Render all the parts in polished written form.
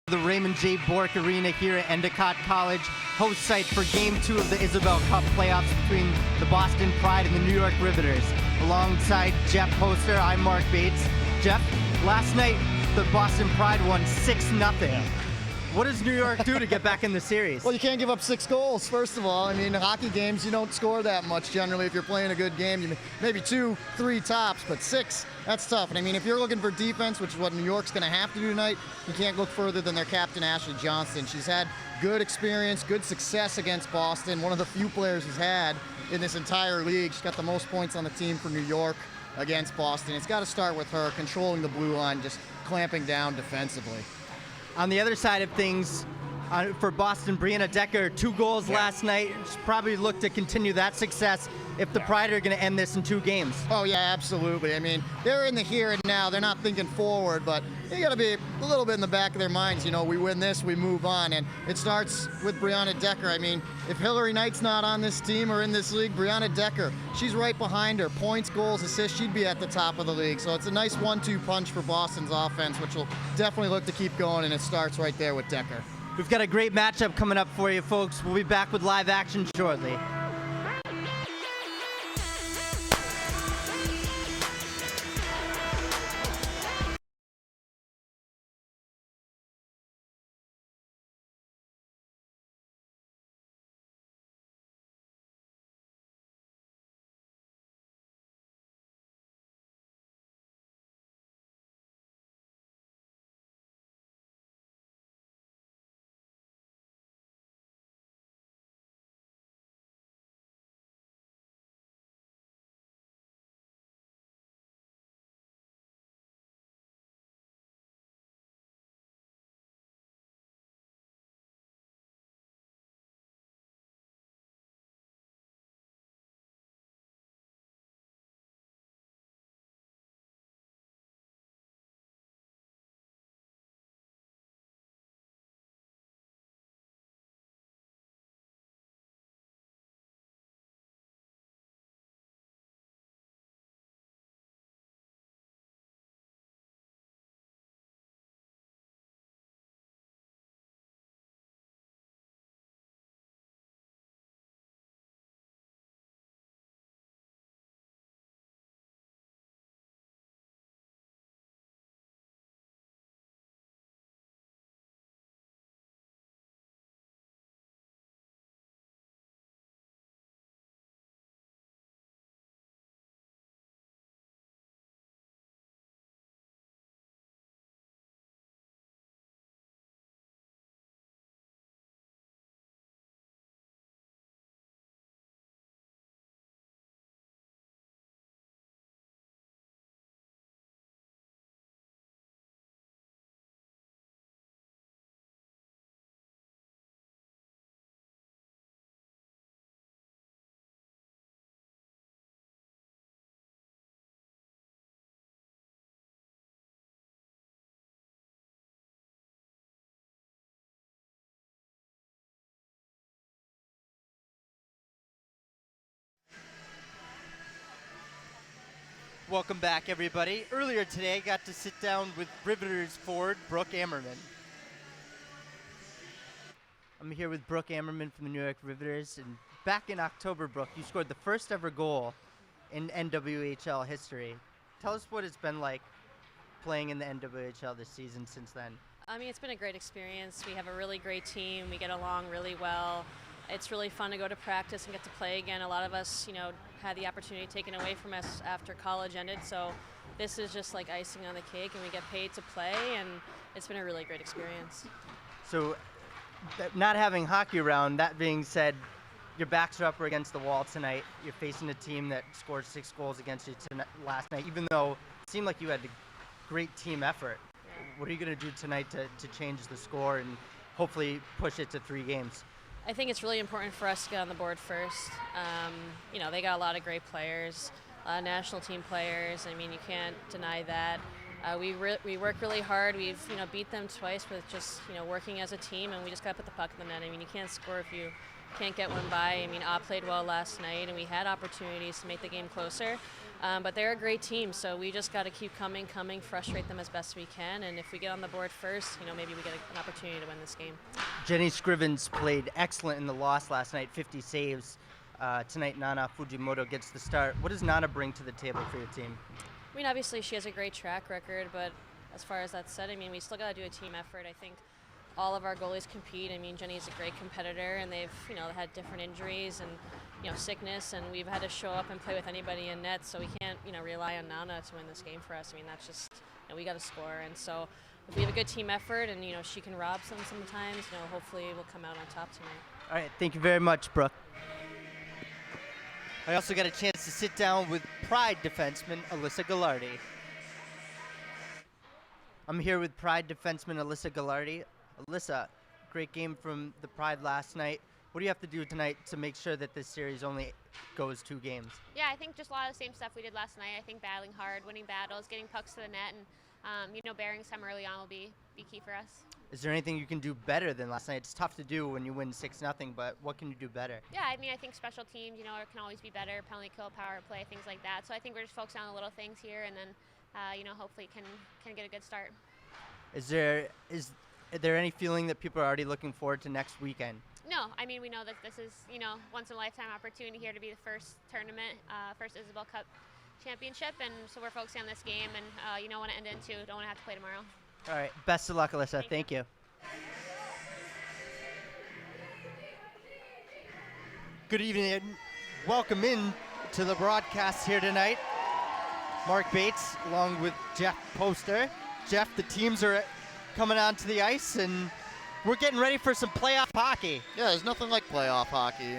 The Raymond J. Bork Arena here at Endicott College, host site for Game 2 of the Isobel Cup playoffs between the Boston Pride and the New York Riveters. Alongside Jeff Poster, I'm Mark Bates. Jeff, last night the Boston Pride won 6-0. What does New York do to get back in the series? Well, you can't give up 6 goals, first of all. I mean, in hockey games, you don't score that much generally if you're playing a good game. You maybe 2, 3 tops, but 6, that's tough. And I mean, if you're looking for defense, which is what New York's going to have to do tonight, you can't look further than their captain, Ashley Johnston. She's had good experience, good success against Boston, one of the few players who's had in this entire league. She's got the most points on the team for New York against Boston. It's got to start with her controlling the blue line, just clamping down defensively. On the other side of things, for Boston, Brianna Decker, 2 goals last night. She'll probably look to continue that success if the Pride are going to end this in 2 games. Oh, yeah, absolutely. I mean, they're in the here and now. They're not thinking forward, but they got to be a little bit in the back of their minds. You know, we win this, we move on. And it starts with Brianna Decker. I mean, if Hillary Knight's not on this team or in this league, Brianna Decker, she's right behind her. Points, goals, assists, she'd be at the top of the league. So it's a nice 1-2 punch for Boston's offense, which will definitely look to keep going, and it starts right there with Decker. We've got a great matchup coming up for you, folks. We'll be back with live action shortly. Welcome back, everybody. Earlier today, I got to sit down with Riveters forward Brooke Ammerman. I'm here with Brooke Ammerman from the New York Riveters, and back in October, Brooke, you scored the first ever goal in NWHL history. Tell us what it's been like playing in the NWHL this season since then. I mean, it's been a great experience. We have a really great team. We get along really well. It's really fun to go to practice and get to play again. A lot of us, had the opportunity taken away from us after college ended, so this is just like icing on the cake, and we get paid to play, and it's been a really great experience. So, not having hockey around, that being said, your backs are up against the wall tonight. You're facing a team that scored 6 goals against you last night, even though it seemed like you had a great team effort. Yeah. What are you going to do tonight to change the score and hopefully push it to 3 games? I think it's really important for us to get on the board first. They got a lot of great players, national team players. I mean, you can't deny that. We work really hard. We've beat them twice with just working as a team, and we just got to put the puck in the net. I mean, you can't score if you can't get one by. I mean, played well last night, and we had opportunities to make the game closer. But they're a great team, so we just got to keep coming, frustrate them as best we can, and if we get on the board first, maybe we get an opportunity to win this game. Jenny Scrivens played excellent in the loss last night, 50 saves. Tonight, Nana Fujimoto gets the start. What does Nana bring to the table for your team? I mean, obviously she has a great track record, but as far as that said, I mean, we still got to do a team effort. I think all of our goalies compete. I mean, Jenny's a great competitor, and they've, had different injuries and, sickness, and we've had to show up and play with anybody in net, so we can't, rely on Nana to win this game for us. I mean, that's just, we got to score, and so if we have a good team effort and, she can rob sometimes, hopefully we'll come out on top tonight. All right, thank you very much, Brooke. I also got a chance to sit down with Pride defenseman Alyssa Gallardi. I'm here with Pride defenseman Alyssa Gallardi. Alyssa, great game from the Pride last night. What do you have to do tonight to make sure that this series only goes 2 games? Yeah, I think just a lot of the same stuff we did last night. I think battling hard, winning battles, getting pucks to the net, and bearing some early on will be key for us. Is there anything you can do better than last night? It's tough to do when you win 6-0, but what can you do better? Yeah, I mean, I think special teams, can always be better. Penalty kill, power play, things like that. So I think we're just focusing on the little things here, and then, hopefully can get a good start. Is there any feeling that people are already looking forward to next weekend? No, I mean, we know that this is, once in a lifetime opportunity here to be the first tournament, first Isobel Cup championship, and so we're focusing on this game and, want to end it in 2. Don't want to have to play tomorrow. All right, best of luck, Alyssa. Thank you. Good evening and welcome in to the broadcast here tonight. Mark Bates along with Jeff Poster. Jeff, the teams are coming onto the ice and we're getting ready for some playoff hockey. Yeah, there's nothing like playoff hockey,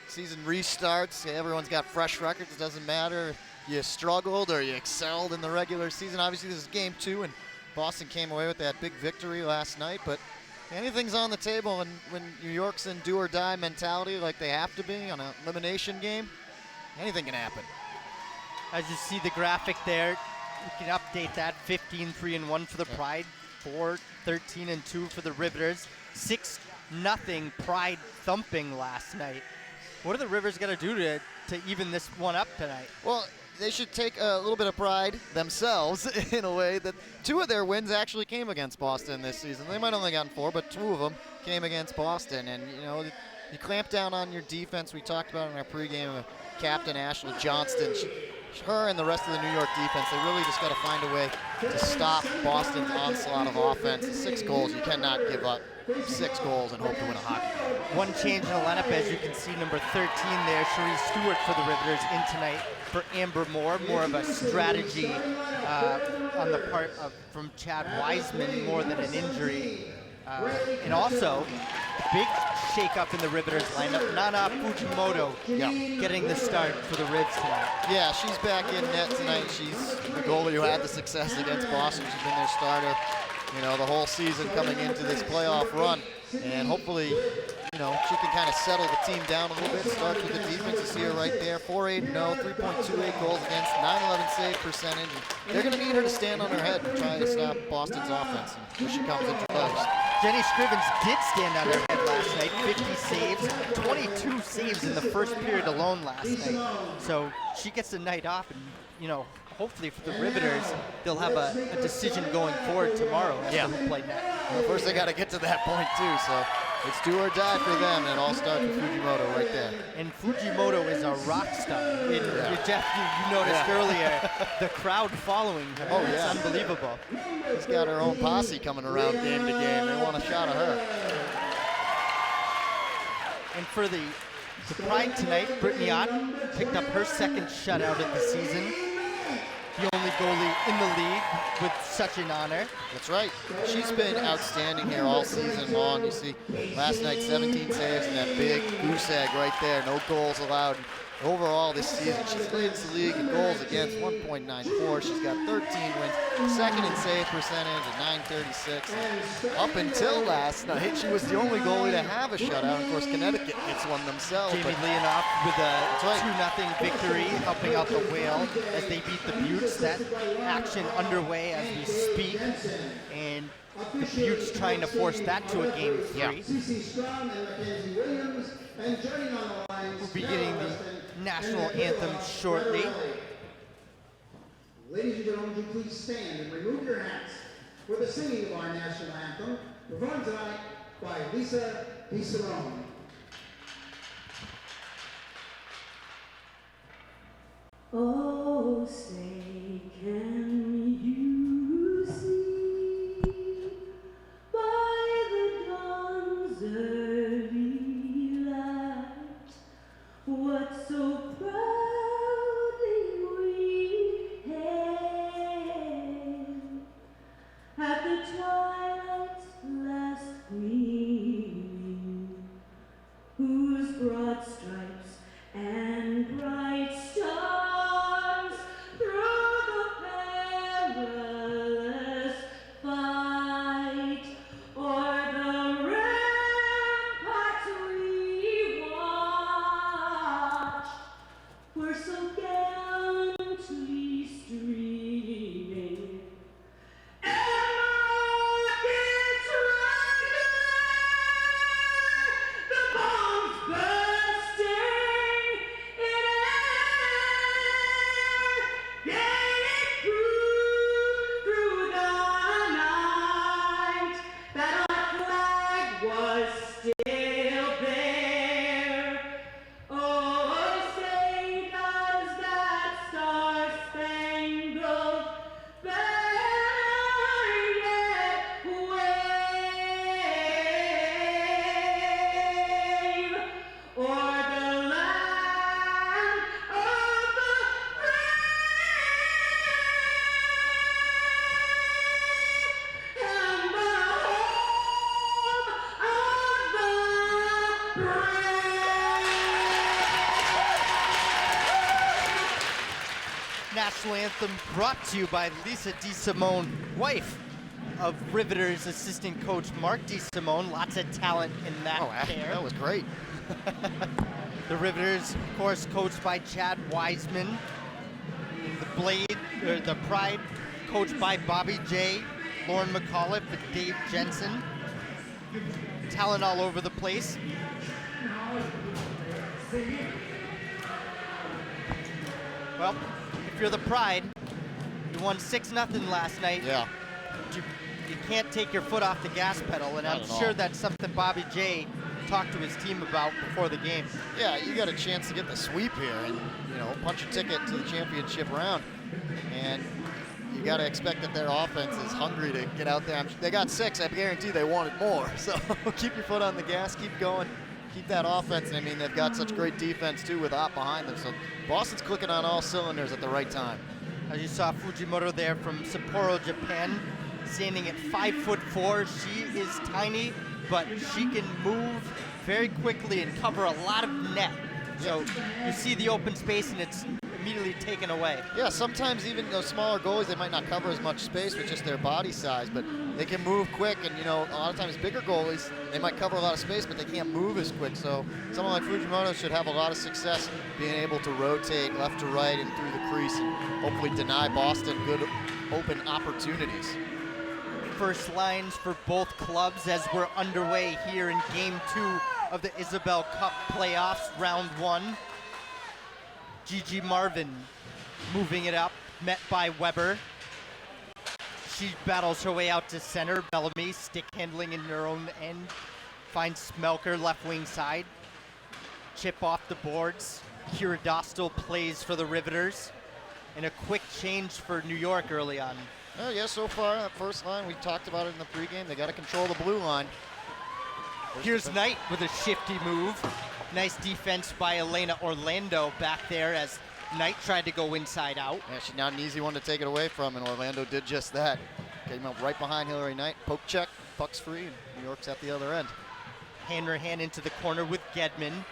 Season restarts, everyone's got fresh records, it doesn't matter if you struggled or you excelled in the regular season. Obviously this is game 2 and Boston came away with that big victory last night, but anything's on the table, and when New York's in do-or-die mentality like they have to be on an elimination game, anything can happen. As you see the graphic there, you can update that. 15-3-1 for the Pride, 4-13-2 for the Riveters, 6-0 Pride thumping last night. What are the Rivers going to do to even this one up tonight? Well, they should take a little bit of pride themselves in a way that 2 of their wins actually came against Boston this season. They might have only gotten 4, but 2 of them came against Boston. And, you clamp down on your defense. We talked about it in our pregame with Captain Ashley Johnston. Her and the rest of the New York defense, they really just got to find a way to stop Boston's onslaught of offense. 6 goals, you cannot give up 6 goals and hope to win a hockey game. One change in the lineup, as you can see, number 13 there, Cherie Stewart for the Riveters in tonight for Amber Moore. More of a strategy on the part of from Chad Wiseman more than an injury. And also, big shake-up in the Riveters lineup. Nana Fujimoto getting the start for the Rivs tonight. Yeah, she's back in net tonight. She's the goalie who had the success against Boston. She's been their starter, the whole season coming into this playoff run. And hopefully, she can kind of settle the team down a little bit. Starts with the defense. You see her right there. 4-8-0, 3.28 goals against, 911 save percentage. And they're going to need her to stand on her head and try to stop Boston's offense. And here she comes into post. Jenny Scrivens did stand on her head last night, 50 saves, 22 saves in the first period alone last night. So she gets the night off, and hopefully for the Riveters, they'll have a decision going forward tomorrow as to who played net. Well, first they got to get to that point too, so it's do or die for them, and it all starts with Fujimoto right there. And Fujimoto is a rock star. Jeff, you noticed earlier the crowd following her. Oh, it's yeah. Unbelievable. She's got her own posse coming around game to game. They want a shot of her. And for the Pride tonight, Brittany Ott picked up her second shutout of the season. The only goalie in the league with such an honor. That's right. She's been outstanding here all season long. You see, last night 17 saves and that big goose egg right there. No goals allowed. Overall this season, she's leads the league in goals against, 1.94. She's got 13 wins, second in save percentage at 936. And up until last night, she was the only goalie to have a shutout. Of course, Connecticut gets one themselves. Jamie Leonoff with a 2-0 victory, helping out the Whale as they beat the Buttes. That action underway as we speak, and the Buttes trying to force that to a game 3. We'll be getting the national anthem shortly. Ladies and gentlemen, would you please stand and remove your hats for the singing of our national anthem, performed tonight by Lisa DeSimone. Oh, say, can you see by the dawn's early light what so proudly we hailed at the twilight's last gleaming, whose broad stripes and bright stars through the perilous fight o'er the ramparts we watched were so gallantly streaming. And rockets right there, the bombs bursting in air, yet it proved through the night that our flag was still there. Oh, say does that star-spangled banner yet wave o'er the land of the free and the home of the National anthem brought to you by Lisa DeSimone, wife of Riveters assistant coach Mark DeSimone. Lots of talent in that pair. That was great. The Riveters, of course, coached by Chad Wiseman. The Pride, coached by Bobby J, Lauren McAuliffe, and Dave Jensen. Talent all over the place. Well, if you're the Pride, you won 6-0 last night. Yeah. You can't take your foot off the gas pedal, and I'm sure that's something Bobby J talked to his team about before the game. Yeah, you got a chance to get the sweep here and, punch a ticket to the championship round. And you got to expect that their offense is hungry to get out there. They got 6. I guarantee they wanted more. So keep your foot on the gas, keep going, keep that offense. And I mean, they've got such great defense too with Ott behind them. So Boston's clicking on all cylinders at the right time. As you saw Fujimoto there from Sapporo, Japan, standing at 5'4". She is tiny, but she can move very quickly and cover a lot of net. So you see the open space and it's immediately taken away. Yeah, sometimes even those smaller goalies, they might not cover as much space with just their body size, but they can move quick. And a lot of times bigger goalies, they might cover a lot of space, but they can't move as quick. So someone like Fujimoto should have a lot of success being able to rotate left to right and through the crease and hopefully deny Boston good open opportunities. First lines for both clubs as we're underway here in Game 2 of the Isobel Cup playoffs, round 1. Gigi Marvin moving it up, met by Weber. She battles her way out to center. Bellamy stick handling in her own end. Finds Smelker left wing side. Chip off the boards. Kira Dostal plays for the Riveters. And a quick change for New York early on. Yeah, so far, that first line, we talked about it in the pregame. They got to control the blue line. Here's Knight with a shifty move. Nice defense by Elena Orlando back there as Knight tried to go inside out. Yeah, she's not an easy one to take it away from, and Orlando did just that. Came up right behind Hillary Knight. Poke check, puck's free, and New York's at the other end. Hand into the corner with Gedman.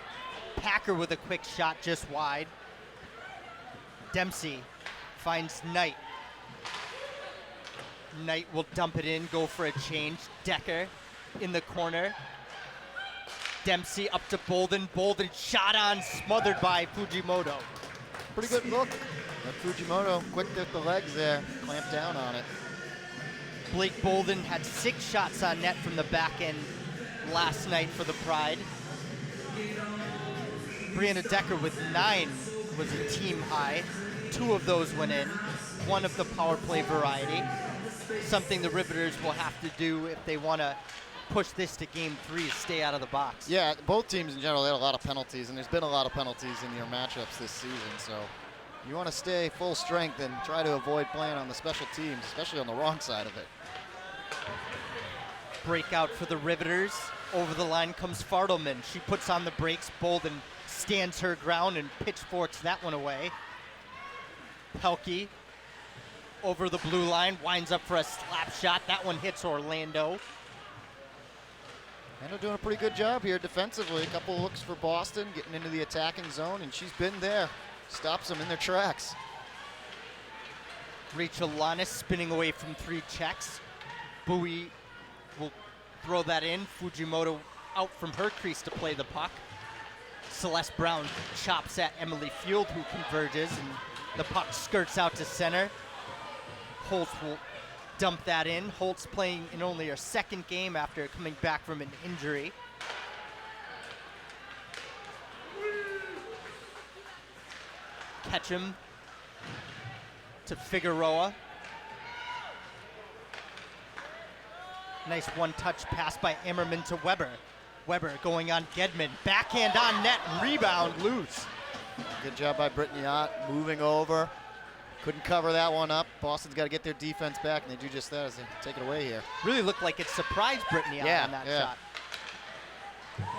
Packer with a quick shot just wide. Dempsey finds Knight. Knight will dump it in, go for a change. Decker in the corner. Dempsey up to Bolden. Bolden shot on, smothered by Fujimoto. Pretty good look. But Fujimoto, quick with the legs there, clamped down on it. Blake Bolden had 6 shots on net from the back end last night for the Pride. Brianna Decker with 9 was a team high. 2 of those went in. one of the power play variety. Something the Riveters will have to do if they want to push this to game 3, stay out of the box. Yeah, both teams in general, they had a lot of penalties, and there's been a lot of penalties in your matchups this season, so you want to stay full strength and try to avoid playing on the special teams, especially on the wrong side of it. Breakout for the Riveters. Over the line comes Fartelman. She puts on the brakes. Bolden stands her ground and pitchforks that one away. Pelkey over the blue line, winds up for a slap shot. That one hits Orlando. And they're doing a pretty good job here defensively. A couple of looks for Boston, getting into the attacking zone, and she's been there. Stops them in their tracks. Rachel Lanis spinning away from 3 checks. Bowie will throw that in. Fujimoto out from her crease to play the puck. Celeste Brown chops at Emily Field, who converges, and the puck skirts out to center. Holtz will dump that in. Holtz playing in only her 2nd game after coming back from an injury. Ketchum to Figueroa. Nice one-touch pass by Emmerman to Weber. Weber going on Gedman. Backhand on net, rebound loose. Good job by Brittany Ott, moving over. Couldn't cover that one up. Boston's got to get their defense back, and they do just that as they take it away here. Really looked like it surprised Brittany Ott on that shot.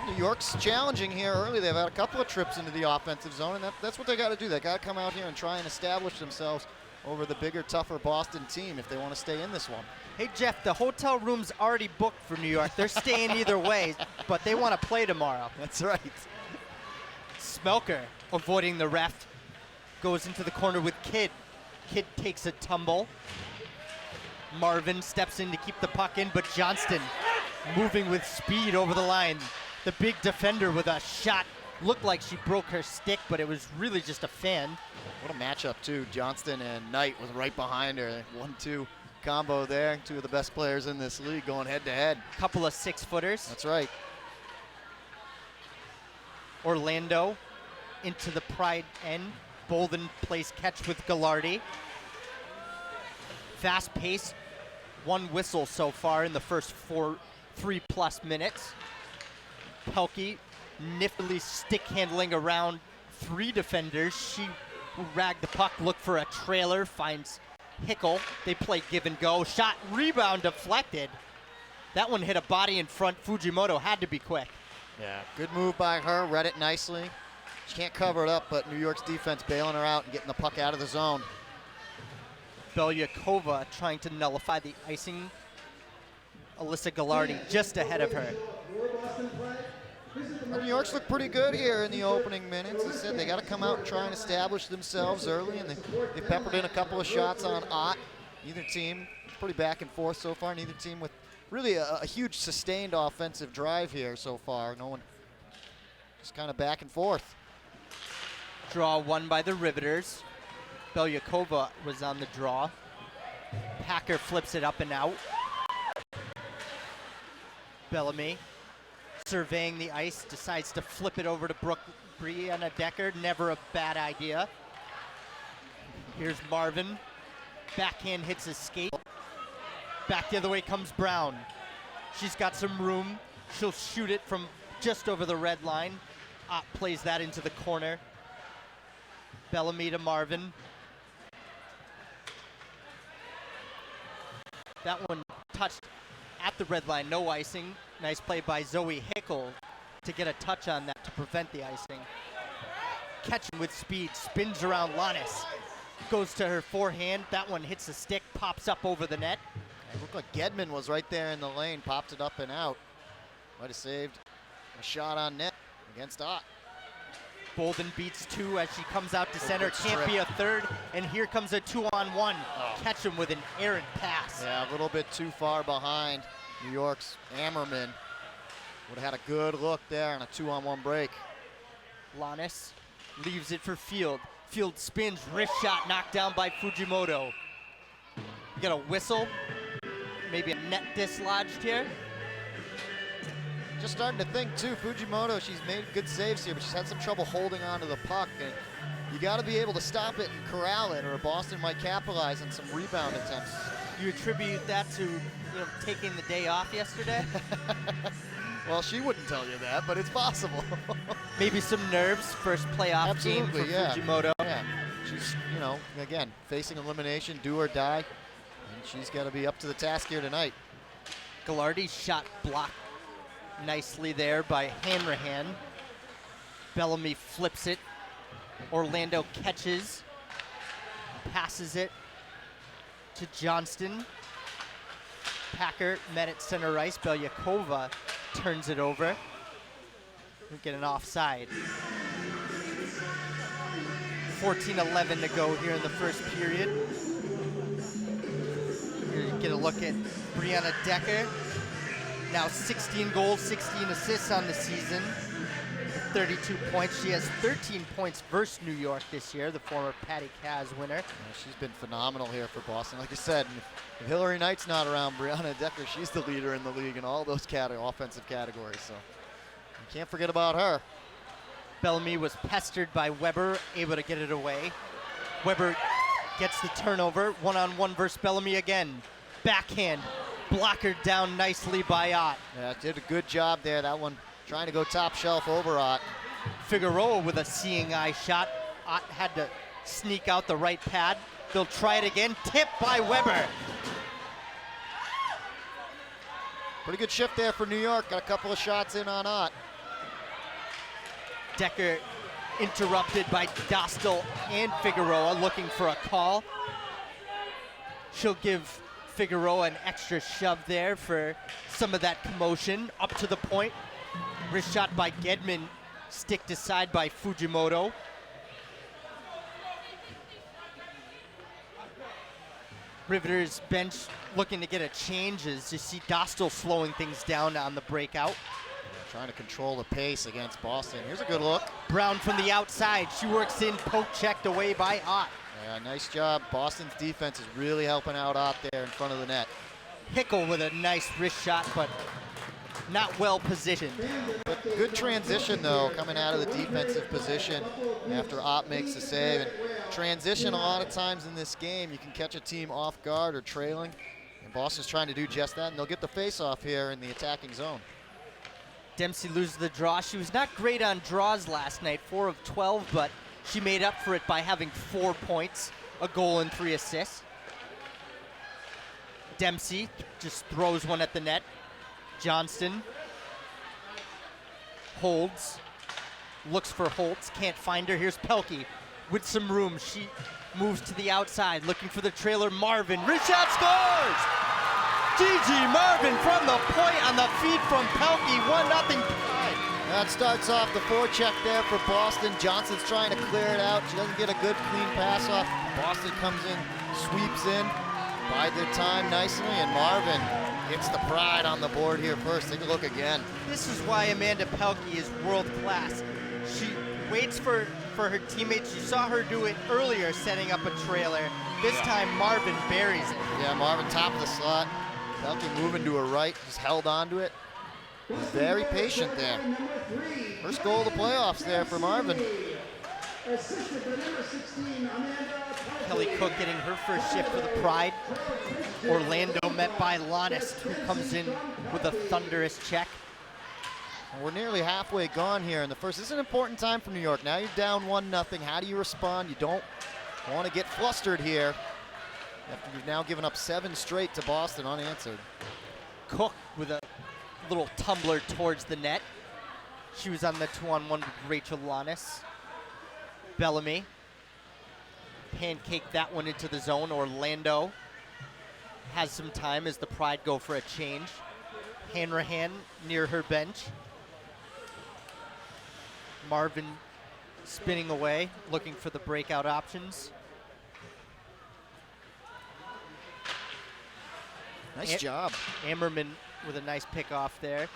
New York's challenging here early. They've had a couple of trips into the offensive zone, and that's what they got to do. They got to come out here and try and establish themselves over the bigger, tougher Boston team if they want to stay in this one. Hey, Jeff, the hotel room's already booked for New York. They're staying either way, but they want to play tomorrow. That's right. Smelker avoiding the ref, goes into the corner with Kidd. Kidd takes a tumble. Marvin steps in to keep the puck in, but Johnston moving with speed over the line. The big defender with a shot. Looked like she broke her stick, but it was really just a fan. What a matchup, too. Johnston and Knight was right behind her. 1-2 combo there. 2 of the best players in this league going head-to-head. Couple of 6-footers. That's right. Orlando into the Pride end. Bolden plays catch with Gallardi. Fast pace. 1 whistle so far in the first 3+ minutes. Pelkey niftily stick handling around 3 defenders. She will rag the puck, look for a trailer, finds Hickel. They play give and go. Shot, rebound deflected. That one hit a body in front. Fujimoto had to be quick. Yeah, good move by her. Read it nicely. She can't cover it up, but New York's defense bailing her out and getting the puck out of the zone. Belyakova trying to nullify the icing. Alyssa Gallardi just ahead of her. Well, New York's look pretty good here in the opening minutes. As I said, they got to come out and try and establish themselves early, and they peppered in a couple of shots on Ott. Neither team pretty back and forth so far. Neither team with really a huge sustained offensive drive here so far. No one just kind of back and forth. Draw won by the Riveters. Belyakova was on the draw. Packer flips it up and out. Bellamy surveying the ice, decides to flip it over to Brianna Decker. Never a bad idea. Here's Marvin. Backhand hits his skate. Back the other way comes Brown. She's got some room. She'll shoot it from just over the red line. Ott plays that into the corner. Bellamy to Marvin. That one touched at the red line, no icing. Nice play by Zoe Hickel to get a touch on that to prevent the icing. Catching with speed, spins around Lanis. Goes to her forehand. That one hits the stick, pops up over the net. It looked like Gedman was right there in the lane, popped it up and out. Might have saved a shot on net against Ott. Bolden beats 2 as she comes out to center. Good Can't strip. be a third. And here comes a 2-on-1. Oh. Ketchum with an errant pass. Yeah, a little bit too far behind. New York's Ammerman would have had a good look there on a 2-on-1 break. Lanis leaves it for Field. Field spins, wrist shot knocked down by Fujimoto. You got a whistle. Maybe a net dislodged here. Just starting to think too, Fujimoto, she's made good saves here, but she's had some trouble holding on to the puck. And you got to be able to stop it and corral it, or Boston might capitalize on some rebound attempts. You attribute that to taking the day off yesterday? Well, she wouldn't tell you that, but it's possible. Maybe some nerves. First playoff Absolutely, game for yeah. Fujimoto. Yeah, she's, again, facing elimination, do or die, and she's got to be up to the task here tonight. Gallardi's shot blocked nicely there by Hanrahan. Bellamy flips it. Orlando catches, passes it to Johnston. Packer met at center ice. Belyakova turns it over. We get an offside. 14:11 to go here in the first period. Here you get a look at Brianna Decker. Now 16 goals, 16 assists on the season. 32 points. She has 13 points versus New York this year, the former Patty Kaz winner. Yeah, she's been phenomenal here for Boston. Like I said, if Hillary Knight's not around, Brianna Decker, she's the leader in the league in all those offensive categories. So you can't forget about her. Bellamy was pestered by Weber, able to get it away. Weber gets the turnover, one-on-one versus Bellamy again. Backhand, blocker down nicely by Ott. Yeah, did a good job there. That one trying to go top shelf over Ott. Figueroa with a seeing eye shot. Ott had to sneak out the right pad. They'll try it again. Tipped by Weber. Pretty good shift there for New York. Got a couple of shots in on Ott. Decker interrupted by Dostal and Figueroa looking for a call. She'll give Figueroa an extra shove there for some of that commotion. Up to the point. Wrist shot by Gedman, sticked aside by Fujimoto. Riveters bench looking to get a change as you see Dostal slowing things down on the breakout. Trying to control the pace against Boston. Here's a good look. Brown from the outside. She works in, poke checked away by Ott. Yeah, nice job. Boston's defense is really helping out Ott there in front of the net. Hickle with a nice wrist shot, but not well positioned. But good transition, though, coming out of the defensive position after Ott makes the save. And transition, a lot of times in this game, you can catch a team off guard or trailing. And Boston's trying to do just that, and they'll get the face-off here in the attacking zone. Dempsey loses the draw. She was not great on draws last night, 4 of 12, but she made up for it by having 4 points, a goal and 3 assists. Dempsey just throws one at the net. Johnston holds, looks for Holtz, can't find her. Here's Pelkey with some room. She moves to the outside, looking for the trailer. Marvin, wrist shot, scores! Gigi Marvin from the point on the feed from Pelkey, 1-0 Pride. That starts off the forecheck there for Boston. Johnson's trying to clear it out. She doesn't get a good clean pass off. Boston comes in, sweeps in, bide their time nicely, and Marvin gets the Pride on the board here first. Take a look again. This is why Amanda Pelkey is world class. She waits for her teammates. You saw her do it earlier, setting up a trailer. This time Marvin buries it. Yeah, Marvin top of the slot. Pelkey moving to her right, just held onto it. Was very patient there. First goal of the playoffs there for Marvin. Kelly Cook getting her first shift for the Pride. Orlando met by Lannis, who comes in with a thunderous check. We're nearly halfway gone here in the first. This is an important time for New York. Now you're down 1-0. How do you respond? You don't want to get flustered here after you've now given up 7 straight to Boston unanswered. Cook with a little tumbler towards the net. She was on the 2-on-1 with Rachel Lannis. Bellamy pancake that one into the zone. Orlando has some time as the Pride go for a change. Hanrahan near her bench. Marvin spinning away, looking for the breakout options. Nice job. Ammerman with a nice pick off there.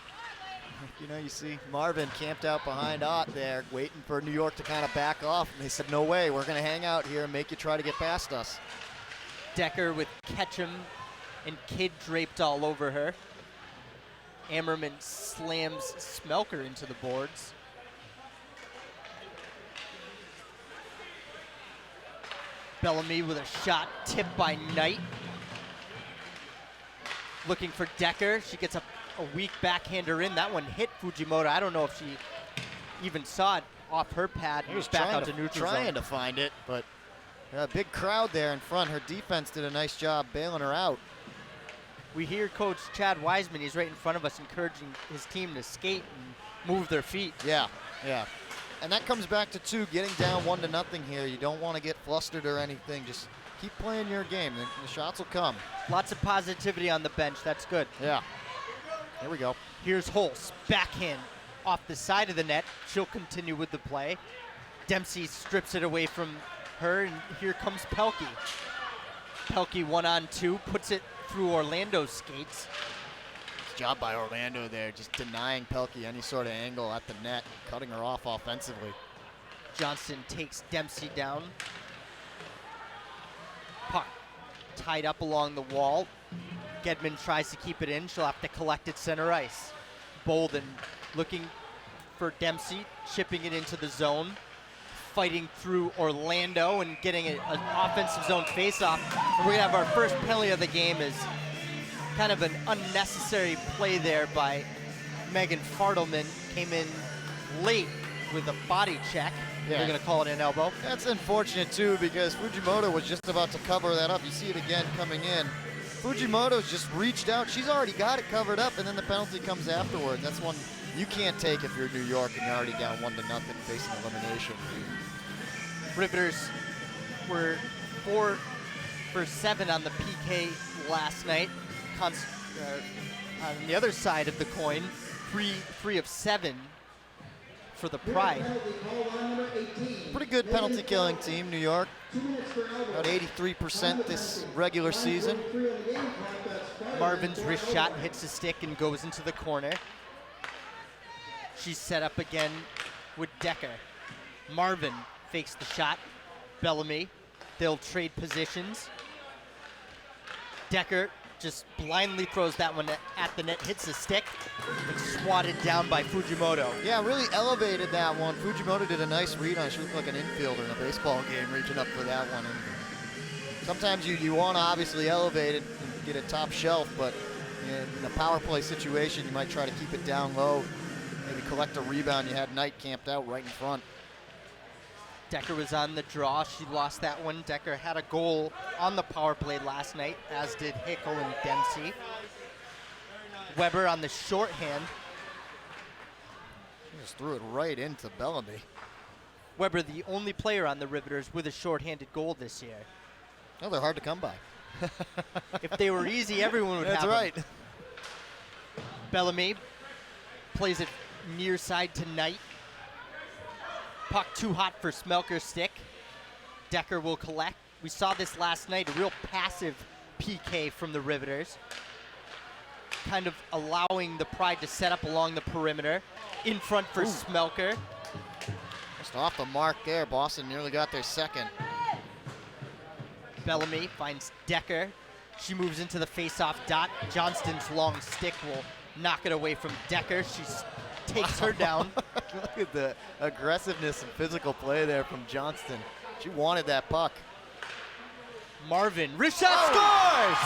You know, you see Marvin camped out behind Ott there, waiting for New York to kind of back off. And they said, no way, we're going to hang out here and make you try to get past us. Decker with Ketchum and Kidd draped all over her. Ammerman slams Smelker into the boards. Bellamy with a shot tipped by Knight. Looking for Decker. She gets a weak backhander in. That one hit Fujimoto. I don't know if she even saw it off her pad. He was back out to neutral trying zone. to find it, but a big crowd there in front. Her defense did a nice job bailing her out. We hear Coach Chad Wiseman, he's right in front of us, encouraging his team to skate and move their feet. Yeah, yeah. And that comes back to, too, getting down 1-0 here. You don't want to get flustered or anything. Just keep playing your game. The shots will come. Lots of positivity on the bench. That's good. Yeah. Here we go. Here's Holtz, backhand off the side of the net. She'll continue with the play. Dempsey strips it away from her, and here comes Pelkey. Pelkey 1-on-2, puts it through Orlando's skates. Nice job by Orlando there, just denying Pelkey any sort of angle at the net, cutting her off offensively. Johnston takes Dempsey down. Puck tied up along the wall. Gedman tries to keep it in. She'll have to collect it center ice. Bolden looking for Dempsey, chipping it into the zone, fighting through Orlando and getting an offensive zone faceoff. We're gonna have our first penalty of the game is kind of an unnecessary play there by Megan Fartelman. Came in late with a body check. Yeah. They're gonna call it an elbow. That's unfortunate too, because Fujimoto was just about to cover that up. You see it again coming in. Fujimoto's just reached out. She's already got it covered up, and then the penalty comes afterwards. That's one you can't take if you're New York and you're already down 1-0 facing elimination. Riveters were 4 for 7 on the PK last night. On the other side of the coin, 3 of 7 for the Pride. Pretty good penalty killing team, New York. About 83% this regular season. Marvin's wrist shot hits the stick and goes into the corner. She's set up again with Decker. Marvin fakes the shot. Bellamy. They'll trade positions. Decker just blindly throws that one at the net, hits the stick, and swatted down by Fujimoto. Yeah, really elevated that one. Fujimoto did a nice read on it. She looked like an infielder in a baseball game reaching up for that one. And sometimes you want to obviously elevate it and get a top shelf, but in a power play situation, you might try to keep it down low, maybe collect a rebound. You had Knight camped out right in front. Decker was on the draw. She lost that one. Decker had a goal on the power play last night, as did Hickel and Dempsey. Weber on the shorthand. She just threw it right into Bellamy. Weber, the only player on the Riveters with a shorthanded goal this year. Oh, they're hard to come by. If they were easy, everyone would have them. That's right. Bellamy plays it near side to Knight. Puck too hot for Smelker's stick. Decker will collect. We saw this last night, a real passive PK from the Riveters. Kind of allowing the Pride to set up along the perimeter. In front for Smelker. Just off the mark there. Boston nearly got their second. Bellamy finds Decker. She moves into the face-off dot. Johnston's long stick will knock it away from Decker. She takes her down. Look at the aggressiveness and physical play there from Johnston. She wanted that puck. Marvin, wrist shot scores!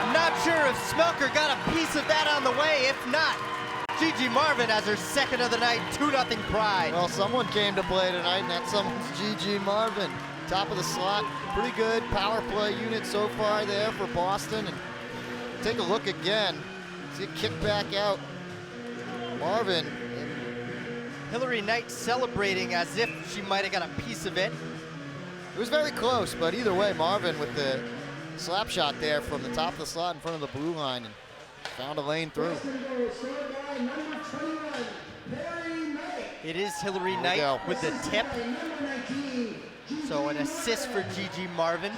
I'm not sure if Smelker got a piece of that on the way. If not, Gigi Marvin has her second of the night, 2-0 Pride. Well, someone came to play tonight, and that someone's Gigi Marvin. Top of the slot, pretty good power play unit so far there for Boston. And take a look again. See it kick back out. Marvin. Hillary Knight celebrating as if she might have got a piece of it. It was very close, but either way, Marvin with the slap shot there from the top of the slot in front of the blue line and found a lane through. It is Hillary Knight with the tip. So an assist for Gigi Marvin.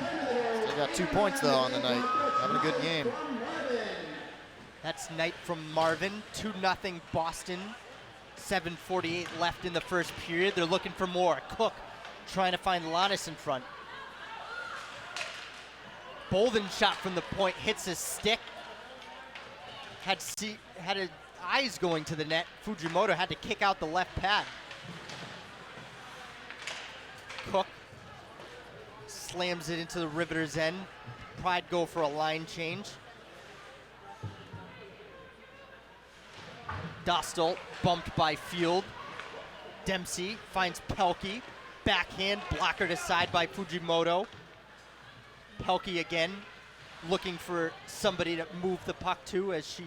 They got 2 points though on the night. Having a good game. That's Knight from Marvin. 2-0 Boston. 7:48 left in the first period. They're looking for more. Cook trying to find Lannis in front. Bolden shot from the point, hits his stick. Had his eyes going to the net. Fujimoto had to kick out the left pad. Cook slams it into the Riveters' end. Pride go for a line change. Dostal bumped by Field. Dempsey finds Pelkey. Backhand, blockered aside by Fujimoto. Pelkey again, looking for somebody to move the puck to, as she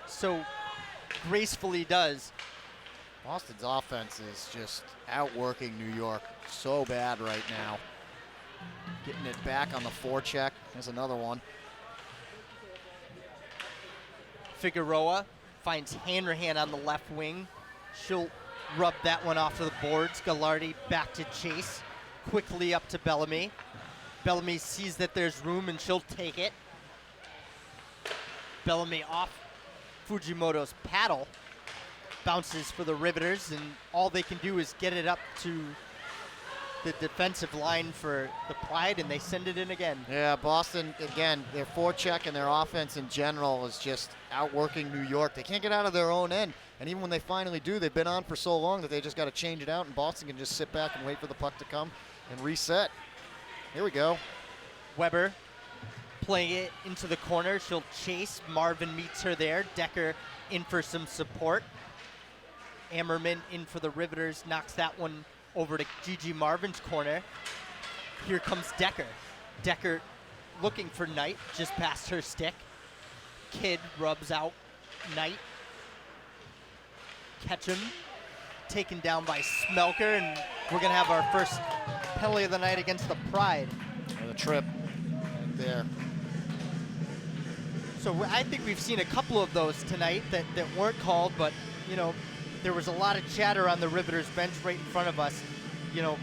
so gracefully does. Boston's offense is just outworking New York so bad right now. Getting it back on the forecheck. There's another one. Figueroa finds Hanrahan on the left wing. She'll rub that one off to the boards. Gallardi back to Chase. Quickly up to Bellamy. Bellamy sees that there's room and she'll take it. Bellamy off Fujimoto's paddle. Bounces for the Riveters, and all they can do is get it up to the defensive line for the Pride, and they send it in again. Yeah, Boston, again, their forecheck and their offense in general is just outworking New York. They can't get out of their own end, and even when they finally do, they've been on for so long that they just got to change it out, and Boston can just sit back and wait for the puck to come and reset. Here we go. Weber playing it into the corner. She'll chase. Marvin meets her there. Decker in for some support. Ammerman in for the Riveters, knocks that one over to Gigi Marvin's corner. Here comes Decker. Decker looking for Knight, just past her stick. Kidd rubs out Knight. Ketchum taken down by Smelker, and we're gonna have our first penalty of the night against the Pride. The trip right there. So I think we've seen a couple of those tonight that weren't called, but you know, there was a lot of chatter on the Riveters bench right in front of us, you know,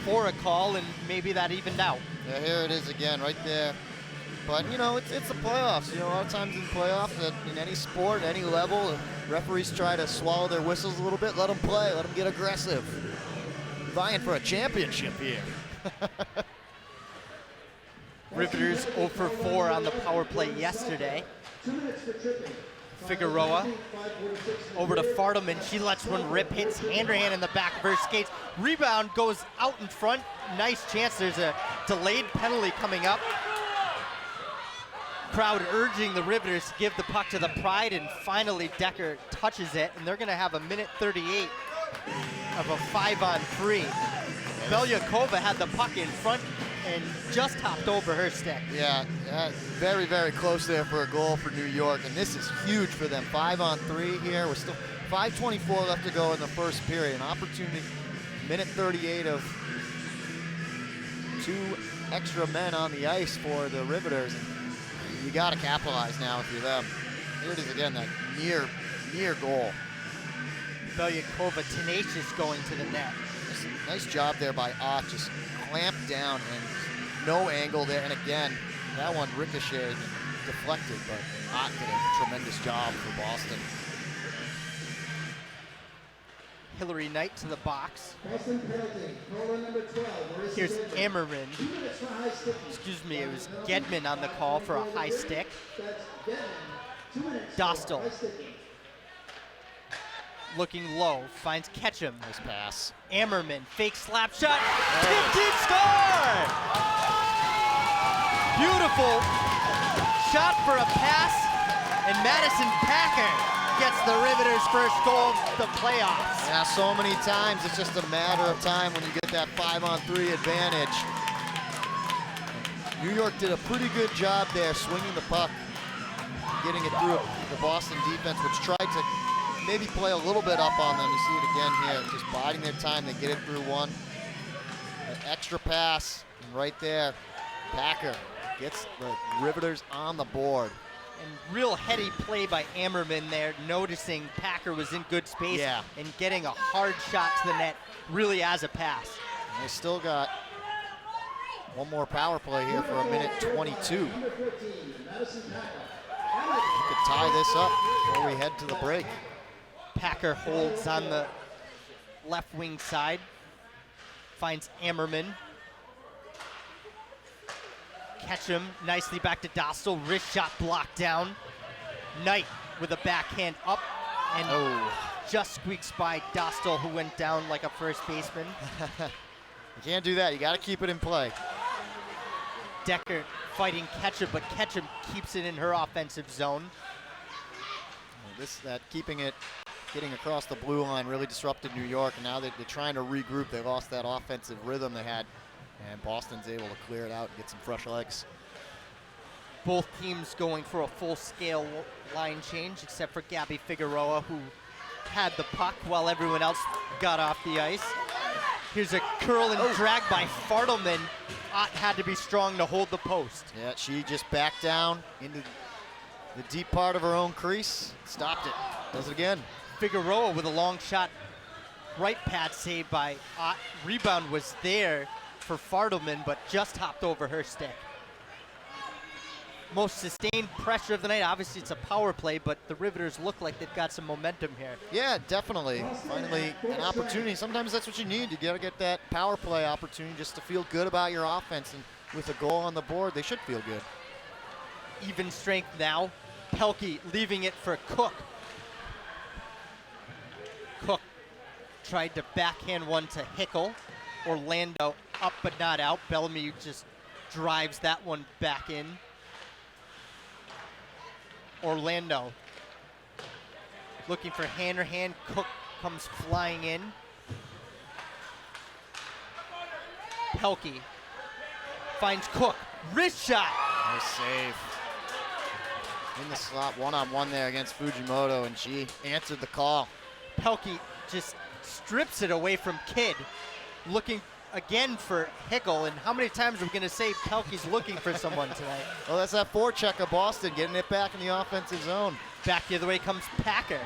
for a call, and maybe that evened out. Yeah, here it is again, right there. But, you know, it's the playoffs. You know, a lot of times in playoffs, in any sport, any level, referees try to swallow their whistles a little bit, let them play, let them get aggressive. Vying for a championship here. Riveters 0 for 4 on the power play yesterday. 2 minutes for tripping. Figueroa over to Fartelman. She lets one rip, hits Handrahan in the back of her skates. Rebound goes out in front. Nice chance. There's a delayed penalty coming up. Crowd urging the Riveters to give the puck to the Pride, and finally Decker touches it, and they're going to have a minute 38 of a 5-on-3. Belyakova had the puck in front and just hopped over her stick. Yeah, very, very close there for a goal for New York, and this is huge for them. 5-on-3 here. We're still 5:24 left to go in the first period. An opportunity, minute 38 of 2 extra men on the ice for the Riveters. You got to capitalize now if you're them. Here it is again, that near goal. Belyakova tenacious going to the net. Just a nice job there by Ott, just clamped down and no angle there. And again, that one ricocheted and deflected, but Ott did a tremendous job for Boston. Hillary Knight to the box. Boston penalty. Caller number 12. Here's Ammerman. 2 minutes for high stick. Excuse me, it was Gedman on the call for a high stick. That's Gedman. 2 minutes for Dostal high sticking. looking low, finds Ketchum. Nice pass. Ammerman, fake slap shot, tipped in, score! Beautiful shot for a pass, and Madison Packer gets the Riveters' first goal of the playoffs. Yeah, so many times it's just a matter of time when you get that 5-on-3 advantage. New York did a pretty good job there swinging the puck, getting it through the Boston defense, which tried to maybe play a little bit up on them. You see it again here, just biding their time. They get it through one. An extra pass, and right there, Packer gets the Riveters on the board. And real heady play by Ammerman there, noticing Packer was in good space and getting a hard shot to the net, really as a pass. And they still got one more power play here for a minute 22. Number 14, Madison Packer. You could tie this up before we head to the break. Packer holds on the left wing side, finds Ammerman. Ketchum nicely back to Dostal, wrist shot blocked down. Knight with a backhand up, and just squeaks by Dostal, who went down like a first baseman. You can't do that. You got to keep it in play. Decker fighting Ketchum, but Ketchum keeps it in her offensive zone. Getting across the blue line really disrupted New York, and now they're trying to regroup. They lost that offensive rhythm they had, and Boston's able to clear it out and get some fresh legs. Both teams going for a full-scale line change, except for Gabby Figueroa, who had the puck while everyone else got off the ice. Here's a curl and drag by Fartelman. Ott had to be strong to hold the post. Yeah, she just backed down into the deep part of her own crease, stopped it, does it again. Figueroa with a long shot, right pad saved by Ott. Rebound was there for Fartelman, but just hopped over her stick. Most sustained pressure of the night. Obviously, it's a power play, but the Riveters look like they've got some momentum here. Yeah, definitely. Finally, an opportunity. Sometimes that's what you need. You got to get that power play opportunity just to feel good about your offense. And with a goal on the board, they should feel good. Even strength now. Pelkey leaving it for Cook. Cook tried to backhand one to Hickel. Orlando up but not out. Bellamy just drives that one back in. Orlando looking for hand. Cook comes flying in. Pelkey finds Cook. Wrist shot. Nice save. In the slot, one-on-one there against Fujimoto, and she answered the call. Pelkey just strips it away from Kidd. Looking again for Hickel, and how many times are we going to say Pelkey's looking for someone tonight? Well, that's that forecheck of Boston, getting it back in the offensive zone. Back the other way comes Packer.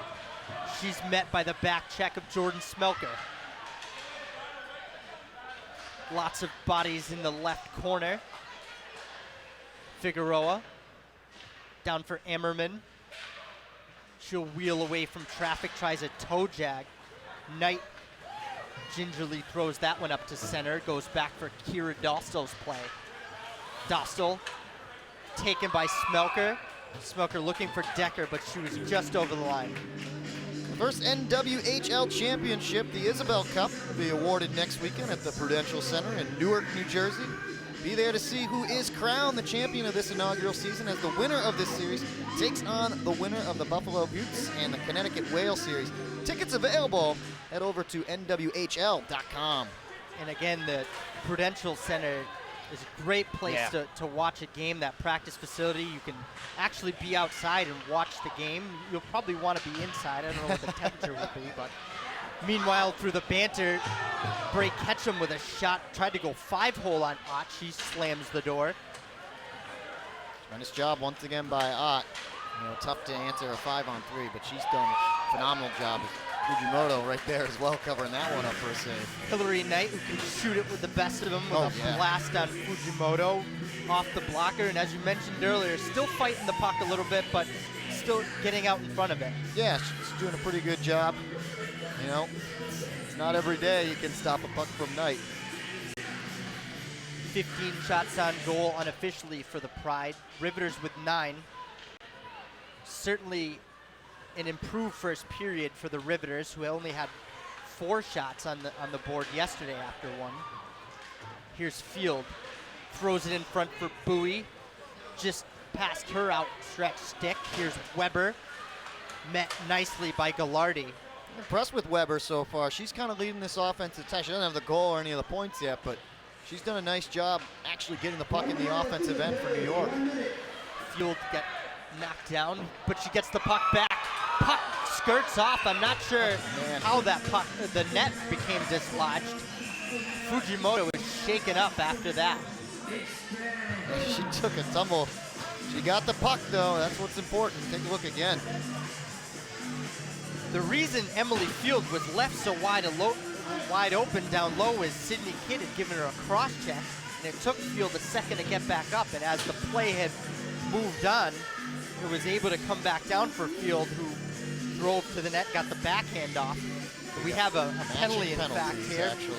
She's met by the back check of Jordan Smelker. Lots of bodies in the left corner. Figueroa down for Emmerman. She'll wheel away from traffic, tries a toe jag. Knight gingerly throws that one up to center, goes back for Kira Dostal's play. Dostal taken by Smelker. Smelker looking for Decker, but she was just over the line. The first NWHL championship, the Isobel Cup, will be awarded next weekend at the Prudential Center in Newark, New Jersey. Be there to see who is crowned the champion of this inaugural season, as the winner of this series takes on the winner of the Buffalo Buttes and the Connecticut Whale Series. Tickets available. Head over to nwhl.com. And again, the Prudential Center is a great place to watch a game. That practice facility, you can actually be outside and watch the game. You'll probably want to be inside. I don't know what the temperature will be, but meanwhile, through the banter, Bray Ketchum with a shot, tried to go 5-hole on Ott. She slams the door. Nice job once again by Ott. You know, tough to answer a 5-on-3, but she's done a phenomenal job. Fujimoto right there as well, covering that one up for a save. Hillary Knight, who can shoot it with the best of them, with a blast on Fujimoto off the blocker. And as you mentioned earlier, still fighting the puck a little bit, but still getting out in front of it. Yeah, she's doing a pretty good job. You know, it's not every day you can stop a puck from Knight. 15 shots on goal unofficially for the Pride. Riveters with 9. Certainly an improved first period for the Riveters, who only had 4 shots on the board yesterday after one. Here's Field, throws it in front for Bowie, just past her outstretched stick. Here's Weber, met nicely by Gallardi. Impressed with Weber so far. She's kind of leading this offensive attack. She doesn't have the goal or any of the points yet, but she's done a nice job actually getting the puck in the offensive end for New York. Field got knocked down, but she gets the puck back. Puck skirts off. I'm not sure how that puck, the net became dislodged. Fujimoto was shaken up after that. She took a tumble. She got the puck though. That's what's important. Take a look again. The reason Emily Field was left so wide open down low is Sydney Kidd had given her a cross check, and it took Field a second to get back up. And as the play had moved on, it was able to come back down for Field, who drove to the net, got the backhand off. But we have a penalty in fact here. Actually.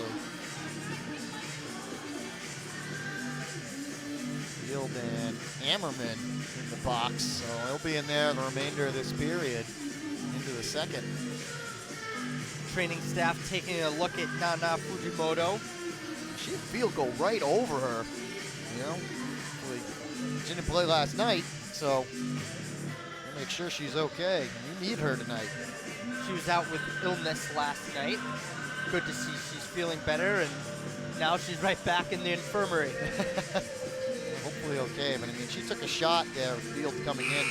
Field and Ammerman in the box, so he'll be in there the remainder of this period into the second. Training staff taking a look at Nana Fujimoto. She had Field go right over her, you know. She didn't play last night, so we'll make sure she's okay. You need her tonight. She was out with illness last night. Good to see she's feeling better, and now she's right back in the infirmary. Hopefully okay, but I mean, she took a shot there, Field coming in.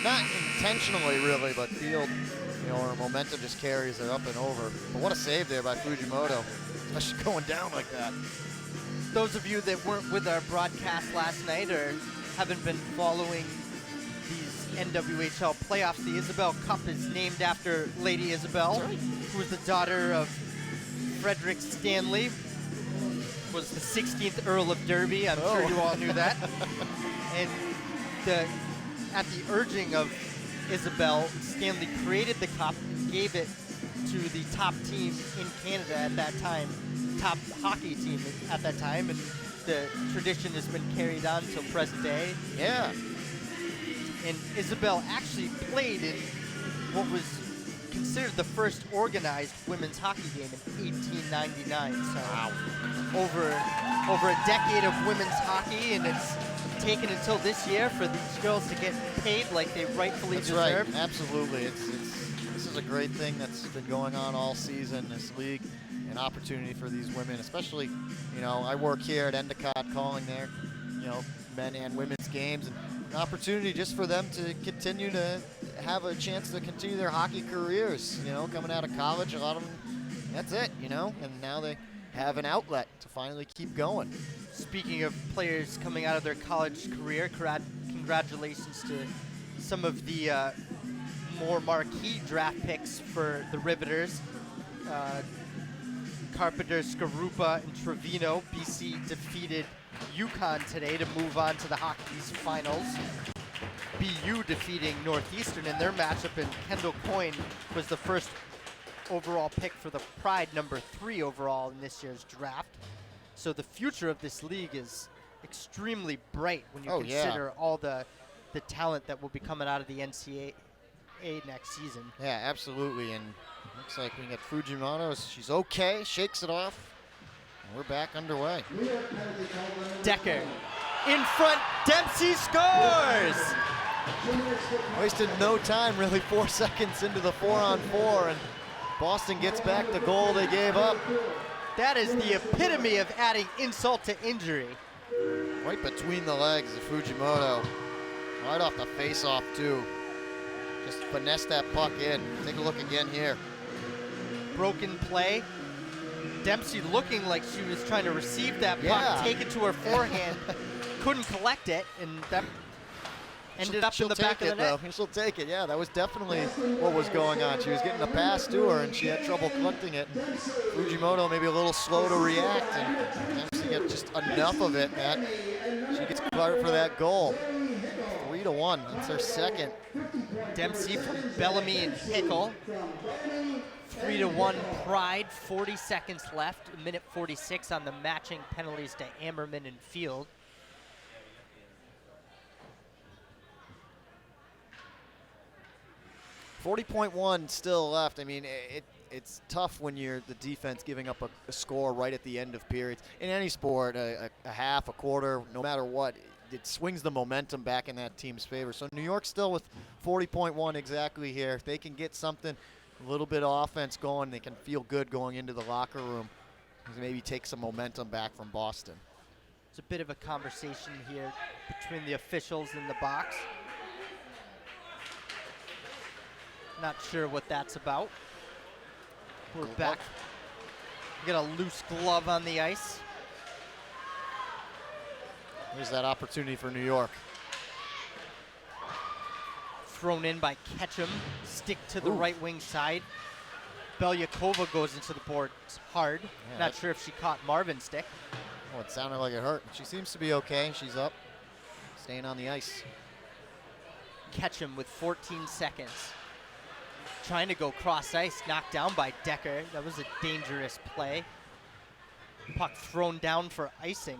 Not intentionally, really, but Field, you know, her momentum just carries her up and over. But what a save there by Fujimoto, especially going down like that. Those of you that weren't with our broadcast last night or haven't been following these NWHL playoffs, the Isobel Cup is named after Lady Isobel, who was the daughter of Frederick Stanley, was the 16th Earl of Derby. I'm sure you all knew that. And at the urging of Isobel, Stanley created the cup and gave it to the top team in Canada at that time, top hockey team at that time, and the tradition has been carried on until present day. Yeah. And Isobel actually played in what was considered the first organized women's hockey game in 1899. So Wow. over a decade of women's hockey, and it's taken until this year for these girls to get paid like they rightfully deserve. Right, absolutely. This is a great thing that's been going on all season, this league, an opportunity for these women, especially, you know, I work here at Endicott calling their, you know, men and women's games, and an opportunity just for them to continue to have a chance to continue their hockey careers, you know, coming out of college, a lot of them, that's it, you know, and now they have an outlet to finally keep going. Speaking of players coming out of their college career, congratulations to some of the more marquee draft picks for the Riveters. Carpenter, Skarupa, and Trevino. BC defeated UConn today to move on to the Hockey's finals. BU defeating Northeastern in their matchup, and Kendall Coyne was the first overall pick for the Pride, number 3 overall in this year's draft. So the future of this league is extremely bright when you consider all the talent that will be coming out of the NCAA next season. Yeah, absolutely, and looks like we got Fujimoto. She's okay, shakes it off, and we're back underway. Decker in front, Dempsey scores! Wasted no time, really, 4 seconds into the 4-on-4, and Boston gets back the goal they gave up. That is the epitome of adding insult to injury. Right between the legs of Fujimoto. Right off the face-off, too. Just finesse that puck in. Take a look again here. Broken play. Dempsey looking like she was trying to receive that puck, take it to her forehand, couldn't collect it, and that ended up in the back of the net. She'll take it, yeah. That was definitely what was going on. She was getting a pass to her, and she had trouble collecting it. Fujimoto maybe a little slow to react, and Dempsey got just enough of it, Matt. She gets credit for that goal. 3-1, that's her second. Dempsey from Bellamy and Hickle. 3-1 Pride, 40 seconds left, 1:46 on the matching penalties to Ammerman and Field. .1 still left. I mean, it's tough when you're the defense giving up a score right at the end of periods. In any sport, a half, a quarter, no matter what, it swings the momentum back in that team's favor. So New York still with 40.1 exactly here. If they can get something, a little bit of offense going, they can feel good going into the locker room. Maybe take some momentum back from Boston. There's a bit of a conversation here between the officials in the box. Not sure what that's about. We're back. We got a loose glove on the ice. Here's that opportunity for New York. Thrown in by Ketchum. Stick to the right wing side. Belyakova goes into the boards hard. Yeah, Not sure if she caught Marvin's stick. Oh, it sounded like it hurt. She seems to be okay. She's up, staying on the ice. Ketchum with 14 seconds. Trying to go cross ice, knocked down by Decker. That was a dangerous play. Puck thrown down for icing.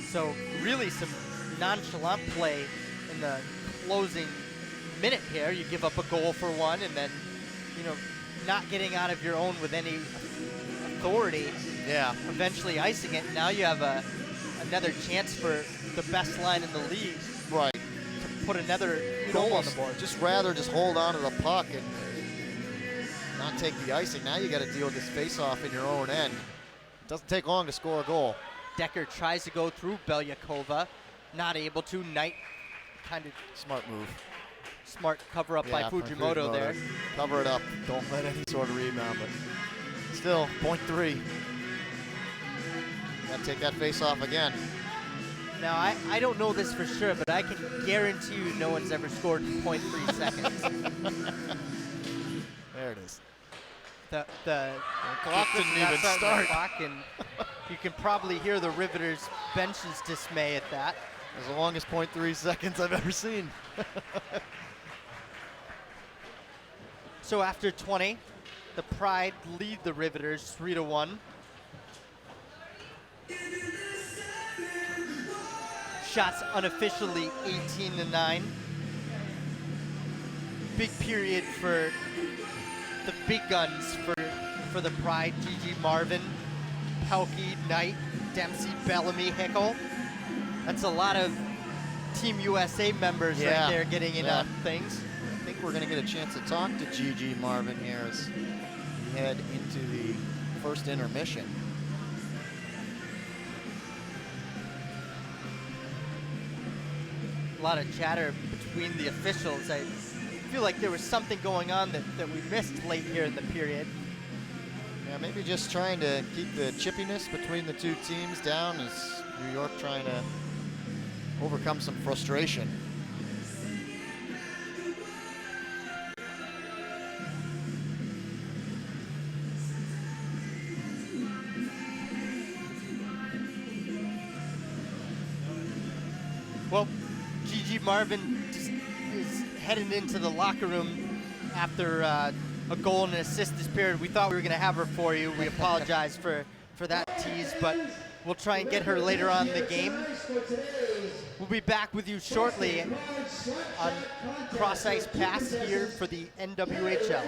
So really some nonchalant play in the closing minute here. You give up a goal for one, and then, you know, not getting out of your own with any authority. Yeah. Eventually icing it. Now you have a another chance for the best line in the league Right. to put another You'd goal on the almost board. just rather just hold on to the puck and not take the icing. Now you got to deal with this face-off in your own end. It doesn't take long to score a goal. Decker tries to go through Belyakova, not able to. Knight kind of Smart move. smart cover up by from Fujimoto there. Cover it up. Don't let any sort of rebound, but still, .3. Got to take that face-off again. Now, I don't know this for sure, but I can guarantee you no one's ever scored in 0.3 seconds. There it is. The clock didn't even that's on the start. clock, and you can probably hear the Riveters bench's dismay at that. It was the longest .3 seconds I've ever seen. So after 20, the Pride lead the Riveters 3-1. Shots unofficially 18-9. Big period for the big guns for the Pride. Gigi Marvin, Pelkey, Knight, Dempsey, Bellamy, Hickle. That's a lot of Team USA members right there getting in on things. I think we're going to get a chance to talk to Gigi Marvin here as we head into the first intermission. A lot of chatter between the officials. I feel like there was something going on that we missed late here in the period. Yeah, maybe just trying to keep the chippiness between the two teams down as New York trying to overcome some frustration. Well, Gigi Marvin just is heading into the locker room after a goal and an assist this period. We thought we were going to have her for you. We apologize for that tease, but we'll try and get her later on in the game. We'll be back with you shortly on Cross Ice Pass here for the NWHL.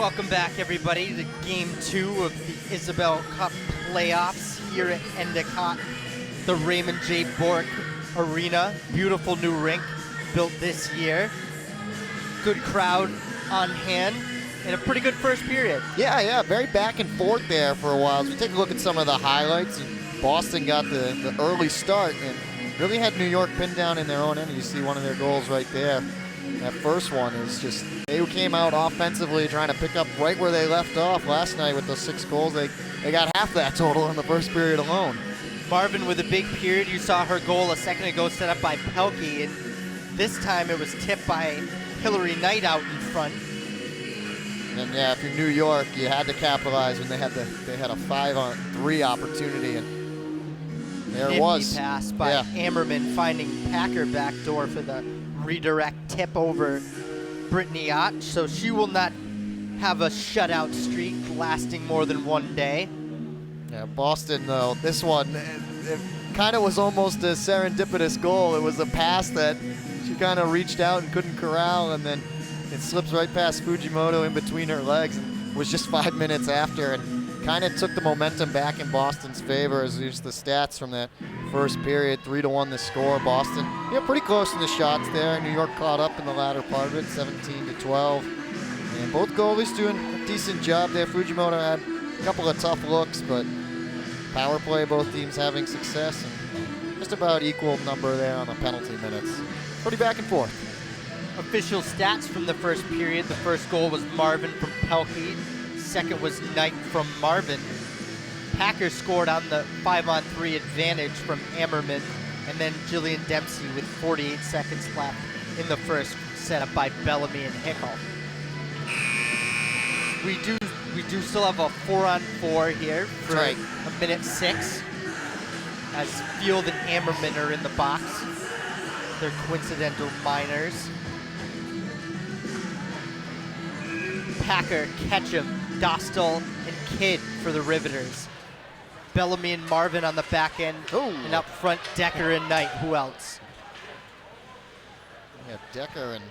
Welcome back, everybody, to Game 2 of the Isobel Cup playoffs here at Endicott, the Raymond J. Bork Arena. Beautiful new rink built this year. Good crowd on hand and a pretty good first period. Yeah, very back and forth there for a while. As we take a look at some of the highlights, Boston got the early start and really had New York pinned down in their own end. You see one of their goals right there. That first one is just, they came out offensively trying to pick up right where they left off last night with those 6 goals. They got half that total in the first period alone. Marvin with a big period. You saw her goal a second ago set up by Pelkey, and this time it was tipped by Hillary Knight out in front. And yeah, if you're New York, you had to capitalize when they had a 5-on-3 opportunity, and there it was. Pass by Ammerman finding Packer back door for the redirect tip over Brittany Ott, so she will not have a shutout streak lasting more than one day. Yeah, Boston though, this one, it kind of was almost a serendipitous goal. It was a pass that she kind of reached out and couldn't corral, and then it slips right past Fujimoto in between her legs, and was just 5 minutes after, and kind of took the momentum back in Boston's favor. As here's the stats from that first period, 3-1 the score. Boston, pretty close in the shots there. New York caught up in the latter part of it, 17-12. And both goalies doing a decent job there. Fujimoto had a couple of tough looks, but power play, both teams having success, and just about equal number there on the penalty minutes. Pretty back and forth. Official stats from the first period. The first goal was Marvin from Pelkey. Second was Knight from Marvin. Packers scored on the 5-on-3 advantage from Ammerman, and then Jillian Dempsey with 48 seconds left in the first, set up by Bellamy and Hickel. We do still have a 4-on-4 here for a minute 6, as Field and Ammerman are in the box. They're coincidental minors. Packer, Ketchum, Dostal, and Kidd for the Riveters. Bellamy and Marvin on the back end. And up front, Decker and Knight. Who else? Yeah, Decker and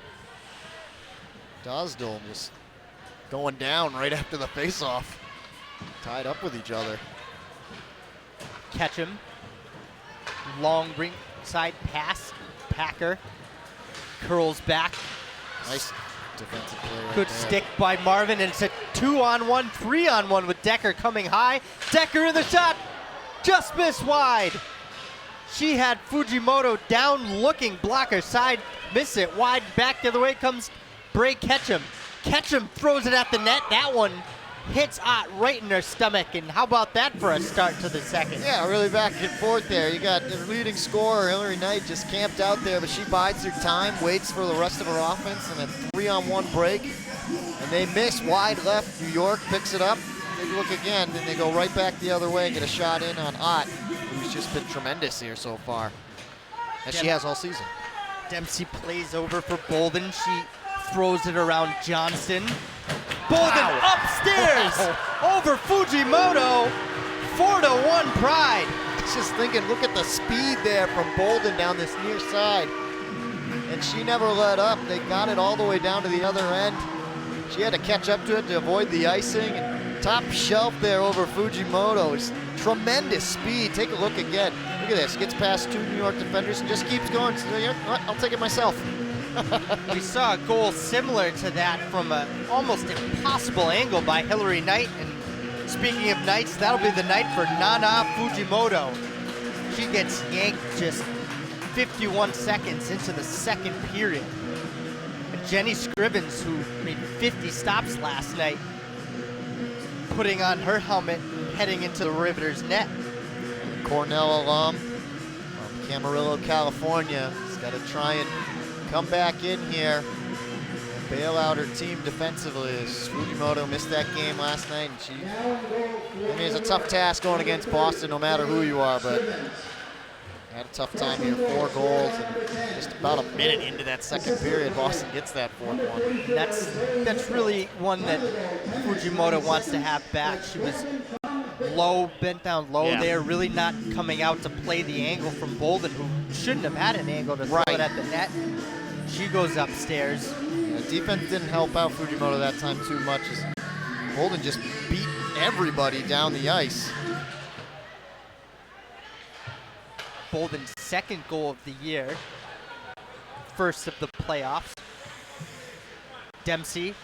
Dostal just going down right after the face-off. Tied up with each other. Ketchum. Long ring side pass. Packer. Curls back. Nice defensive play right Good there. stick by Marvin, and it's a 2-on-1, 3-on-1 with Decker coming high. Decker in the shot, just missed wide. She had Fujimoto down looking, blocker side, miss it wide, back the other way comes Bray Ketchum. Ketchum throws it at the net. That one hits Ott right in her stomach, and how about that for a start to the second? Yeah, really back and forth there. You got the leading scorer, Hillary Knight, just camped out there, but she bides her time, waits for the rest of her offense, and a 3-on-1 break. And they miss wide left. New York picks it up. They look again, then they go right back the other way and get a shot in on Ott, who's just been tremendous here so far, as she has all season. Dempsey plays over for Bolden. She throws it around Johnston. Bolden upstairs over Fujimoto. 4-1 Pride. Just thinking, look at the speed there from Bolden down this near side. And she never let up. They got it all the way down to the other end. She had to catch up to it to avoid the icing. And top shelf there over Fujimoto. It's tremendous speed. Take a look again. Look at this. Gets past 2 New York defenders and just keeps going. So, you know what? I'll take it myself. We saw a goal similar to that from an almost impossible angle by Hillary Knight. And speaking of Knights, that'll be the night for Nana Fujimoto. She gets yanked just 51 seconds into the second period. And Jenny Scrivens, who made 50 stops last night, putting on her helmet and heading into the Riveters net. Cornell alum from Camarillo, California. Has got to try and come back in here and bail out her team defensively. As Fujimoto missed that game last night, and it's a tough task going against Boston no matter who you are, but had a tough time here. 4 goals, and just about a minute into that second period, Boston gets that 4th one. That's really one that Fujimoto wants to have back. She was low, bent down low there, really not coming out to play the angle from Bolden, who shouldn't have had an angle to throw it at the net. She goes upstairs. Yeah, defense didn't help out Fujimoto that time too much. As Bolden just beat everybody down the ice. Bolden's second goal of the year. First of the playoffs. Dempsey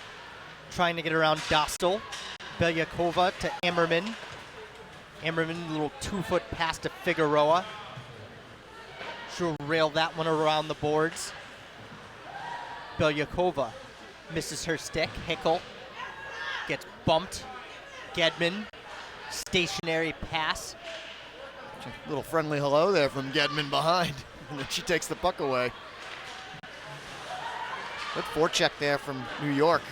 trying to get around Dostal. Belyakova to Emmerman. Emmerman, little 2-foot pass to Figueroa. She'll rail that one around the boards. Belyakova misses her stick. Hickel gets bumped. Gedman, stationary pass. A little friendly hello there from Gedman behind. And then she takes the puck away. Good forecheck there from New York.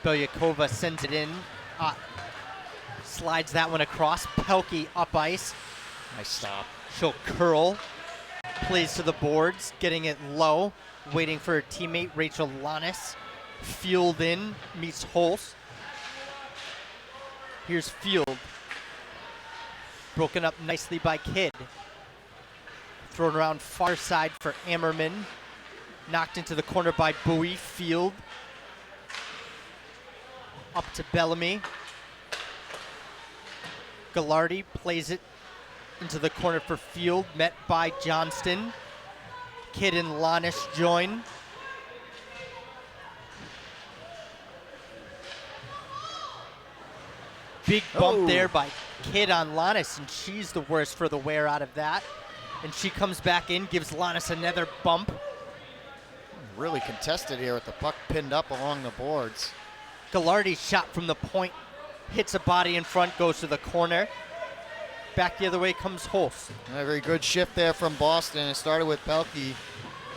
Belyakova sends it in. Slides that one across. Pelkey up ice. Nice stop. She'll curl. Plays to the boards, getting it low. Waiting for her teammate, Rachel Lannis. Field in, meets Holst. Here's Field. Broken up nicely by Kidd. Thrown around far side for Emmerman. Knocked into the corner by Bowie. Field. Up to Bellamy. Gallardi plays it into the corner for Field, met by Johnston. Kidd and Lannis join. Big bump there by Kidd on Lannis, and she's the worst for the wear out of that. And she comes back in, gives Lannis another bump. Really contested here with the puck pinned up along the boards. Gallardi's shot from the point, hits a body in front, goes to the corner. Back the other way comes Holst. A very good shift there from Boston. It started with Pelkey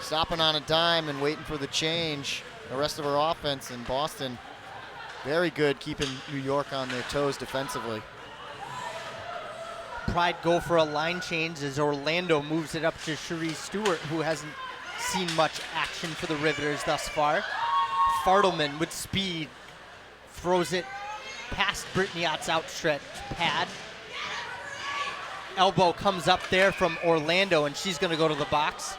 stopping on a dime and waiting for the change. The rest of her offense, and Boston very good keeping New York on their toes defensively. Pride go for a line change as Orlando moves it up to Cherie Stewart, who hasn't seen much action for the Riveters thus far. Fartelman with speed throws it past Brittany-Ott's outstretched pad. Elbow comes up there from Orlando, and she's going to go to the box.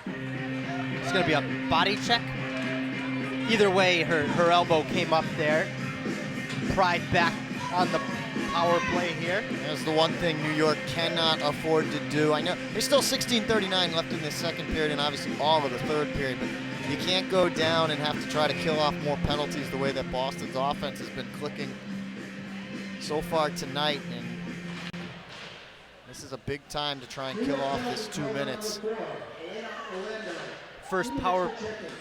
It's going to be a body check. Either way, her elbow came up there. Pride back on the power play here. That's the one thing New York cannot afford to do. I know there's still 16:39 left in the second period and obviously all of the third period, but you can't go down and have to try to kill off more penalties the way that Boston's offense has been clicking so far tonight. And this is a big time to try and kill off this 2 minutes. First power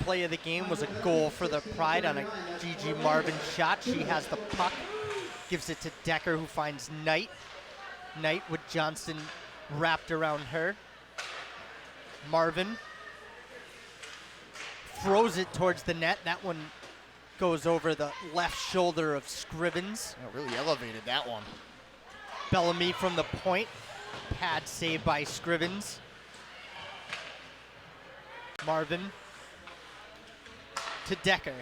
play of the game was a goal for the Pride on a Gigi Marvin shot. She has the puck, gives it to Decker, who finds Knight. Knight with Johnston wrapped around her. Marvin throws it towards the net. That one goes over the left shoulder of Scrivens. Oh, really elevated that one. Bellamy from the point. Pad saved by Scrivens. Marvin to Decker.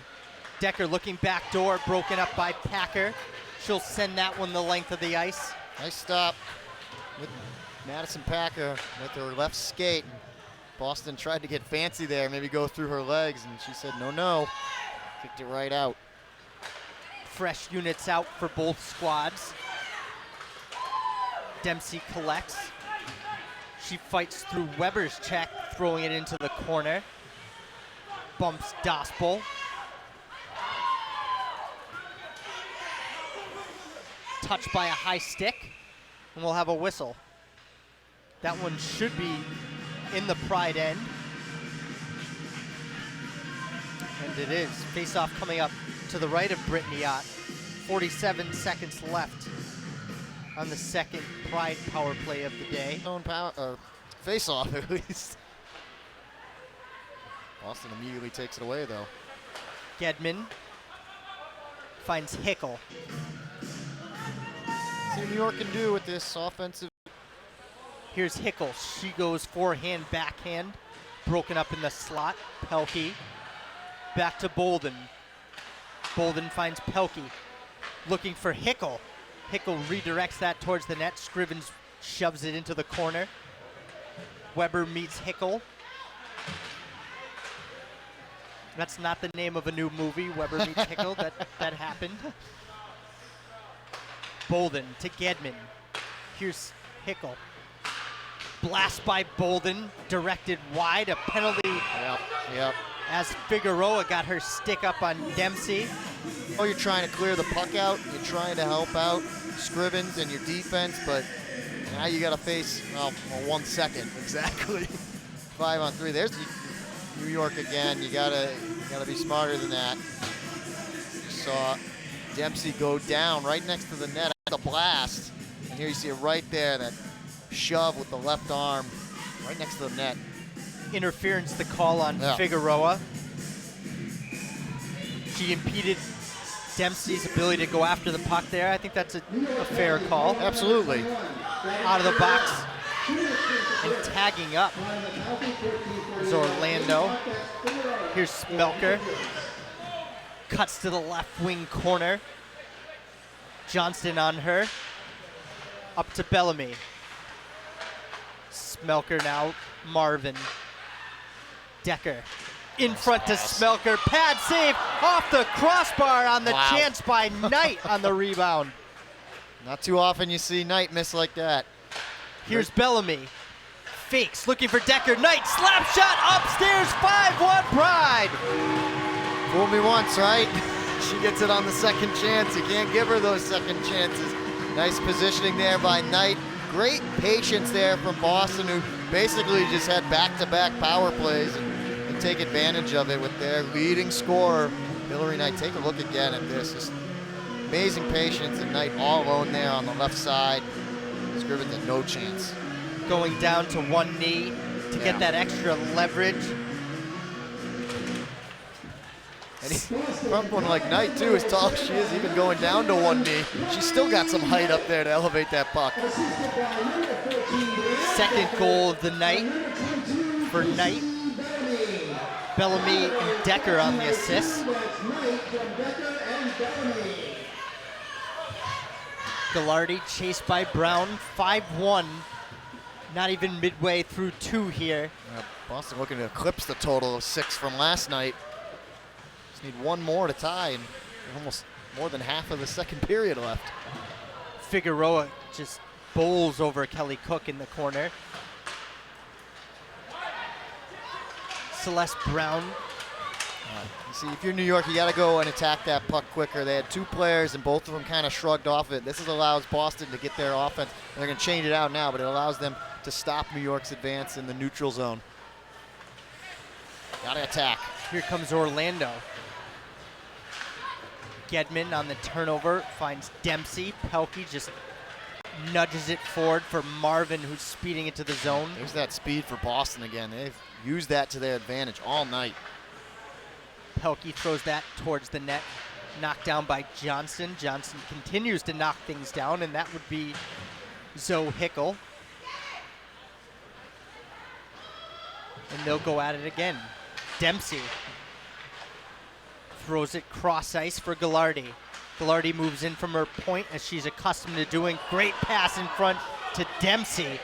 Decker looking back door, broken up by Packer. She'll send that one the length of the ice. Nice stop with Madison Packer with her left skate. Boston tried to get fancy there, maybe go through her legs, and she said no. Kicked it right out. Fresh units out for both squads. Dempsey collects. She fights through Weber's check, throwing it into the corner. Bumps Dospel. Touched by a high stick, and we'll have a whistle. That one should be in the Pride end. And it is. Face-off coming up to the right of Brittany Ott. 47 seconds left on the second Pride power play of the day. Zone power, or face-off at least. Boston immediately takes it away though. Gedman finds Hickel. See what New York can do with this offensive. Here's Hickel. She goes forehand, backhand. Broken up in the slot. Pelkey. Back to Bolden. Bolden finds Pelkey. Looking for Hickel. Hickel redirects that towards the net. Scrivens shoves it into the corner. Weber meets Hickel. That's not the name of a new movie, Weber meets Hickel, that happened. Bolden to Gedman. Here's Hickel. Blast by Bolden, directed wide, a penalty. Yep. As Figueroa got her stick up on Dempsey. Oh, you're trying to clear the puck out. You're trying to help out Scrivens and your defense, but now you got to face, well, 1 second exactly. 5-on-3. There's New York again. You gotta be smarter than that. You saw Dempsey go down right next to the net at the blast, and here you see it right there, that shove with the left arm right next to the net. Interference, the call on Figueroa. She impeded Dempsey's ability to go after the puck there. I think that's a fair call. Absolutely. Out of the box and tagging up is Orlando. Here's Smelker. Cuts to the left wing corner. Johnston on her. Up to Bellamy. Smelker now. Marvin. Decker. In front to Smelker. Pad save off the crossbar on the chance by Knight on the rebound. Not too often you see Knight miss like that. Here's Bellamy. Fakes, looking for Decker. Knight, slap shot, upstairs, 5-1 Pride. Fool me once, right? She gets it on the second chance. You can't give her those second chances. Nice positioning there by Knight. Great patience there from Boston, who basically just had back-to-back power plays and take advantage of it with their leading scorer, Hillary Knight. Take a look again at this. Just amazing patience, and Knight all alone there on the left side. Scrivens had no chance. Going down to one knee to get that extra leverage. And from one like Knight, too, as tall as she is, even going down to one knee, she's still got some height up there to elevate that puck. Second goal of the night for Knight. Bellamy and Decker on the assist. Gallardi chased by Brown, 5-1. Not even midway through 2 here. Boston looking to eclipse the total of 6 from last night. Just need one more to tie, and almost more than half of the second period left. Figueroa just bowls over Kelly Cook in the corner. Celeste Brown. You see, if you're New York, you got to go and attack that puck quicker. They had 2 players, and both of them kind of shrugged off it. This allows Boston to get their offense. They're going to change it out now, but it allows them to stop New York's advance in the neutral zone. Got to attack. Here comes Orlando. Gedman on the turnover finds Dempsey. Pelkey just nudges it forward for Marvin, who's speeding into the zone. There's that speed for Boston again. They've used that to their advantage all night. Pelkey throws that towards the net. Knocked down by Johnson. Johnson continues to knock things down, and that would be Zoe Hickel. And they'll go at it again. Dempsey throws it cross ice for Gallardi. Gallardi moves in from her point as she's accustomed to doing. Great pass in front to Dempsey.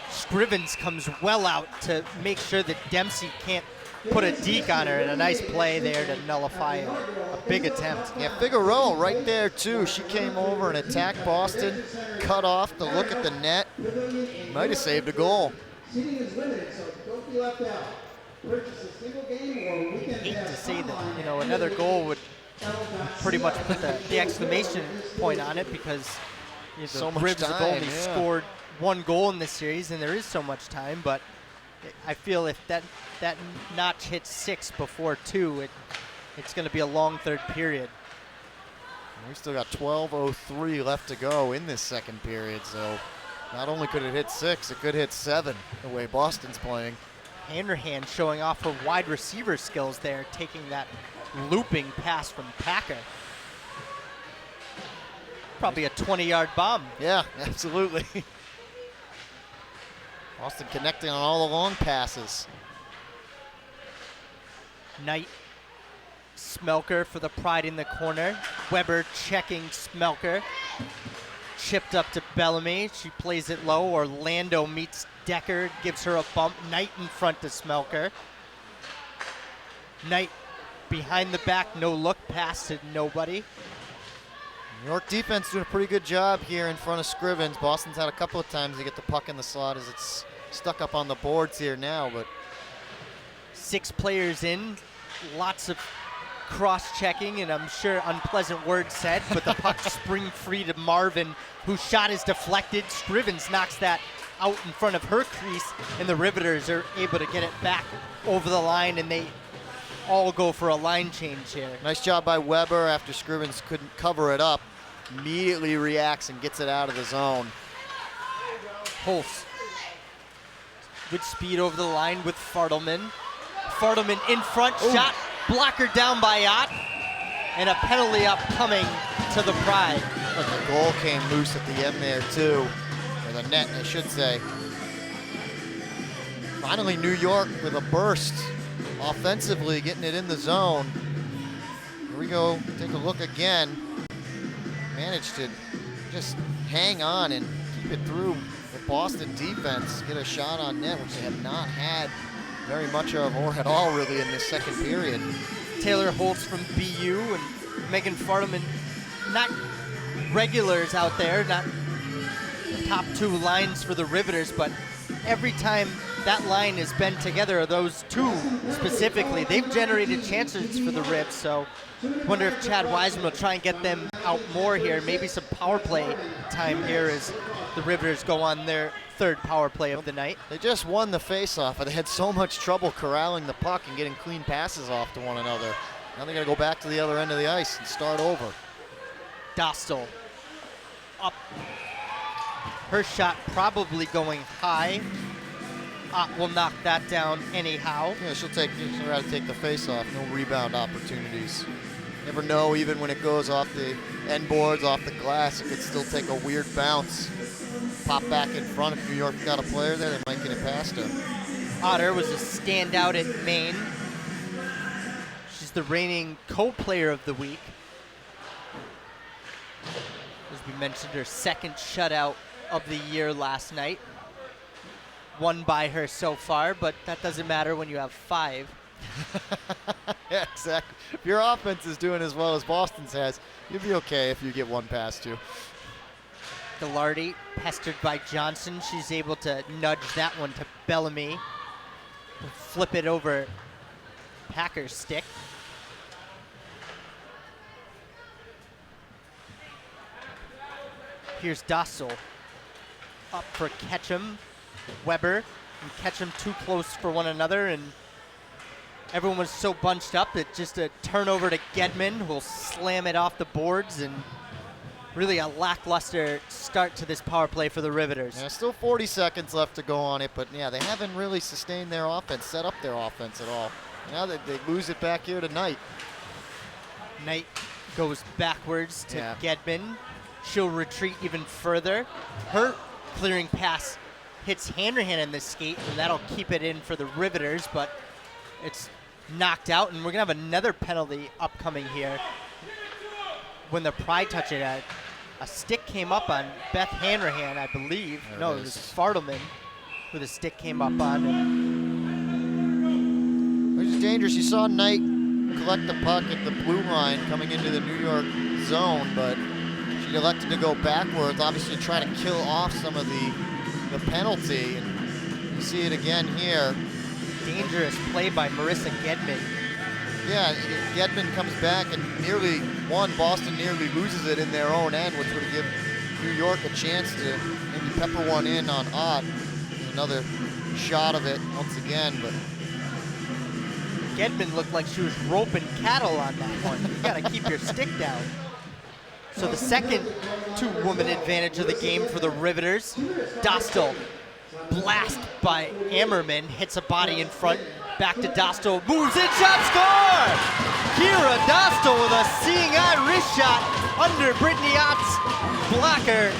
Scrivens comes well out to make sure that Dempsey can't put a deke on her, and a nice play there to nullify a big attempt. Yeah, Figueroa right there too. She came over and attacked Boston, cut off to look at the net. Might have saved a goal. Seating is limited, so don't be left out. Purchase a single game or weekend Hate to pass say that, online. another goal would pretty much put the exclamation point on it, because the So much Ribs have time, only yeah. scored 1 goal in this series, and there is so much time, but I feel if that notch hits 6 before 2, it's going to be a long third period. We still got 12:03 left to go in this second period, so not only could it hit 6, it could hit 7 the way Boston's playing. Handerhan showing off her wide receiver skills there, taking that looping pass from Packer. Probably a 20-yard bomb. Yeah, absolutely. Boston connecting on all the long passes. Knight, Smelker for the Pride in the corner. Weber checking Smelker. Chipped up to Bellamy. She plays it low. Orlando meets Decker, gives her a bump. Knight in front to Smelker. Knight behind the back, no look pass to nobody. New York defense doing a pretty good job here in front of Scrivens. Boston's had a couple of times to get the puck in the slot as it's stuck up on the boards here now, but 6 players in, lots of cross-checking, and I'm sure unpleasant words said, but the puck spring free to Marvin, whose shot is deflected. Scrivens knocks that out in front of her crease, and the Riveters are able to get it back over the line, and they all go for a line change here. nice job by Weber after Scrivens couldn't cover it up. Immediately reacts and gets it out of the zone. Holtz. Good speed over the line with Fartelman. Fartelman in front, shot, blocker down by Ott, and a penalty upcoming to the Pride. But the goal came loose at the end there too, or the net, I should say. Finally, New York with a burst, offensively getting it in the zone. Here we go, take a look again. Managed to just hang on and keep it through the Boston defense, get a shot on net, which they have not had very much of or at all really in this second period. Taylor Holtz from BU and Megan Fartelman, not regulars out there, not the top 2 lines for the Riveters, but every time that line has been together, those 2 specifically, they've generated chances for the Rivs, so I wonder if Chad Wiseman will try and get them out more here, maybe some power play time here as the Riveters go on their 3rd power play of the night. They just won the faceoff, but they had so much trouble corralling the puck and getting clean passes off to one another. Now they're gonna go back to the other end of the ice and start over. Dostal up. Her shot probably going high. Will knock that down anyhow. Yeah, she'll rather take the faceoff. No rebound opportunities. Never know, even when it goes off the end boards, off the glass, it could still take a weird bounce. Pop back in front. If New York got a player there, they might get it past her. Otter was a standout at Maine. She's the reigning co-player of the week. As we mentioned, her 2nd shutout of the year last night. Won by her so far, but that doesn't matter when you have 5. Yeah, exactly. If your offense is doing as well as Boston's has, you'll be okay if you get one past you. Gallardi pestered by Johnson. She's able to nudge that one to Bellamy. Flip it over Packer's stick. Here's Dostal up for Ketchum. Weber and Ketchum too close for one another, and everyone was so bunched up that just a turnover to Gedman, who'll slam it off the boards, and really a lackluster start to this power play for the Riveters. Yeah, still 40 seconds left to go on it, but yeah, they haven't really sustained their offense, set up their offense at all. Now they lose it back here tonight. Knight goes backwards to Gedman. She'll retreat even further. Her clearing pass hits Hanrahan in the skate, and that'll keep it in for the Riveters, but it's knocked out, and we're going to have another penalty upcoming here. When the Pride touch it, a stick came up on Beth Hanrahan, I believe. No, it was Fartelman who the stick came up on. Which is dangerous. You saw Knight collect the puck at the blue line coming into the New York zone, but she elected to go backwards, obviously trying to kill off some of the penalty. And you see it again here. Dangerous play by Marissa Gedman. Yeah, Gedman comes back and Boston nearly loses it in their own end, which would give New York a chance to maybe pepper one in on Ott. Another shot of it once again, but Gedman looked like she was roping cattle on that one. You gotta keep your stick down. So the second 2-woman advantage of the game for the Riveters. Dostal, blast by Ammerman, hits a body in front. Back to Dostal, moves in, shot, score! Kira Dostal with a seeing eye wrist shot under Brittany Ott's blocker,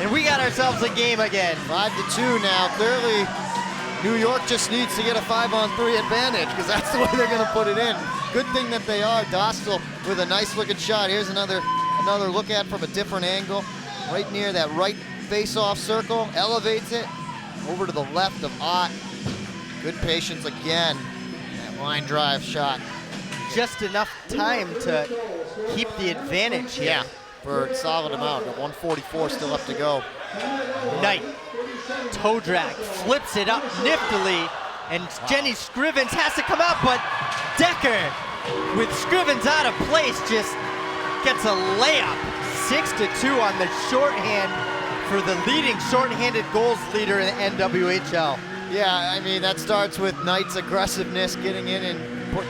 and we got ourselves a game again. 5-2 now. Clearly, New York just needs to get a 5-on-3 advantage because that's the way they're going to put it in. Good thing that they are. Dostal with a nice looking shot. Here's another look at from a different angle, right near that right face-off circle. Elevates it over to the left of Ott. Good patience again. That line drive shot. just enough time to keep the advantage here. Yeah, for a solid amount. Got 144 still left to go. Knight, toe drag, flips it up niftily, and Jenny Scrivens has to come out, but Decker, with Scrivens out of place, just gets a layup. 6-2 on the shorthand for the leading shorthanded goals leader in the NWHL. Yeah, I mean, that starts with Knight's aggressiveness, getting in and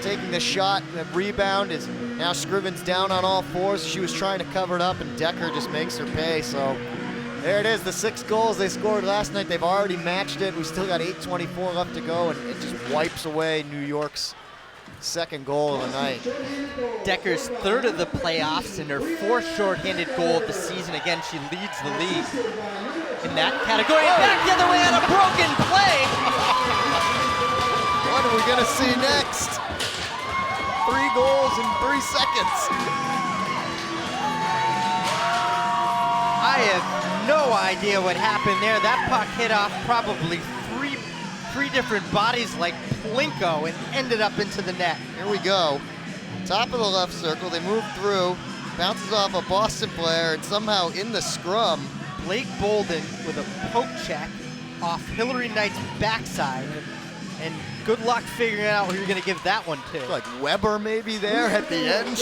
taking the shot. The rebound is now Scrivens down on all fours. She was trying to cover it up, and Decker just makes her pay. So there it is, the 6 goals they scored last night. They've already matched it. We still got 8:24 left to go, and it just wipes away New York's second goal of the night. Decker's third of the playoffs and her 4th shorthanded goal of the season. Again, she leads the league in that category. And back the other way on a broken play. What are we gonna see next? 3 goals in 3 seconds. I have no idea what happened there. That puck hit off probably three different bodies like Plinko and ended up into the net. Here we go. Top of the left circle, they move through, bounces off a Boston player, and somehow in the scrum, Blake Bolden with a poke check off Hillary Knight's backside. And good luck figuring out who you're going to give that one to. like Weber maybe there at the end.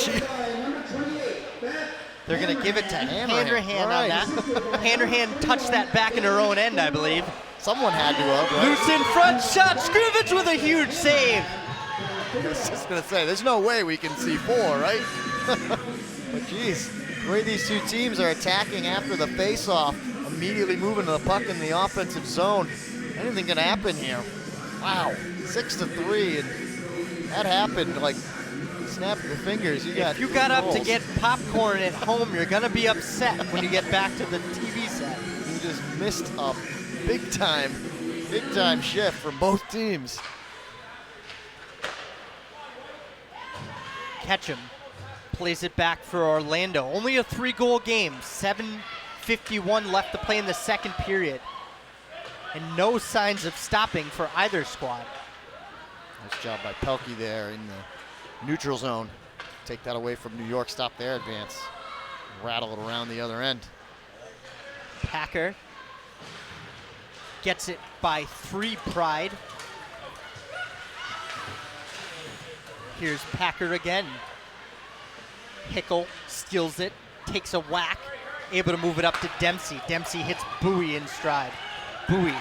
They're going to give it to Handerhan Right. on that. Handerhan touched that back in her own end, I believe. Someone had to have, right? Loose in front shot. Scrivens with a huge save. I was just gonna say, there's no way we can see 4, right? But geez, the way these two teams are attacking after the face-off, immediately moving the puck in the offensive zone, anything can happen here. Wow, 6-3, and that happened like snap of your fingers. If you got up to get popcorn at home, you're gonna be upset when you get back to the TV set. You just missed a big time shift from both teams. Ketchum plays it back for Orlando. Only a 3-goal game. 7:51 left to play in the second period. And no signs of stopping for either squad. Nice job by Pelkey there in the neutral zone. Take that away from New York, stop their advance. Rattle it around the other end. Packer gets it by 3 Pride. Here's Packer again. Hickle steals it, takes a whack, able to move it up to Dempsey. Dempsey hits Bowie in stride. Bowie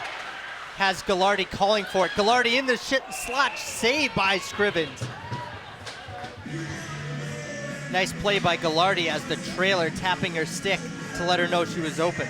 has Gallardi calling for it. Gallardi in the slot, saved by Scrivens. Nice play by Gallardi as the trailer tapping her stick to let her know she was open.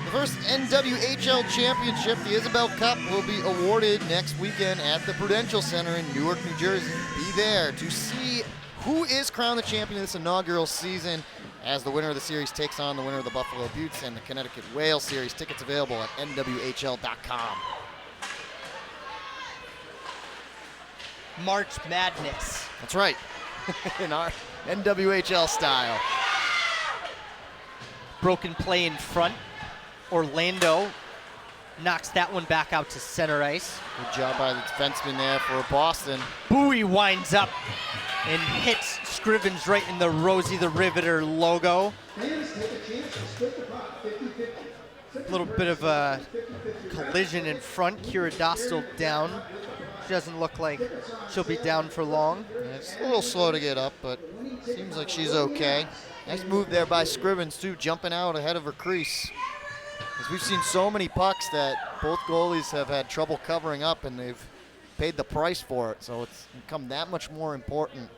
The first NWHL championship, the Isobel Cup, will be awarded next weekend at the Prudential Center in Newark, New Jersey. Be there to see who is crowned the champion of this inaugural season as the winner of the series takes on the winner of the Buffalo Buttes and the Connecticut Whale Series. Tickets available at nwhl.com. March Madness. That's right, in our NWHL style. Broken play in front. Orlando knocks that one back out to center ice. Good job by the defenseman there for Boston. Bowie winds up and hits Scrivens right in the Rosie the Riveter logo. A little bit of a collision in front. Kira Dostal down. She doesn't look like she'll be down for long. Yeah, it's a little slow to get up, but seems like she's okay. Nice move there by Scrivens too, jumping out ahead of her crease. As we've seen so many pucks that both goalies have had trouble covering up, and they've paid the price for it. So it's become that much more important,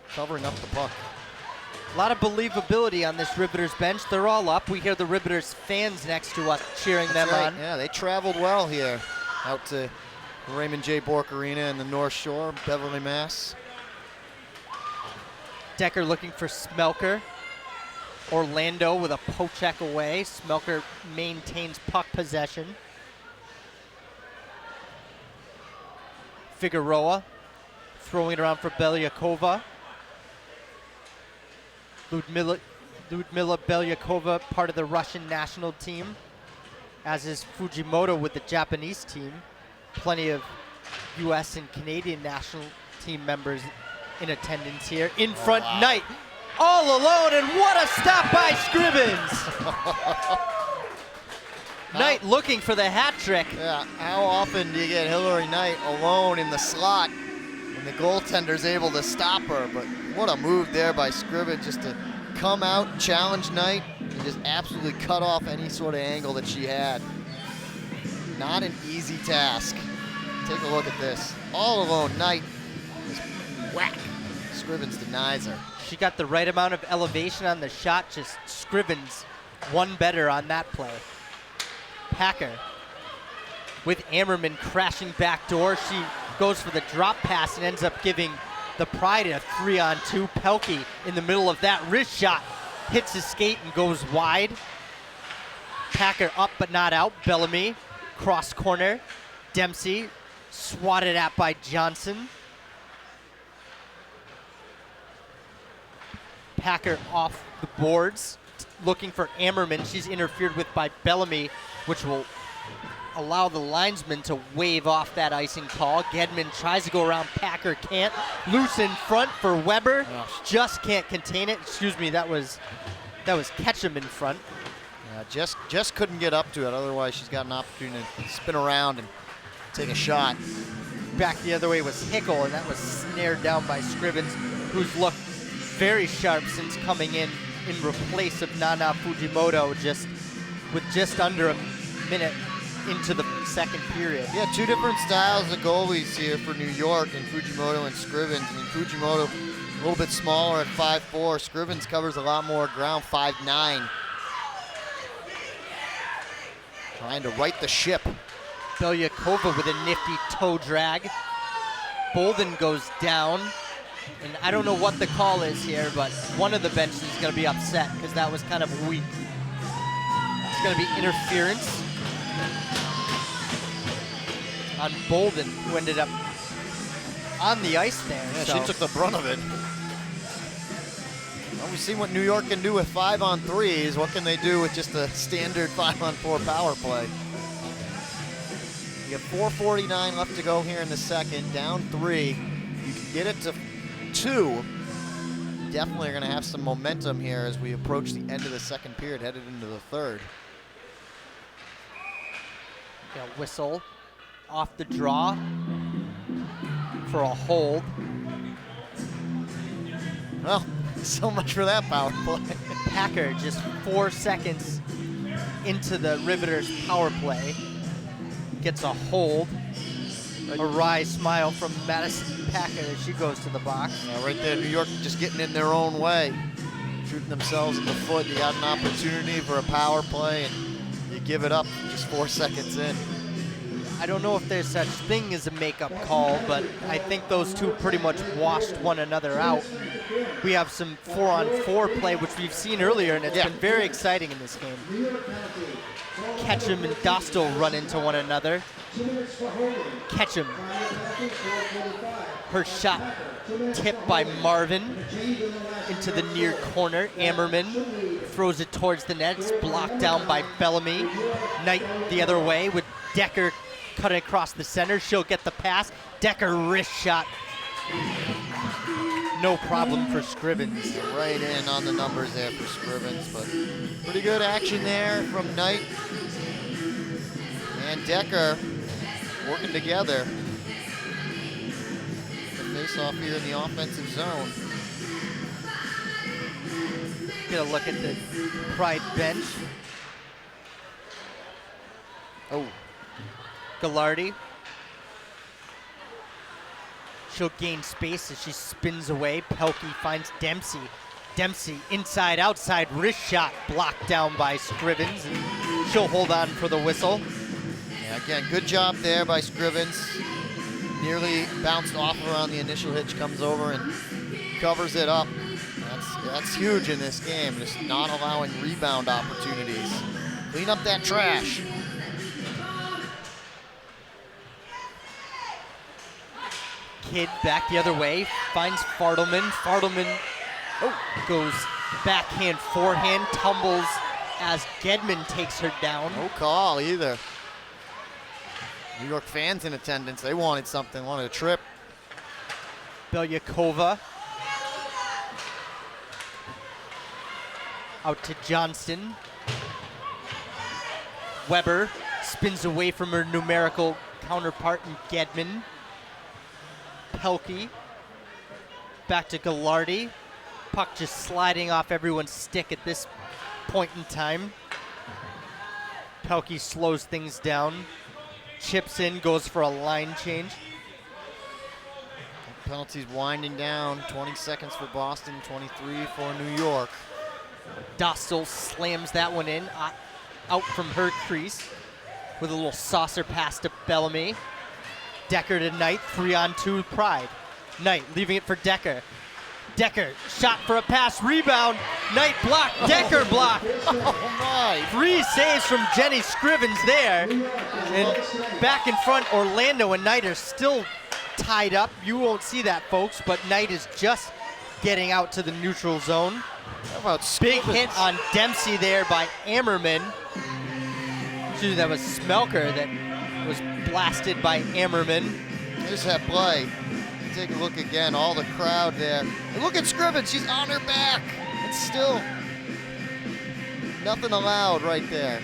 covering up the puck. A lot of believability on this Riveters bench. They're all up. We hear the Riveters fans next to us cheering them That's right. on. Yeah, they traveled well here out to Raymond J. Bork Arena in the North Shore, Beverly, Mass. Decker looking for Smelker. Orlando with a poke check away. Smelker maintains puck possession. Figueroa throwing it around for Belyakova. Ludmila Belyakova, part of the Russian national team, as is Fujimoto with the Japanese team. Plenty of U.S. and Canadian national team members in attendance here. In front, Knight all alone, and what a stop by Scrivens. Knight looking for the hat trick. Yeah, how often do you get Hillary Knight alone in the slot and the goaltender's able to stop her? But what a move there by Scrivens, just to come out, challenge Knight, and just absolutely cut off any sort of angle that she had. Not an easy task. Take a look at this. All alone, Knight just whack. Scrivens denies her. She got the right amount of elevation on the shot, just Scrivens one better on that play. Packer with Ammerman crashing back door. She goes for the drop pass and ends up giving the Pride a 3-on-2. Pelkey in the middle of that wrist shot, hits his skate and goes wide. Packer up but not out. Bellamy, cross corner. Dempsey, swatted at by Johnson. Packer off the boards, looking for Ammerman. She's interfered with by Bellamy, which will allow the linesman to wave off that icing call. Gedman tries to go around, Packer can't. Loose in front for Weber, just can't contain it. Excuse me, that was Ketchum in front. Yeah, just couldn't get up to it, otherwise she's got an opportunity to spin around and take a shot. Back the other way was Hickel, and that was snared down by Scrivens, who's looked very sharp since coming in replace of Nana Fujimoto with just under a minute into the second period. Yeah, two different styles of goalies here for New York, and Fujimoto and Scrivens. I mean, Fujimoto a little bit smaller at 5'4". Scrivens covers a lot more ground, 5'9". Trying to right the ship. Belyakova with a nifty toe drag. Bolden goes down. And I don't know what the call is here, but one of the benches is going to be upset because that was kind of weak. It's going to be interference on Bolden, who ended up on the ice there. Yeah, so. she took the brunt of it. Well, we've seen what New York can do with 5-on-3s. What can they do with just a standard 5-on-4 power play? You have 4:49 left to go here in the second. Down 3. You can get it to 2. Definitely are going to have some momentum here as we approach the end of the second period, headed into the third. Got a whistle off the draw for a hold. Well, so much for that power play. Packer just 4 seconds into the Riveters power play gets a hold. A wry smile from Madison Packer as she goes to the box. Yeah, right there, New York just getting in their own way, shooting themselves in the foot. You got an opportunity for a power play, and you give it up just 4 seconds in. I don't know if there's such thing as a makeup call, but I think those two pretty much washed one another out. We have some 4-on-4 play, which we've seen earlier, and it's been very exciting in this game. Ketchum and Dostal run into one another. Ketchum, her shot tipped by Marvin into the near corner. Ammerman throws it towards the net. It's blocked down by Bellamy. Knight the other way with Decker cutting across the center. She'll get the pass. Decker wrist shot. No problem for Scrivens. Right in on the numbers there for Scrivens, but pretty good action there from Knight and Decker working together. The face-off here in the offensive zone. Get a look at the Pride bench. Oh. Gallardi. She'll gain space as she spins away. Pelkey finds Dempsey. Dempsey inside, outside, wrist shot blocked down by Scrivens, and she'll hold on for the whistle. Yeah, again, good job there by Scrivens. Nearly bounced off her on the initial hitch, comes over and covers it up. That's huge in this game, just not allowing rebound opportunities. Clean up that trash. Kidd back the other way, finds Fartelman. Fartelman goes backhand, forehand, tumbles as Gedman takes her down. No call either. New York fans in attendance, they wanted something, wanted a trip. Belyakova. Out to Johnston. Weber spins away from her numerical counterpart in Gedman. Pelkey. Back to Gallardi. Puck just sliding off everyone's stick at this point in time. Pelkey slows things down. Chips in, goes for a line change. Penalties winding down. 20 seconds for Boston, 23 for New York. Dostal slams that one in, out from her crease with a little saucer pass to Bellamy. Decker to Knight, 3-on-2 Pride. Knight leaving it for Decker. Decker, shot for a pass, rebound. Knight blocked, Decker blocked. Oh my! 3 saves from Jenny Scrivens there. And back in front, Orlando and Knight are still tied up. You won't see that, folks, but Knight is just getting out to the neutral zone. How about Big Scrivens? hit on Dempsey there by Ammerman. Excuse me, that was Smelker that was blasted by Ammerman. There's that play. Take a look again, all the crowd there. And look at Scrivens, she's on her back. It's still nothing allowed right there.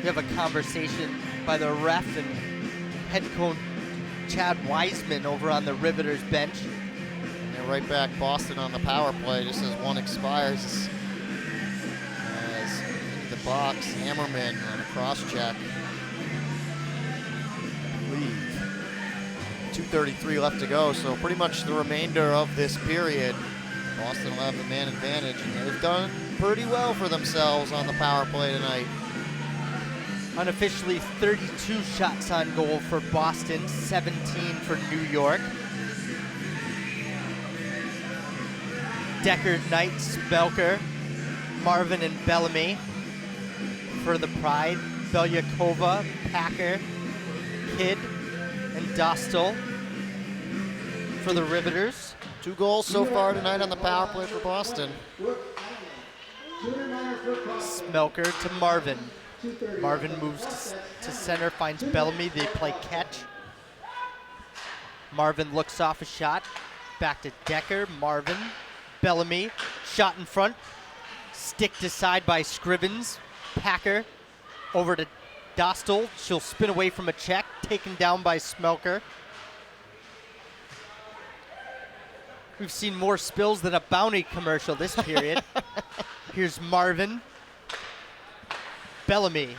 We have a conversation by the ref and head coach Chad Wiseman over on the Riveters bench. And they're right back, Boston on the power play just as one expires. As into the box, Hammerman on a cross check. Leave. 2:33 left to go, so pretty much the remainder of this period. Boston will have the man advantage, and they've done pretty well for themselves on the power play tonight. Unofficially 32 shots on goal for Boston, 17 for New York. Decker, Knight, Spelker, Marvin and Bellamy for the Pride. Belyakova, Packer, Kidd, and Dostal for the Riveters. 2 goals so far tonight on the power play for Boston. Smelker to Marvin. Marvin moves to center, finds Bellamy. They play catch. Marvin looks off a shot. Back to Decker. Marvin. Bellamy. Shot in front. Stick to side by Scrivens. Packer over to Dostal. She'll spin away from a check. Taken down by Smelker. We've seen more spills than a Bounty commercial this period. Here's Marvin. Bellamy.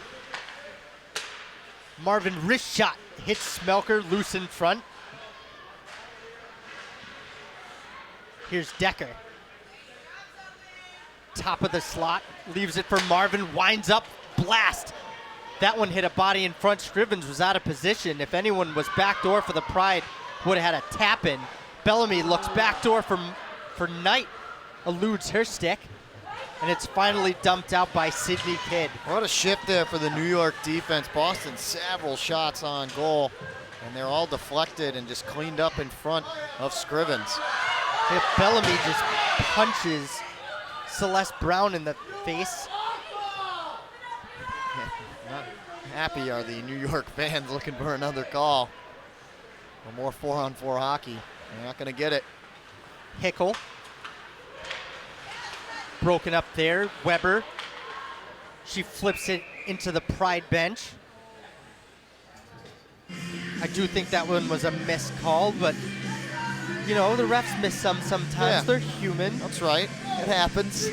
Marvin wrist shot. Hits Smelker loose in front. Here's Decker. Top of the slot. Leaves it for Marvin. Winds up. Blast. That one hit a body in front. Scrivens was out of position. If anyone was backdoor for the Pride, would have had a tap in. Bellamy looks backdoor for Knight. Eludes her stick. And it's finally dumped out by Sydney Kidd. What a shift there for the New York defense. Boston several shots on goal, and they're all deflected and just cleaned up in front of Scrivens. If Bellamy just punches Celeste Brown in the face. Not happy are the New York fans looking for another call. For more 4-on-4 hockey. They're not going to get it. Hickel. Broken up there. Weber. She flips it into the Pride bench. I do think that one was a missed call, but you know, the refs miss sometimes. Yeah. They're human. That's right. It happens.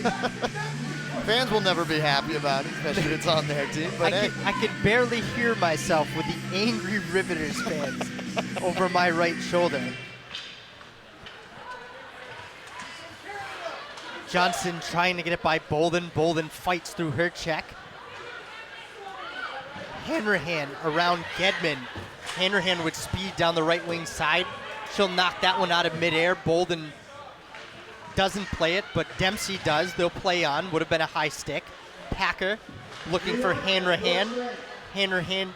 Fans will never be happy about it, especially if it's on their team. But I could barely hear myself with the angry Riveters fans over my right shoulder. Johnson trying to get it by Bolden. Bolden fights through her check. Hanrahan around Gedman. Hanrahan with speed down the right wing side. She'll knock that one out of midair. Bolden doesn't play it, but Dempsey does. They'll play on. Would have been a high stick. Packer looking for Hanrahan. Hanrahan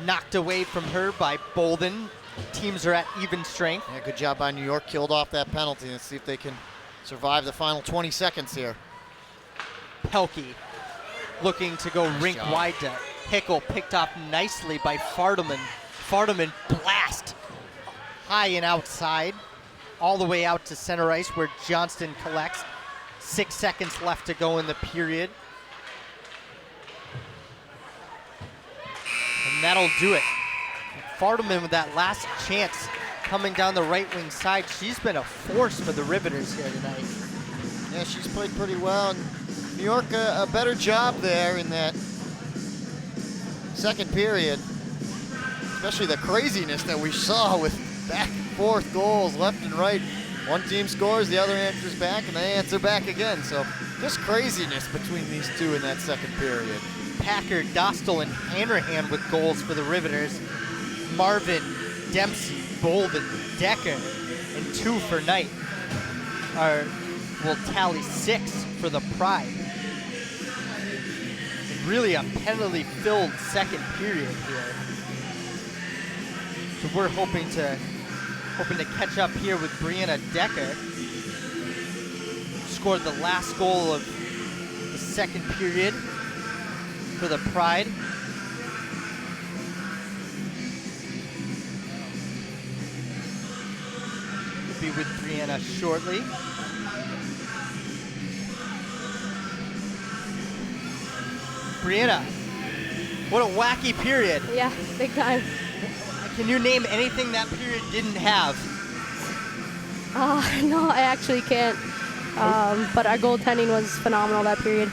knocked away from her by Bolden. Teams are at even strength. Yeah, good job by New York. Killed off that penalty. Let's see if they can survive the final 20 seconds here. Pelkey looking to go rink job. wide to Hickel. Picked off nicely by Fardelman. Fardelman blast high and outside. all the way out to center ice where Johnston collects. 6 seconds left to go in the period. And that'll do it. Fartelman with that last chance coming down the right wing side. She's been a force for the Riveters here tonight. Yeah, she's played pretty well. And New York, a better job there in that second period. Especially the craziness that we saw with back and forth goals left and right. One team scores, the other answers back, and they answer back again. So just craziness between these two in that second period. Packer, Dostal, and Hanrahan with goals for the Riveters. Marvin, Dempsey, Bolden, Decker, and 2 for Knight will tally 6 for the Pride. And really a penalty-filled second period here. So we're hoping to catch up here with Brianna Decker. Scored the last goal of the second period for the Pride. We'll be with Brianna shortly. Brianna, what a wacky period. Yeah, big time. Can you name anything that period didn't have? No, I actually can't. But our goaltending was phenomenal that period.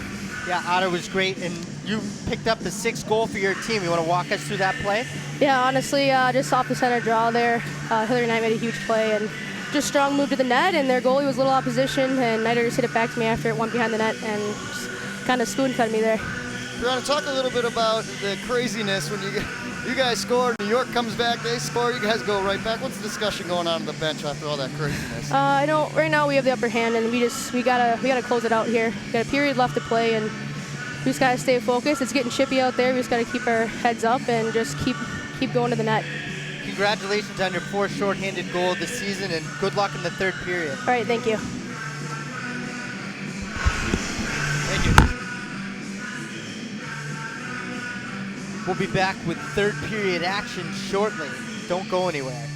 Yeah, Otter was great, and you picked up the 6th goal for your team. You want to walk us through that play? Yeah, honestly, just off the center draw there, Hillary Knight made a huge play and just strong move to the net, and their goalie was a little opposition, and Knight just hit it back to me after it went behind the net and just kind of spoon-fed me there. Brianna, talk a little bit about the craziness when you guys scored, New York comes back, they score, you guys go right back. What's the discussion going on the bench after all that craziness? I know right now we have the upper hand, and we gotta close it out here. We got a period left to play, and we just gotta stay focused. It's getting chippy out there. We just gotta keep our heads up and just keep going to the net. Congratulations on your 4th shorthanded goal this season, and good luck in the 3rd period. All right, thank you. Thank you. We'll be back with 3rd period action shortly. Don't go anywhere.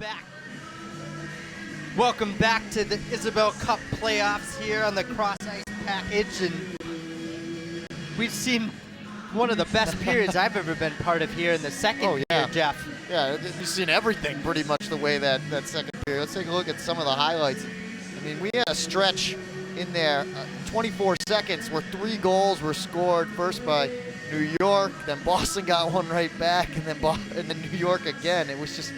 back. Welcome back to the Isobel Cup playoffs here on the Cross Ice package, and we've seen one of the best periods I've ever been part of here in the second period, Jeff. Yeah, you've seen everything pretty much the way that second period. Let's take a look at some of the highlights. I mean, we had a stretch in there, 24 seconds, where 3 goals were scored, first by New York, then Boston got one right back, and then New York again. It was just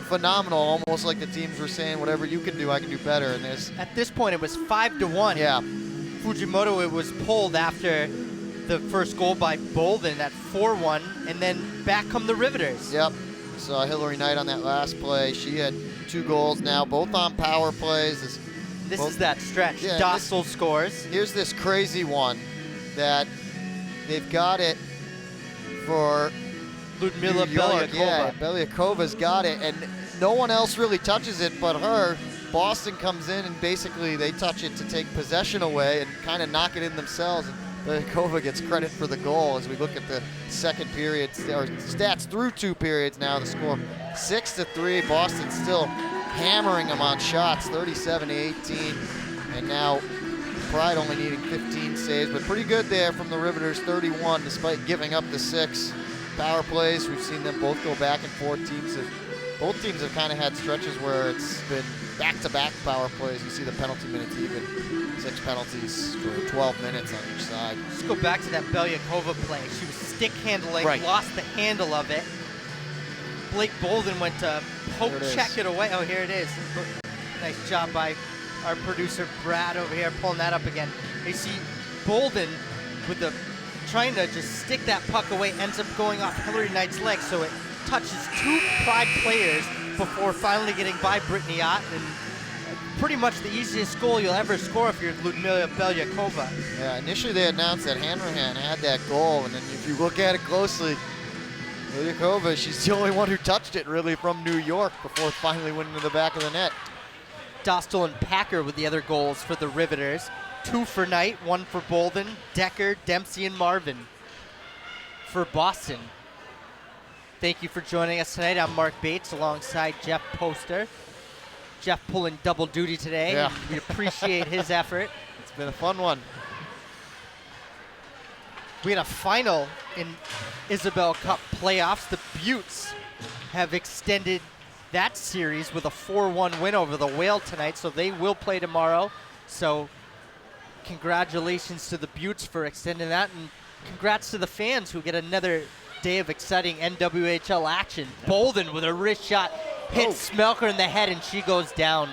phenomenal, almost like the teams were saying, whatever you can do, I can do better. And at this point, it was 5-1. Yeah. Fujimoto, it was pulled after the first goal by Bolden at 4-1, and then back come the Riveters. Yep. Saw Hillary Knight on that last play. She had 2 goals now, both on power plays. This is that stretch. Yeah, Dostal scores. Here's this crazy one that they've got it for Ludmila New York. Belyakova. Yeah, Belyakova's got it, and no one else really touches it but her. Boston comes in, and basically they touch it to take possession away and kind of knock it in themselves. And Belyakova gets credit for the goal as we look at the second period, or stats through 2 periods now. The score 6-3. Boston still hammering them on shots, 37-18. And now Pride only needing 15 saves, but pretty good there from the Riveters, 31, despite giving up the 6 power plays. We've seen them both go back and forth. Both teams have kind of had stretches where it's been back-to-back power plays. You see the penalty minutes even. 6 penalties for 12 minutes on each side. Let's go back to that Belyakova play. She was stick handling, Right. lost the handle of it. Blake Bolden went to poke check it away. Oh, here it is. Nice job by our producer Brad over here pulling that up again. You see Bolden with trying to just stick that puck away, ends up going off Hillary Knight's leg, so it touches 2 Pride players before finally getting by Brittany Ott, and pretty much the easiest goal you'll ever score if you're Ludmila Belyakova. Yeah, initially they announced that Hanrahan had that goal, and then if you look at it closely, Belyakova, she's the only one who touched it really from New York before finally winning to the back of the net. Dostal and Packer with the other goals for the Riveters. 2 for Knight, 1 for Bolden, Decker, Dempsey, and Marvin for Boston. Thank you for joining us tonight. I'm Mark Bates alongside Jeff Poster. Jeff pulling double duty today. Yeah. We appreciate his effort. It's been a fun one. We had a final in Isobel Cup playoffs. The Buttes have extended that series with a 4-1 win over the Whale tonight, so they will play tomorrow. So congratulations to the Buttes for extending that, and congrats to the fans who get another day of exciting NWHL action. Bolden with a wrist shot hits Smelker in the head, and she goes down.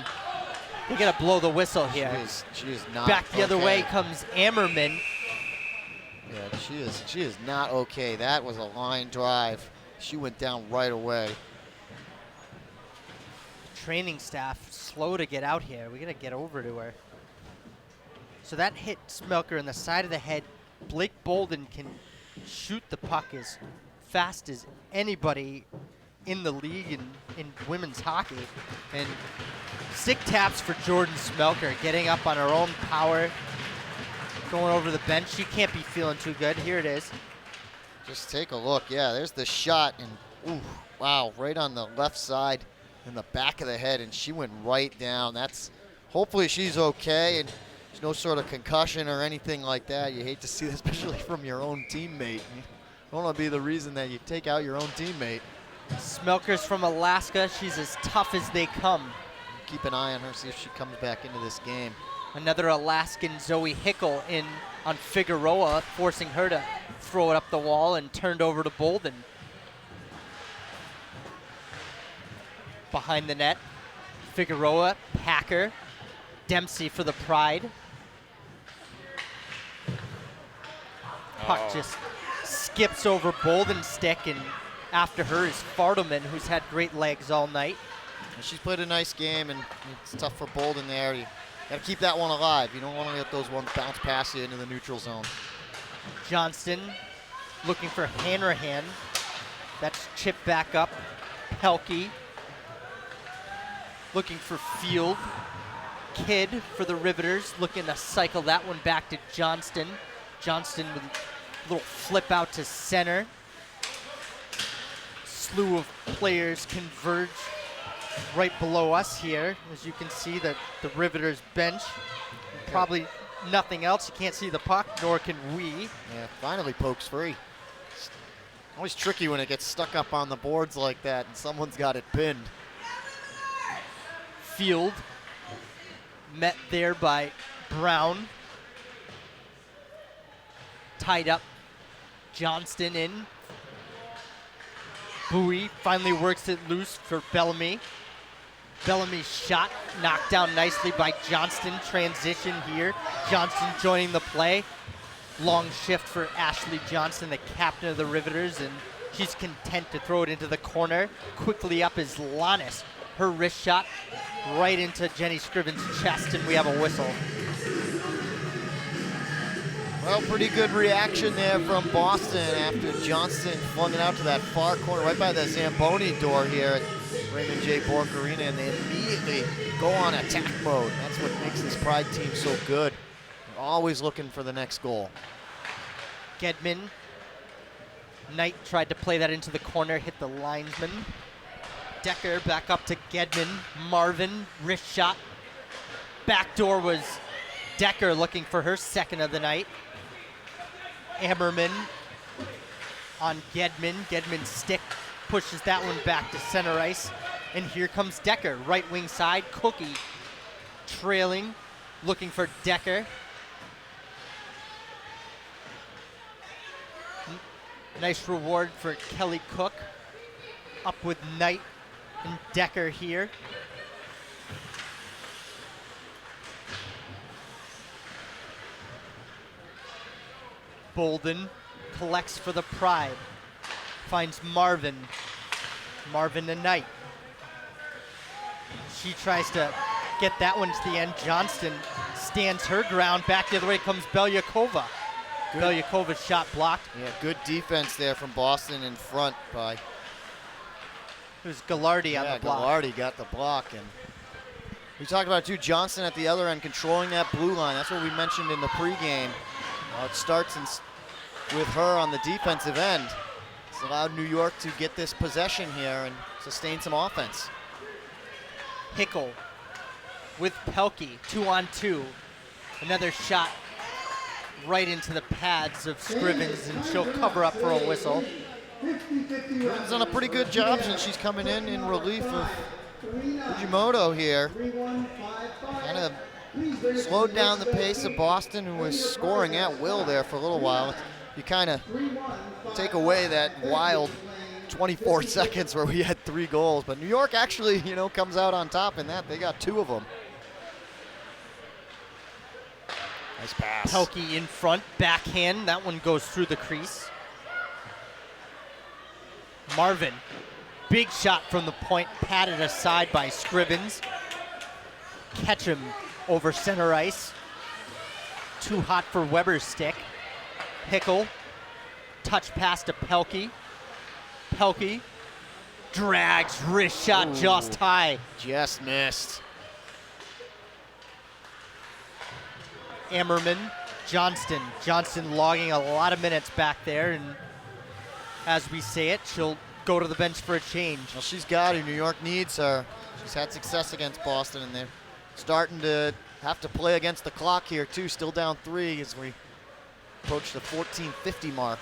We gotta blow the whistle here. She is not Back the other okay. way comes Ammerman. Yeah, she is not okay. That was a line drive. She went down right away. Training staff slow to get out here. We gotta get over to her. So that hit Smelker in the side of the head. Blake Bolden can shoot the puck as fast as anybody in the league in women's hockey. And stick taps for Jordan Smelker, getting up on her own power, going over the bench. She can't be feeling too good. Here it is. Just take a look. Yeah, there's the shot, and ooh, wow, right on the left side in the back of the head, and she went right down. Hopefully she's okay, and there's no sort of concussion or anything like that. You hate to see that, especially from your own teammate. You don't want to be the reason that you take out your own teammate. Smelker's from Alaska. She's as tough as they come. Keep an eye on her, see if she comes back into this game. Another Alaskan, Zoe Hickel, in on Figueroa, forcing her to throw it up the wall, and turned over to Bolden. Behind the net, Figueroa, Packer, Dempsey for the Pride. Puck just skips over Bolden's stick, and after her is Fartelman, who's had great legs all night. And she's played a nice game, and it's tough for Bolden there. You got to keep that one alive. You don't want to let those ones bounce past you into the neutral zone. Johnston looking for Hanrahan. That's chipped back up. Pelkey looking for Field. Kidd for the Riveters looking to cycle that one back to Johnston. Johnston with a little flip out to center. Slew of players converge right below us here. As you can see, the Riveters bench. Probably nothing else. You can't see the puck, nor can we. Yeah, finally pokes free. Always tricky when it gets stuck up on the boards like that and someone's got it pinned. Field met there by Brown. Tied up Johnston in. Bowie finally works it loose for Bellamy. Bellamy's shot knocked down nicely by Johnston. Transition here. Johnston joining the play. Long shift for Ashley Johnston, the captain of the Riveters, and she's content to throw it into the corner. Quickly up is Lannis. Her wrist shot right into Jenny Scriven's chest, and we have a whistle. Well, pretty good reaction there from Boston after Johnston flung it out to that far corner right by the Zamboni door here at Raymond J. Bork Arena, and they immediately go on attack mode. That's what makes this Pride team so good. They're always looking for the next goal. Gedman. Knight tried to play that into the corner, hit the linesman. Decker back up to Gedman. Marvin, wrist shot. Backdoor was Decker looking for her second of the night. Ammerman on Gedman. Gedman's stick pushes that one back to center ice. And here comes Decker, right wing side. Cookie trailing, looking for Decker. Nice reward for Kelly Cook. Up with Knight and Decker here. Bolden collects for the Pride. Finds Marvin. Marvin and Knight. She tries to get that one to the end. Johnston stands her ground. Back the other way comes Belyakova. Belyakova's shot blocked. Yeah, good defense there from Boston in front by... It was Gallardi on the block. Gallardi got the block. And we talked about it too, Johnston at the other end controlling that blue line. That's what we mentioned in the pregame. It starts with her on the defensive end. It's allowed New York to get this possession here and sustain some offense. Hickel with Pelkey, 2-on-2. Another shot right into the pads of Scrivens, and she'll cover up for a whistle. Scrivens done a pretty good job since she's coming in relief of Fujimoto here. Kind of slowed down the pace of Boston, who was scoring at will there for a little while. You kind of take away that wild 24 seconds where we had 3 goals, but New York actually, comes out on top in that. They got 2 of them. Nice pass. Pelkey in front, backhand. That one goes through the crease. Marvin, big shot from the point, patted aside by Scrivens. Ketchum over center ice. Too hot for Weber's stick. Hickel, touch pass to Pelkey. Pelkey drags, wrist shot just high. Just missed. Ammerman, Johnston. Johnston logging a lot of minutes back there, and as we say it, she'll go to the bench for a change. Well, she's got it. New York needs her. She's had success against Boston, and they're starting to have to play against the clock here, too. Still down 3 as we approach the 14:50 mark.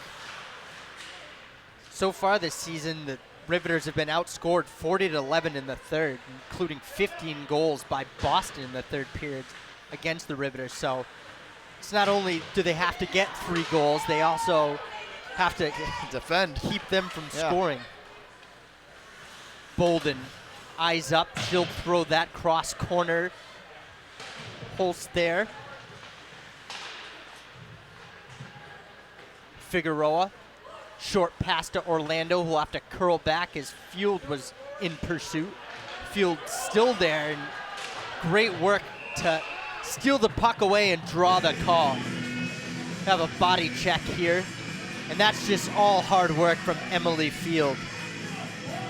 So far this season, the Riveters have been outscored 40-11 in the third, including 15 goals by Boston in the third period against the Riveters. So it's not only do they have to get 3 goals, they also have to defend, keep them from scoring. Bolden, eyes up, she'll throw that cross corner. Holst there. Figueroa, short pass to Orlando, who'll have to curl back as Field was in pursuit. Field still there, and great work to steal the puck away and draw the call. Have a body check here, and that's just all hard work from Emily Field.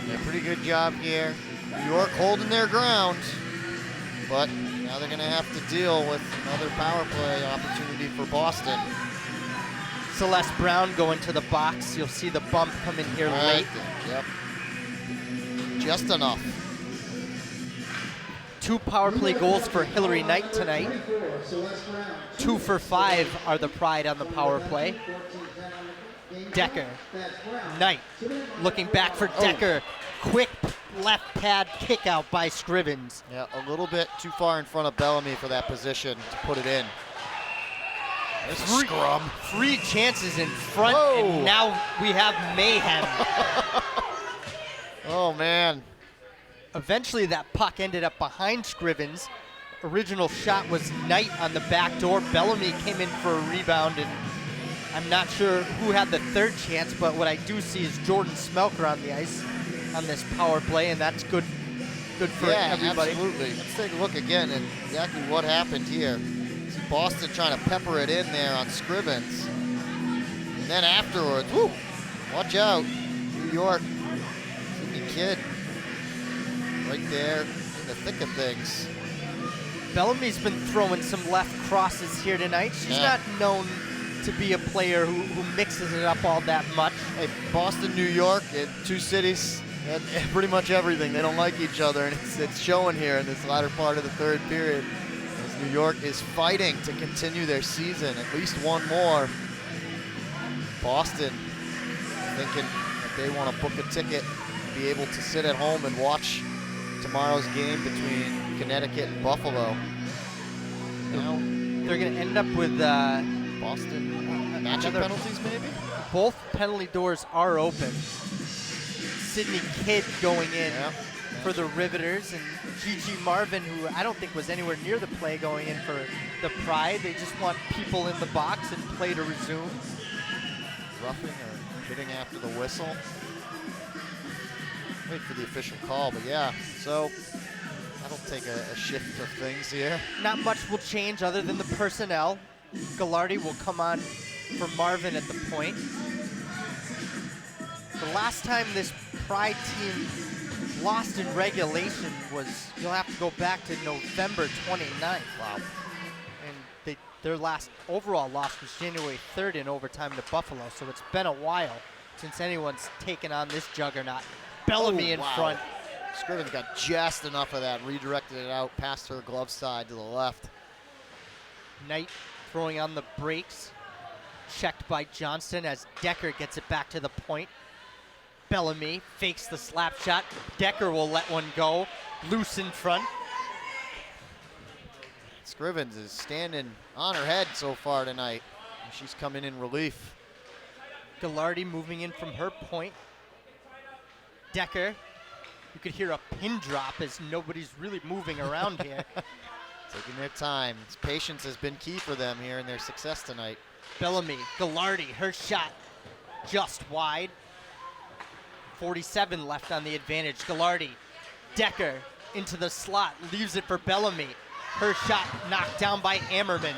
Yeah, pretty good job here. New York holding their ground, but now they're going to have to deal with another power play opportunity for Boston. Celeste Brown going to the box. You'll see the bump come in here late. Yep. Just enough. 2 power play goals for Hillary Knight tonight. 2 for 5 are the Pride on the power play. Decker, Knight, looking back for Decker. Quick left pad kick out by Scrivens. Yeah, a little bit too far in front of Bellamy for that position to put it in. There's a scrum. 3 chances in front, Whoa. and now we have mayhem. Oh, man. Eventually that puck ended up behind Scrivens. Original shot was Knight on the back door. Bellamy came in for a rebound, and I'm not sure who had the 3rd chance, but what I do see is Jordan Smelker on the ice on this power play, and that's good for everybody. Absolutely. Let's take a look again at exactly what happened here. See Boston trying to pepper it in there on Scrivens. And then afterwards, whoo, watch out, New York. Sydney Kidd right there in the thick of things. Bellamy's been throwing some left crosses here tonight. She's not known to be a player who mixes it up all that much. Hey, Boston, New York, 2 cities, and pretty much everything. They don't like each other, and it's showing here in this latter part of the 3rd period. As New York is fighting to continue their season, at least one more. Boston thinking that they want to book a ticket, be able to sit at home and watch tomorrow's game between Connecticut and Buffalo. Now they're going to end up with Boston matching penalties, maybe? Both penalty doors are open. Sydney Kidd going in for the Riveters, and Gigi Marvin, who I don't think was anywhere near the play, going in for the Pride. They just want people in the box and play to resume. Roughing or hitting after the whistle. Wait for the official call, but yeah, so that'll take a shift of things here. Not much will change other than the personnel. Gallardi will come on for Marvin at the point. The last time this Pride team lost in regulation was, you'll have to go back to November 29th. Wow. And their last overall loss was January 3rd in overtime to Buffalo, so it's been a while since anyone's taken on this juggernaut. Bellamy in front. Scrivens got just enough of that, redirected it out past her glove side to the left. Knight throwing on the brakes, checked by Johnston as Decker gets it back to the point. Bellamy fakes the slap shot. Decker will let one go, loose in front. Scrivens is standing on her head so far tonight. She's coming in relief. Gallardi moving in from her point. Decker, you could hear a pin drop as nobody's really moving around here. Taking their time. Patience has been key for them here in their success tonight. Bellamy, Gallardi, her shot just wide. 47 left on the advantage. Gallardi, Decker into the slot, leaves it for Bellamy. Her shot knocked down by Ammerman.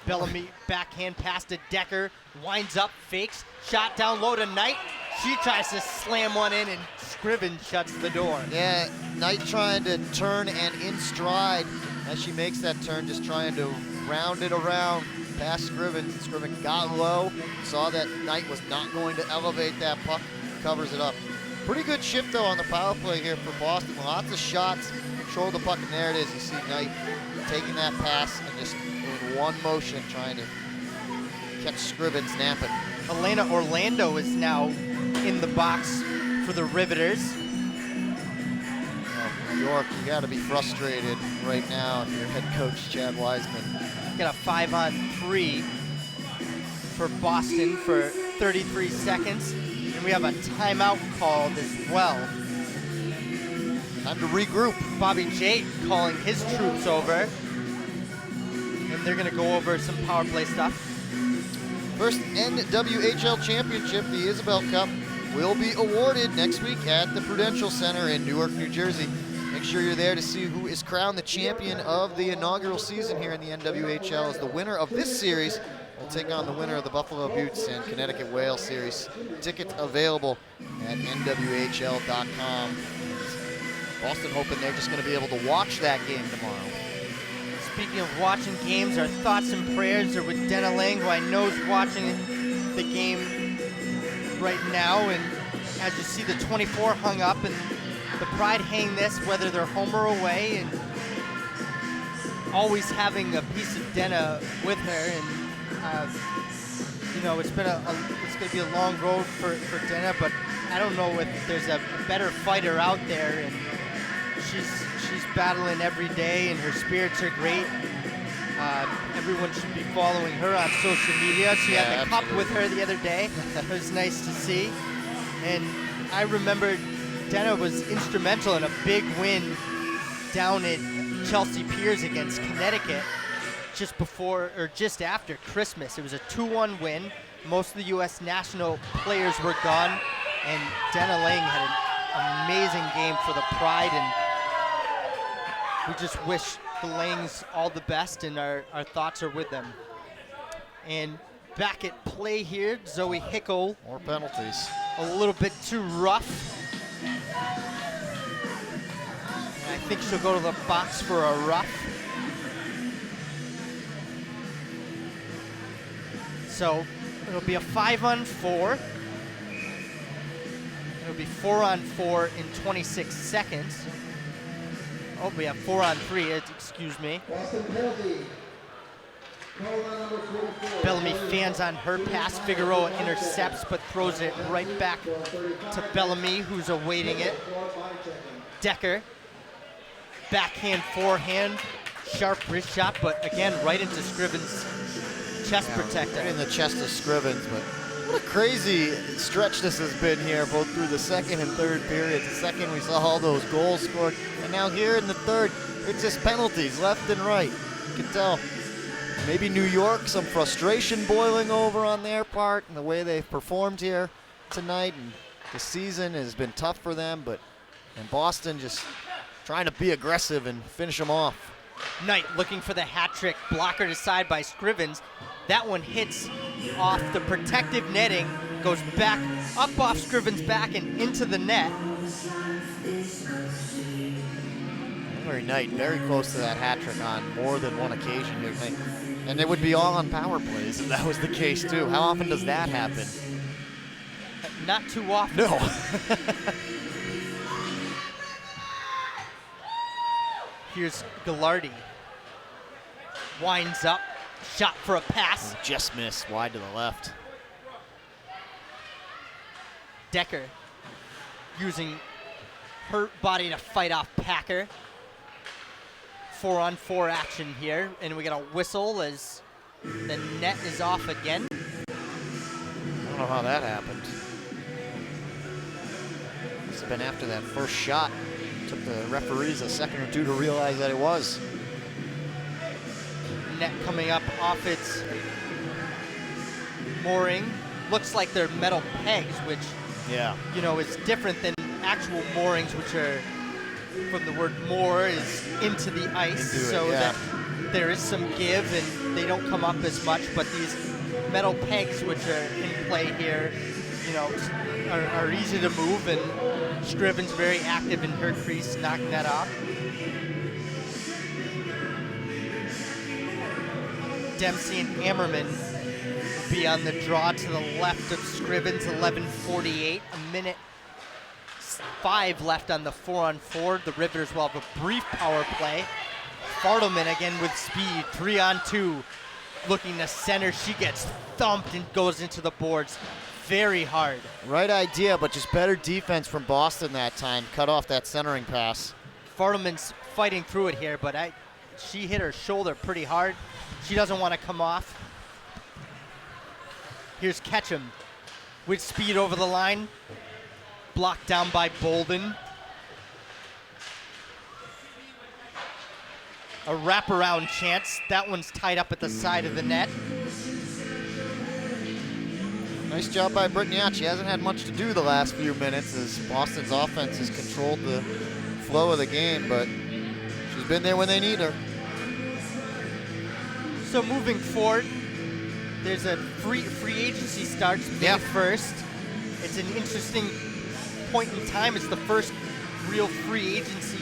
Bellamy backhand pass to Decker, winds up, fakes, shot down low to Knight. She tries to slam one in, and Scriven shuts the door. Yeah, Knight trying to turn and in stride as she makes that turn, just trying to round it around past Scriven. Scriven got low, saw that Knight was not going to elevate that puck, covers it up. Pretty good shift though on the power play here for Boston. Lots of shots, control the puck, and there it is. You see Knight taking that pass and just in one motion trying to catch Scriven snapping. Elena Orlando is now in the box for the Riveters. Oh, New York, you gotta be frustrated right now if you're head coach Chad Wiseman. Got a 5-on-3 for Boston for 33 seconds. And we have a timeout called as well. Time to regroup. Bobby Jake calling his troops over. And they're gonna go over some power play stuff. First NWHL championship, the Isobel Cup, will be awarded next week at the Prudential Center in Newark, New Jersey. Make sure you're there to see who is crowned the champion of the inaugural season here in the NWHL. As the winner of this series will take on the winner of the Buffalo Buttes and Connecticut Whale series. Tickets available at NWHL.com. Boston hoping they're just going to be able to watch that game tomorrow. Speaking of watching games, our thoughts and prayers are with Dena Lang, who I know is watching the game right now. And as you see, the 24 hung up, and the Pride hang this whether they're home or away. And always having a piece of Dena with her, and you know, it's going to be a long road for Dena, but I don't know if there's a better fighter out there, and she's battling every day, and her spirits are great. Everyone should be following her on social media. She had the cup with her the other day. It was nice to see. And I remember Dena was instrumental in a big win down at Chelsea Piers against Connecticut just before or just after Christmas. It was a 2-1 win. Most of the U.S. national players were gone, and Dena Lang had an amazing game for the Pride, and we just wish the Langs all the best, and our thoughts are with them. And back at play here, Zoe Hickel. More penalties. A little bit too rough. And I think she'll go to the box for a rough. So it'll be a 5-on-4. It'll be 4-on-4 in 26 seconds. Oh, we have 4-on-3, excuse me. Bellamy fans on her pass. Figueroa intercepts but throws it right back to Bellamy, who's awaiting it. Decker, backhand, forehand, sharp wrist shot, but again, right into Scrivens' chest protector. Right in the chest of Scrivens, but what a crazy stretch this has been here, both through the second and third periods. The second, we saw all those goals scored, and now here in the third, it's just penalties left and right. You can tell maybe New York, some frustration boiling over on their part and the way they've performed here tonight, and the season has been tough for them, and Boston just trying to be aggressive and finish them off. Knight looking for the hat trick, blocker to side by Scrivens. That one hits off the protective netting, goes back, up off Scrivens' back and into the net. Emery Knight very close to that hat trick on more than one occasion here tonight. And it would be all on power plays if that was the case too. How often does that happen? Not too often. No. Here's Gallardi. Winds up, shot for a pass. Just missed, wide to the left. Decker using her body to fight off Packer. 4-on-4 action here, and we got a whistle as the net is off again. I don't know how that happened. Must have been after that first shot. Took the referees a second or two to realize that it was. Net coming up off its mooring. Looks like they're metal pegs, which you know is different than actual moorings, which are from the word moor is into the ice, that there is some give and they don't come up as much. But these metal pegs, which are in play here, you know, are easy to move, and Scrivens very active in her crease, knocking that off. Dempsey and Ammerman will be on the draw to the left of Scrivens, 11:48, a minute 5 left on the 4-on-4. The Riveters will have a brief power play. Fartelman again with speed, 3-on-2, looking to center. She gets thumped and goes into the boards very hard. Right idea, but just better defense from Boston that time. Cut off that centering pass. Fartelman's fighting through it here, but she hit her shoulder pretty hard. She doesn't want to come off. Here's Ketchum with speed over the line. Blocked down by Bolden. A wraparound chance. That one's tied up at the side of the net. Nice job by Brittany. She hasn't had much to do the last few minutes as Boston's offense has controlled the flow of the game, but she's been there when they need her. So moving forward, there's a free agency starts May 1st. It's an interesting point in time. It's the first real free agency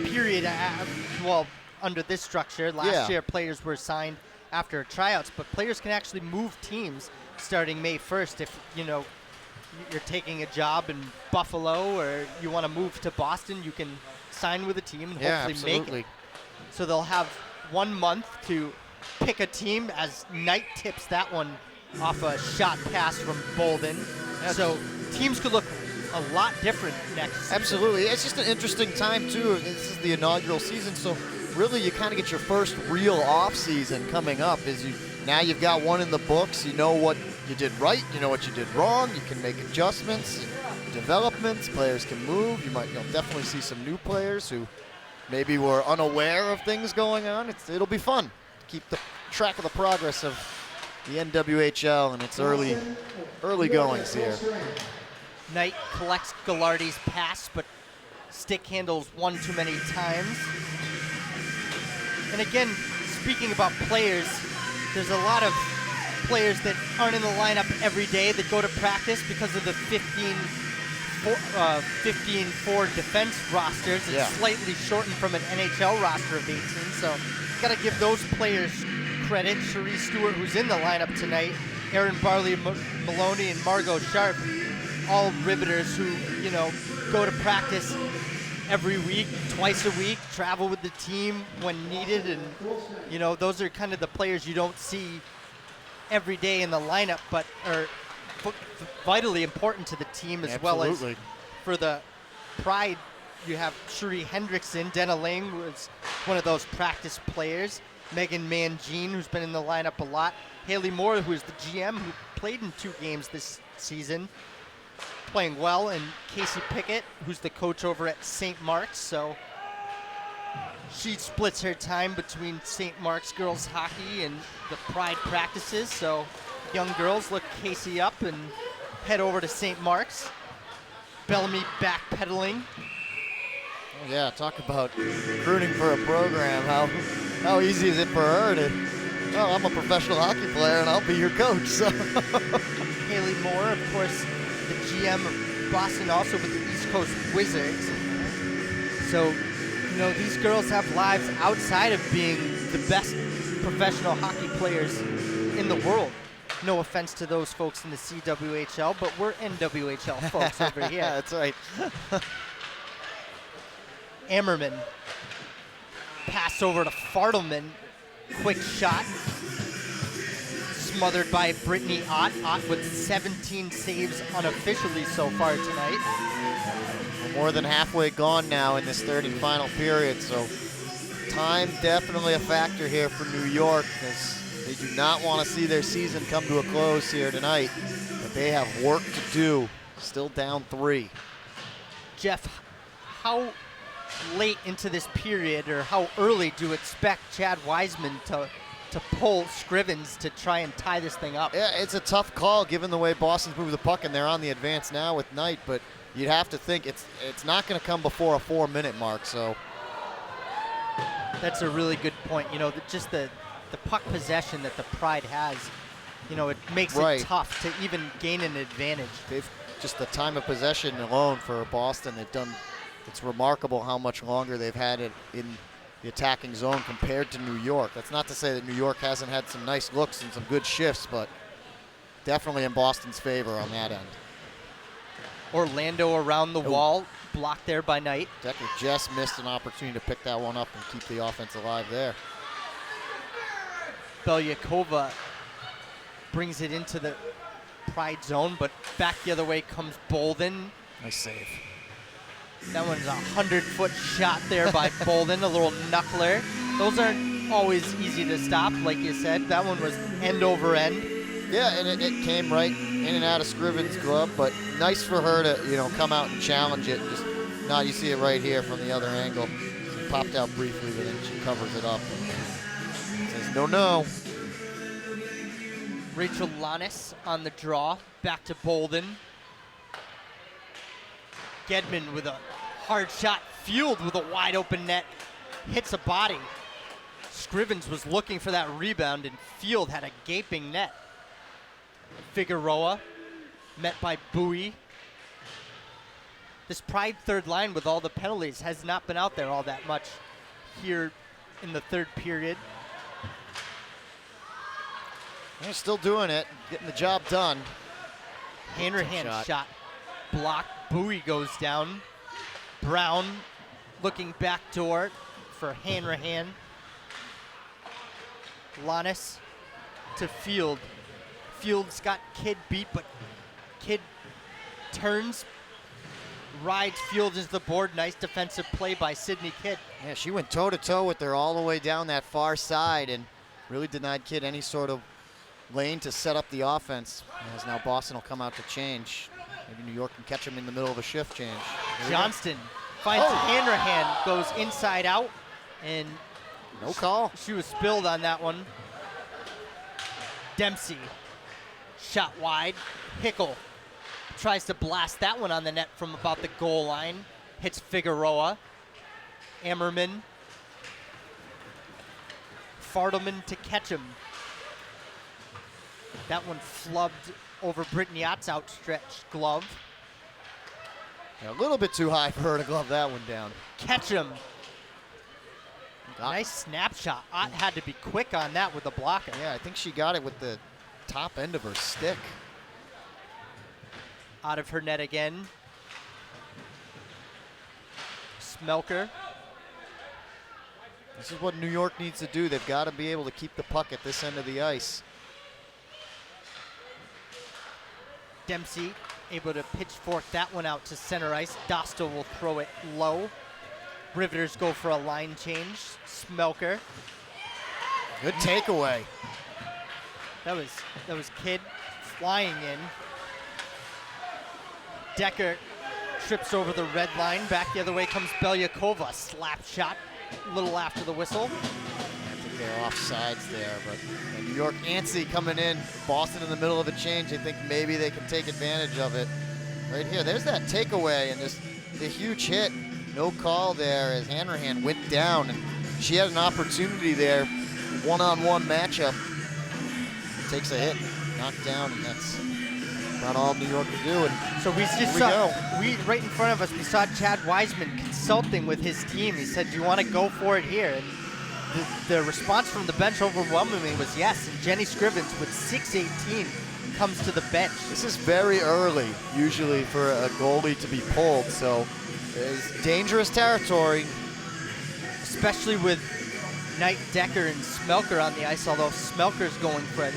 period, under this structure. Last year, players were signed after tryouts, but players can actually move teams starting May 1st. If, you know, you're taking a job in Buffalo or you want to move to Boston, you can sign with a team and hopefully make it. So they'll have 1 month to pick a team as Knight tips that one off a shot pass from Bolden. So teams could look a lot different next season. Absolutely. It's just an interesting time, too. This is the inaugural season, so really you kind of get your first real off season coming up. Now you've got one in the books. You know what you did right. You know what you did wrong. You can make adjustments, developments. Players can move. You'll definitely see some new players who maybe were unaware of things going on. It'll be fun to keep the track of the progress of the NWHL and its early goings here. Knight collects Gallardi's pass, but stick handles one too many times. And again, speaking about players, there's a lot of players that aren't in the lineup every day that go to practice because of the 15-4 defense rosters. It's slightly shortened from an NHL roster of 18, so got to give those players credit. Cherie Stewart, who's in the lineup tonight, Erin Barley Maloney, and Margot Sharp, all Riveters who, go to practice every week, twice a week, travel with the team when needed, and those are kind of the players you don't see every day in the lineup, but are vitally important to the team as well as for the Pride. You have Cherie Hendrickson. Denna Lang was one of those practice players. Megan Mangine, who's been in the lineup a lot. Haley Moore, who is the GM, who played in 2 games this season, playing well, and Casey Pickett, who's the coach over at St. Mark's. So she splits her time between St. Mark's girls hockey and the Pride practices. So young girls look Casey up and head over to St. Mark's. Bellamy backpedaling. Oh, yeah, talk about recruiting for a program. How easy is it for her to, I'm a professional hockey player and I'll be your coach. So Haley Moore, of course, the GM of Boston, also with the East Coast Wizards. So, these girls have lives outside of being the best professional hockey players in the world. No offense to those folks in the CWHL, but we're NWHL folks over here. That's right. Ammerman. Pass over to Fartelman. Quick shot. Smothered by Brittany Ott. Ott with 17 saves unofficially so far tonight. We're more than halfway gone now in this third and final period, so time definitely a factor here for New York, because they do not want to see their season come to a close here tonight, but they have work to do. Still down 3. Jeff, how late into this period, or how early do you expect Chad Wiseman to pull Scrivens to try and tie this thing up? Yeah, it's a tough call given the way Boston's moved the puck, and they're on the advance now with Knight, but you'd have to think it's not going to come before a 4-minute mark, so. That's a really good point. Just the puck possession that the Pride has, it makes it tough to even gain an advantage. Just the time of possession alone for Boston, it's remarkable how much longer they've had it in the attacking zone compared to New York. That's not to say that New York hasn't had some nice looks and some good shifts, but definitely in Boston's favor on that end. Orlando around the wall, blocked there by Knight. Decker just missed an opportunity to pick that one up and keep the offense alive there. Belyakova brings it into the Pride zone, but back the other way comes Bolden. Nice save. That one's a 100-foot shot there by Bolden, a little knuckler. Those aren't always easy to stop, like you said. That one was end over end. Yeah, and it came right in and out of Scrivens' glove, but nice for her to come out and challenge it. You see it right here from the other angle. She popped out briefly, but then she covers it up and says no. Rachel Lannis on the draw, back to Bolden. Gedman with a hard shot, fueled with a wide open net, hits a body. Scrivens was looking for that rebound, and Field had a gaping net. Figueroa met by Bowie. This Pride third line with all the penalties has not been out there all that much here in the third period. They're still doing it, getting the job done. Hanrahan shot blocked. Bowie goes down. Brown looking backdoor for Hanrahan. Lannis to Field. Field's got Kidd beat, but Kidd turns, rides Field into the board. Nice defensive play by Sydney Kidd. Yeah, she went toe-to-toe with her all the way down that far side and really denied Kidd any sort of lane to set up the offense. As now Boston will come out to change. Maybe New York can catch him in the middle of a shift change. Johnston finds Hanrahan, goes inside out, and no call. She was spilled on that one. Dempsey, shot wide. Hickel tries to blast that one on the net from about the goal line. Hits Figueroa. Ammerman. Fartelman to catch him. That one flubbed over Brittany Ott's outstretched glove. Yeah, a little bit too high for her to glove that one down. Ketchum. Nice snapshot. Ott had to be quick on that with the blocker. Yeah, I think she got it with the top end of her stick. Out of her net again. Smelker. This is what New York needs to do. They've got to be able to keep the puck at this end of the ice. Dempsey able to pitchfork that one out to center ice. Dostal will throw it low. Riveters go for a line change. Smelker. Good takeaway. That was Kidd flying in. Decker trips over the red line. Back the other way comes Belyakova. Slap shot a little after the whistle. I think they're off sides there, but New York antsy coming in. Boston in the middle of a change. They think maybe they can take advantage of it. Right here, there's that takeaway and just the huge hit. No call there as Hanrahan went down, and she had an opportunity there. One-on-one matchup. Takes a hit, knocked down, and that's not all New York can do. And so we just saw, right in front of us, we saw Chad Wiseman consulting with his team. He said, do you want to go for it here? And the response from the bench overwhelmingly was yes. And Jenny Scrivens with 6'18" comes to the bench. This is very early, usually, for a goalie to be pulled, so it's dangerous territory. Especially with Knight, Decker, and Smelker on the ice, although Smelker's going for a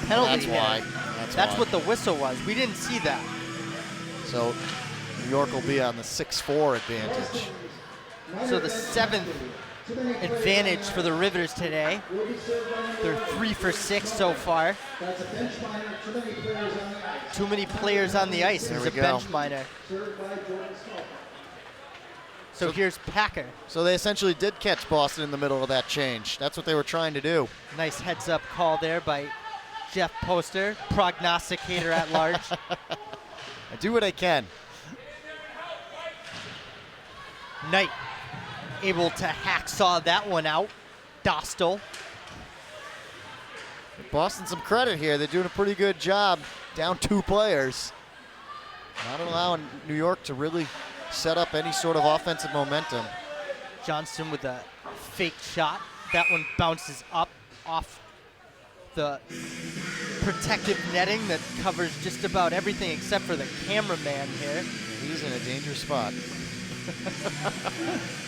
penalty. That's what the whistle was. We didn't see that. So New York will be on the 6-4 advantage. So the 7th advantage for the Riveters today. They're 3 for 6 so far. Too many players on the ice. There's a bench minor. So here's Packer. So they essentially did catch Boston in the middle of that change. That's what they were trying to do. Nice heads-up call there by Jeff Poster, prognosticator at large. I do what I can. Knight able to hacksaw that one out. Dostal. Give Boston some credit here. They're doing a pretty good job. Down 2 players. Not allowing New York to really set up any sort of offensive momentum. Johnston with a fake shot. That one bounces up off the protective netting that covers just about everything except for the cameraman here. He's in a dangerous spot.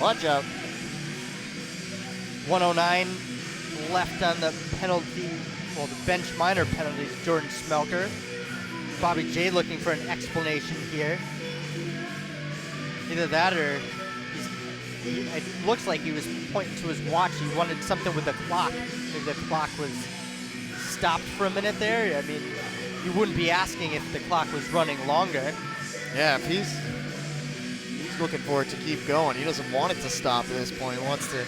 Watch out. 109 left on the penalty, well, the bench minor penalty to Jordan Smelker. Bobby J looking for an explanation here. Either that or it looks like he was pointing to his watch. He wanted something with the clock. Maybe the clock was stopped for a minute there. I mean, you wouldn't be asking if the clock was running longer. Yeah, if he's looking for it to keep going. He doesn't want it to stop at this point. He wants to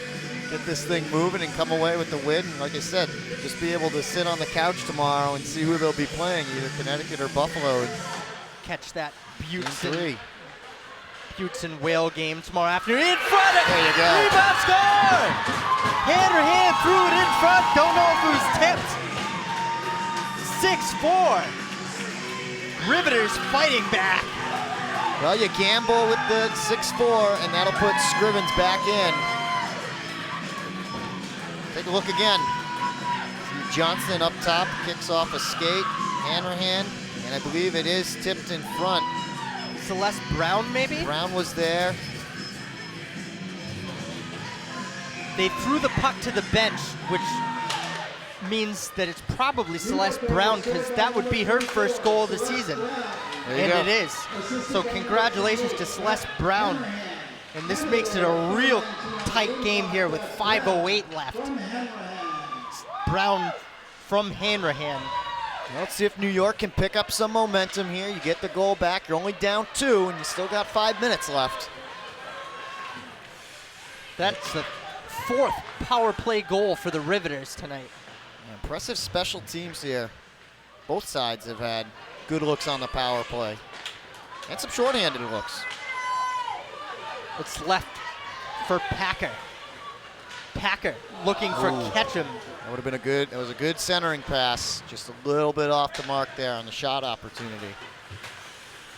get this thing moving and come away with the win. Like I said, just be able to sit on the couch tomorrow and see who they'll be playing, either Connecticut or Buffalo. Catch that Buttes and Whale game tomorrow afternoon. In front of there you go. Rebound score! Hand threw it in front. Don't know if it was tipped. 6-4. Riveters fighting back. Well, you gamble with the 6-4, and that'll put Scrivens back in. Take a look again. See Johnston up top, kicks off a skate, Hanrahan, and I believe it is tipped in front. Celeste Brown, maybe? Brown was there. They threw the puck to the bench, which means that it's probably Celeste Brown, because that would be her first goal of the season. And it is. So congratulations to Celeste Brown. And this makes it a real tight game here with 5:08 left. Brown from Hanrahan. Well, let's see if New York can pick up some momentum here. You get the goal back. You're only down 2, and you still got 5 minutes left. That's the 4th power play goal for the Riveters tonight. Impressive special teams here. Both sides have had good looks on the power play. And some shorthanded looks. It's left for Packer. Packer looking for Ketchum. That would have been it was a good centering pass. Just a little bit off the mark there on the shot opportunity.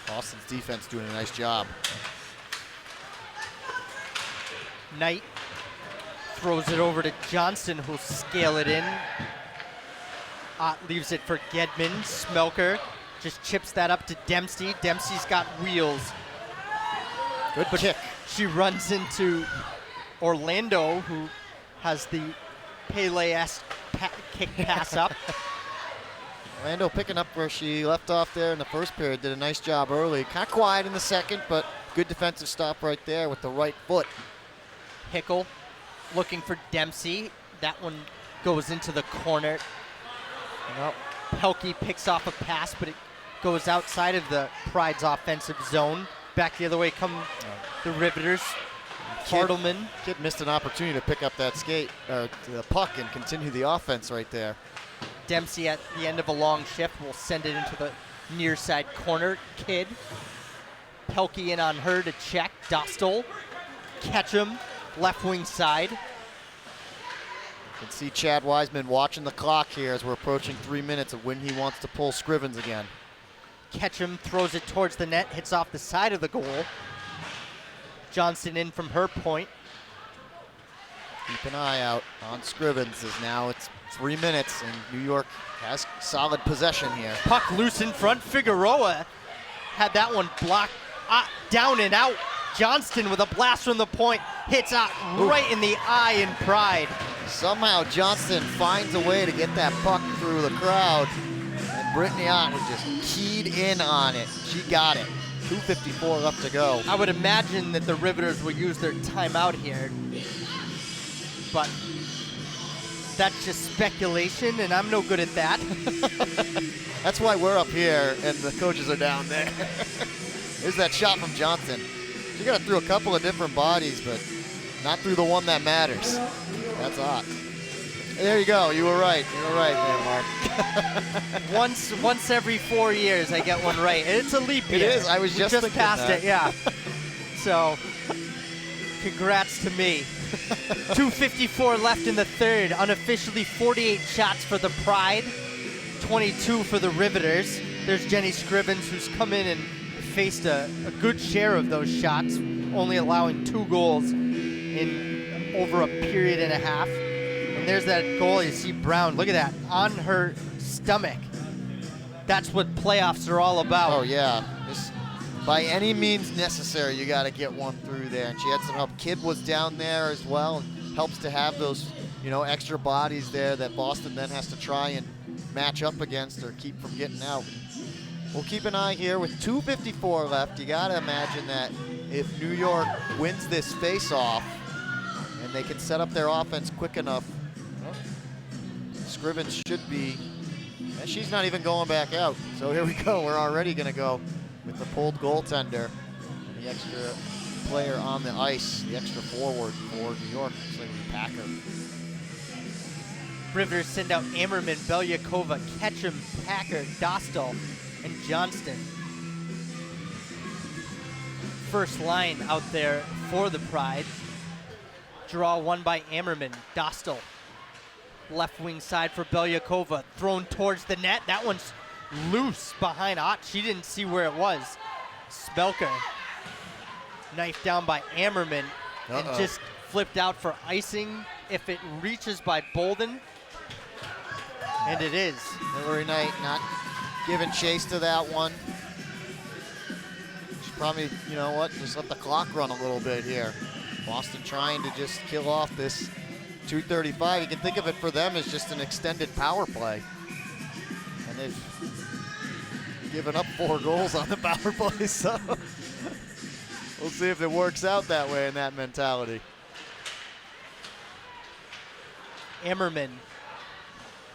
Boston's defense doing a nice job. Knight throws it over to Johnston, who'll scale it in. Ott leaves it for Gedman. Smelker just chips that up to Dempsey. Dempsey's got wheels. Good kick. She runs into Orlando, who has the Pele-esque kick pass up. Orlando picking up where she left off there in the first period. Did a nice job early. Kind of quiet in the second, but good defensive stop right there with the right foot. Hickel looking for Dempsey. That one goes into the corner. Well, Pelkey picks off a pass, but it goes outside of the Pride's offensive zone. Back the other way come the Riveters. Fartelman. Kid missed an opportunity to pick up that the puck and continue the offense right there. Dempsey at the end of a long shift will send it into the near side corner. Kidd. Pelkey in on her to check. Dostal. Ketchum, left wing side. You can see Chad Wiseman watching the clock here as we're approaching 3 minutes of when he wants to pull Scrivens again. Ketchum throws it towards the net, hits off the side of the goal. Johnston in from her point. Keep an eye out on Scrivens as now it's 3 minutes and New York has solid possession here. Puck loose in front. Figueroa had that one blocked down and out. Johnston with a blast from the point hits out right in the eye in Pride. Somehow Johnston finds a way to get that puck through the crowd, and Brittany Ott was just keyed in on it. She got it. 2:54 left to go. I would imagine that the Riveters will use their timeout here, but that's just speculation, and I'm no good at that. That's why we're up here and the coaches are down there. There's that shot from Johnston. She got it through a couple of different bodies, but not through the one that matters. That's hot. There you go. You were right. You were right there, Mark. Once every 4 years, I get one right. It's a leap year. It is. I was just thinking past that. it. Yeah. So, congrats to me. 2:54 left in the third. Unofficially 48 shots for the Pride, 22 for the Riveters. There's Jenny Scrivens, who's come in and faced a good share of those shots, only allowing 2 goals in over a period and a half. And there's that goal. You see Brown, look at that, on her stomach. That's what playoffs are all about. Oh, yeah. By any means necessary, you got to get one through there. And she had some help. Kidd was down there as well, and helps to have those, extra bodies there that Boston then has to try and match up against or keep from getting out. We'll keep an eye here with 2:54 left. You got to imagine that if New York wins this face-off and they can set up their offense quick enough, Scrivens should be, and she's not even going back out. So here we go. We're already going to go with the pulled goaltender and the extra player on the ice, the extra forward for New York. It's like a Packer. Riveters send out Ammerman, Belyakova, Ketchum, Packer, Dostal, and Johnston. First line out there for the Pride. Draw won by Ammerman. Dostal, left wing side for Belyakova, thrown towards the net. That one's loose behind Ott. She didn't see where it was. Smelker, knifed down by Ammerman, and just flipped out for icing if it reaches by Bolden. And it is. Hillary Knight not giving chase to that one. She probably, just let the clock run a little bit here. Boston trying to just kill off this 2:35. You can think of it for them as just an extended power play. And they've given up 4 goals on the power play, so we'll see if it works out that way in that mentality. Ammerman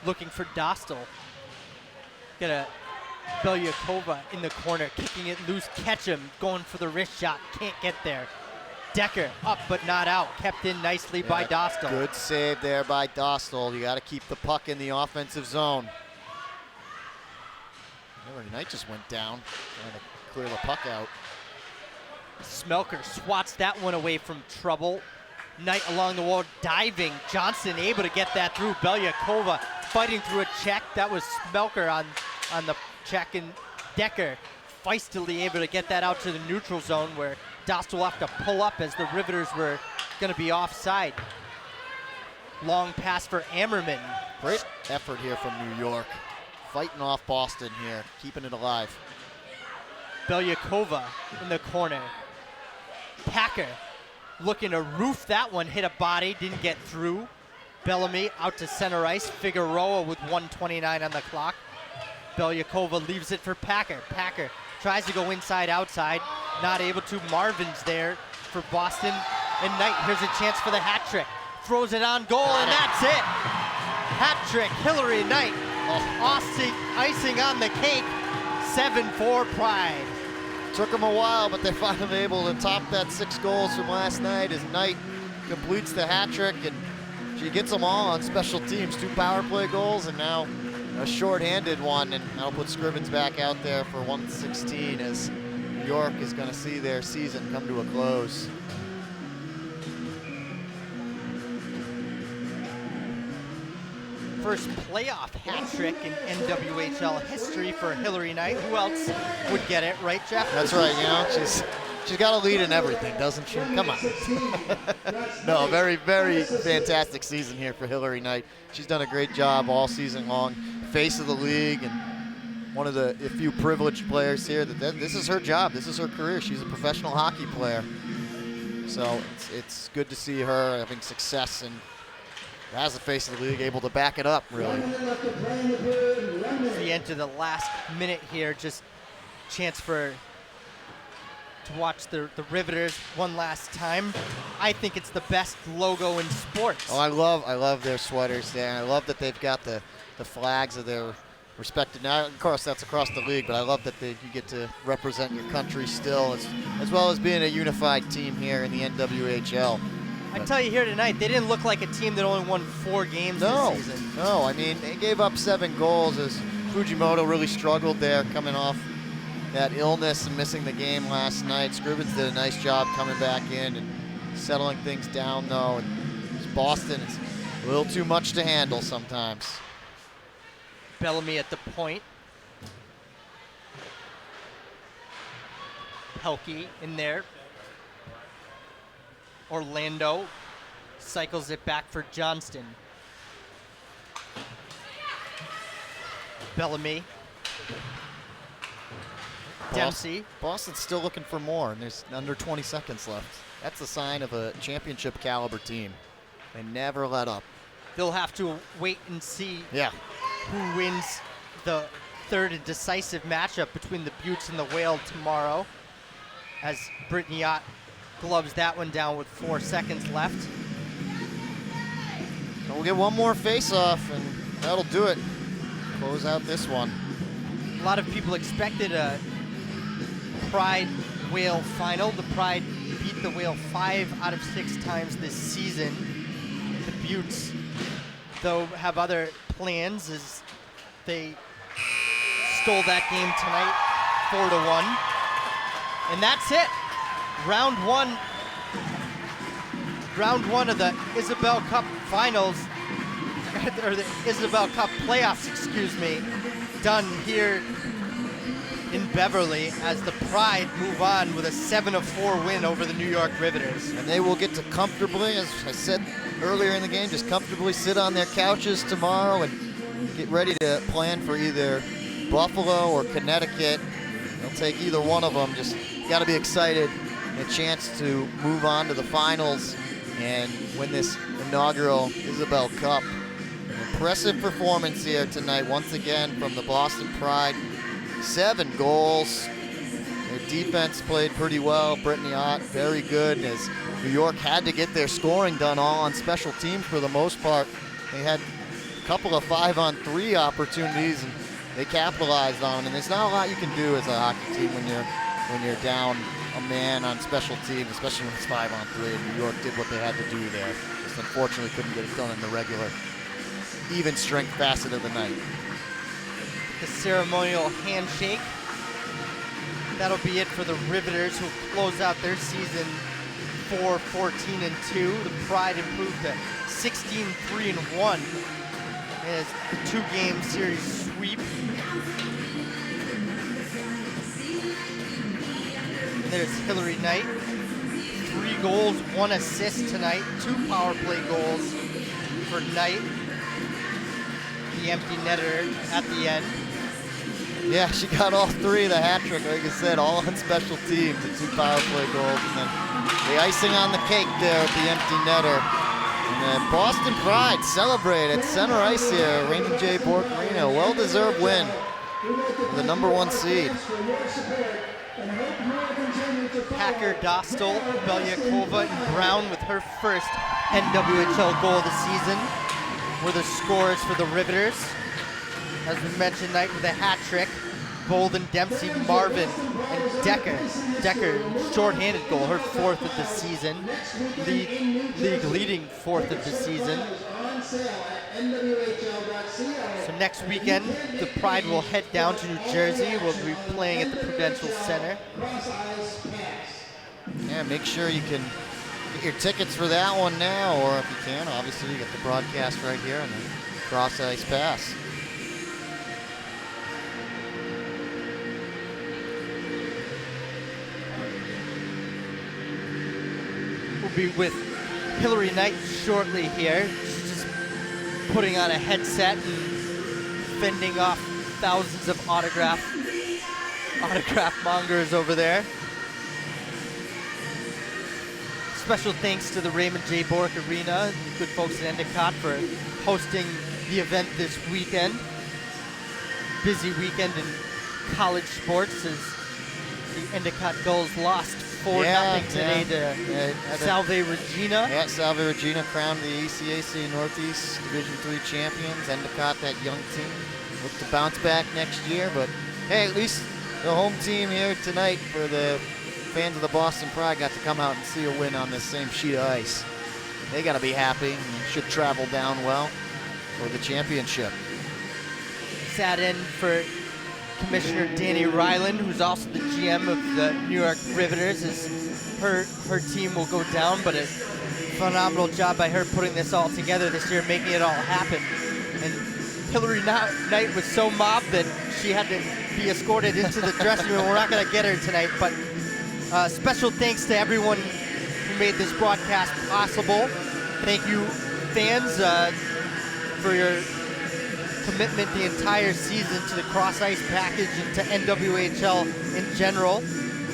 looking for Dostal. Got a Belyakova in the corner, kicking it loose. Ketchum going for the wrist shot, can't get there. Decker up but not out, kept in nicely by Dostal. Good save there by Dostal. You got to keep the puck in the offensive zone. Hillary Knight just went down, trying to clear the puck out. Smelker swats that one away from trouble. Knight along the wall, diving. Johnson able to get that through. Belyakova fighting through a check. That was Smelker on the check, and Decker feistily able to get that out to the neutral zone where Dostal will have to pull up as the Riveters were going to be offside. Long pass for Ammerman. Great effort here from New York. Fighting off Boston here, keeping it alive. Belyakova in the corner. Packer looking to roof that one, hit a body, didn't get through. Bellamy out to center ice. Figueroa with 1:29 on the clock. Belyakova leaves it for Packer. Packer tries to go inside, outside, not able to. Marvin's there for Boston. And Knight, here's a chance for the hat trick. Throws it on goal, and that's it. Hat trick, Hillary Knight. Icing on the cake. 7-4 Pride. Took them a while, but they're finally able to top that 6 goals from last night as Knight completes the hat trick, and she gets them all on special teams. 2 power play goals and now a shorthanded one, and that'll put Scrivens back out there for 116 as New York is going to see their season come to a close. First playoff hat trick in NWHL history for Hillary Knight. Who else would get it, right, Jeff? That's right, you know, she's got a lead in everything, doesn't she? Come on. No, very, very fantastic season here for Hillary Knight. She's done a great job all season long. Face of the league and one of the few privileged players here that this is her job. This is her career. She's a professional hockey player. So it's good to see her having success and as the face of the league, able to back it up, really. As we enter the last minute here, just chance to watch the Riveters one last time. I think it's the best logo in sports. Oh, I love their sweaters there. I love that they've got the flags of their respected. Now, of course, that's across the league, but I love that you get to represent your country still, as well as being a unified team here in the NWHL. I tell you here tonight, they didn't look like a team that only won 4 games this season. No, I mean, they gave up 7 goals as Fujimoto really struggled there coming off that illness and missing the game last night. Scrivens did a nice job coming back in and settling things down, though. And Boston is a little too much to handle sometimes. Bellamy at the point. Pelkey in there. Orlando cycles it back for Johnston. Bellamy. Dempsey. Boston's still looking for more, and there's under 20 seconds left. That's a sign of a championship caliber team. They never let up. They'll have to wait and see who wins the third and decisive matchup between the Buttes and the Whale tomorrow, as Brittany Ott gloves that one down with 4 seconds left. So we'll get one more face-off, and that'll do it. Close out this one. A lot of people expected a Pride Whale final. The Pride beat the Whale 5 out of 6 times this season. The Buttes, though, have other plans as they stole that game tonight 4-1. And that's it. Round one of the Isobel Cup finals, or the Isobel Cup playoffs, excuse me, done here in Beverly as the Pride move on with a 7-4 win over the New York Riveters. And they will get to comfortably, as I said earlier in the game, just comfortably sit on their couches tomorrow and get ready to plan for either Buffalo or Connecticut. They'll take either one of them. Just got to be excited. A chance to move on to the finals and win this inaugural Isobel Cup. An impressive performance here tonight, once again, from the Boston Pride. 7 goals. Their defense played pretty well. Brittany Ott, very good, as New York had to get their scoring done all on special teams for the most part. They had a couple of 5-on-3 opportunities, and they capitalized on them. And there's not a lot you can do as a hockey team when you're down a man on special teams, especially when it's 5-on-3. And New York did what they had to do there. Just unfortunately couldn't get it done in the regular even strength facet of the night. The ceremonial handshake. That'll be it for the Riveters, who close out their season 4-14-2. The Pride improved to 16-3-1 as a 2-game series sweep. And there's Hillary Knight. 3 goals, 1 assist tonight. 2 power play goals for Knight, the empty netter at the end. Yeah, she got all 3 of the hat trick, like I said, all on special teams, and 2 power play goals, and then the icing on the cake there at the empty netter. And then Boston Pride celebrate at center ice here, Raymond J. Bork Arena. Well-deserved win for the #1 seed. Packer, Dostal, Belyakova, and Brown with her first NWHL goal of the season were the scores for the Riveters. As we mentioned, Knight with a hat trick. Bolden, Dempsey, Marvin, and Decker. Decker, short-handed goal, her 4th of the season. League leading 4th of the season. So next weekend, the Pride will head down to New Jersey. We'll be playing at the Prudential Center. Yeah, make sure you can get your tickets for that one now, or if you can, obviously you get the broadcast right here and the Cross Ice Pass. We'll be with Hillary Knight shortly here. She's just putting on a headset and fending off thousands of autograph mongers over there. Special thanks to the Raymond J. Bork Arena, the good folks at Endicott, for hosting the event this weekend. Busy weekend in college sports as the Endicott Gulls lost 4-0 today to Salve Regina. Yeah, Salve Regina crowned the ECAC Northeast Division III champions. Endicott, that young team, look to bounce back next year. But hey, at least the home team here tonight for the fans of the Boston Pride got to come out and see a win on this same sheet of ice. They got to be happy and should travel down well for the championship. Sat in for Commissioner Danny Ryland, who's also the GM of the New York Riveters, as her team will go down, but a phenomenal job by her putting this all together this year, making it all happen. And Hillary Knight was so mobbed that she had to be escorted into the dressing room. We're not going to get her tonight, but special thanks to everyone who made this broadcast possible. Thank you, fans, for your commitment the entire season to the Cross Ice package and to NWHL in general.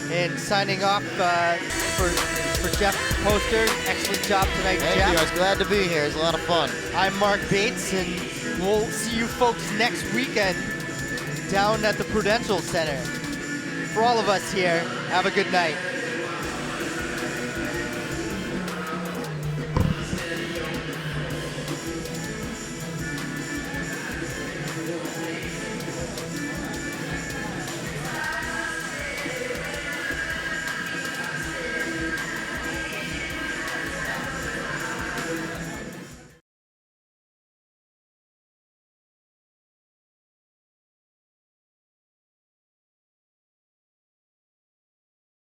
And signing off for Jeff Poster. Excellent job tonight, Jeff. Thank you. I was glad to be here. It was a lot of fun. I'm Mark Bates, and we'll see you folks next weekend down at the Prudential Center. For all of us here, have a good night.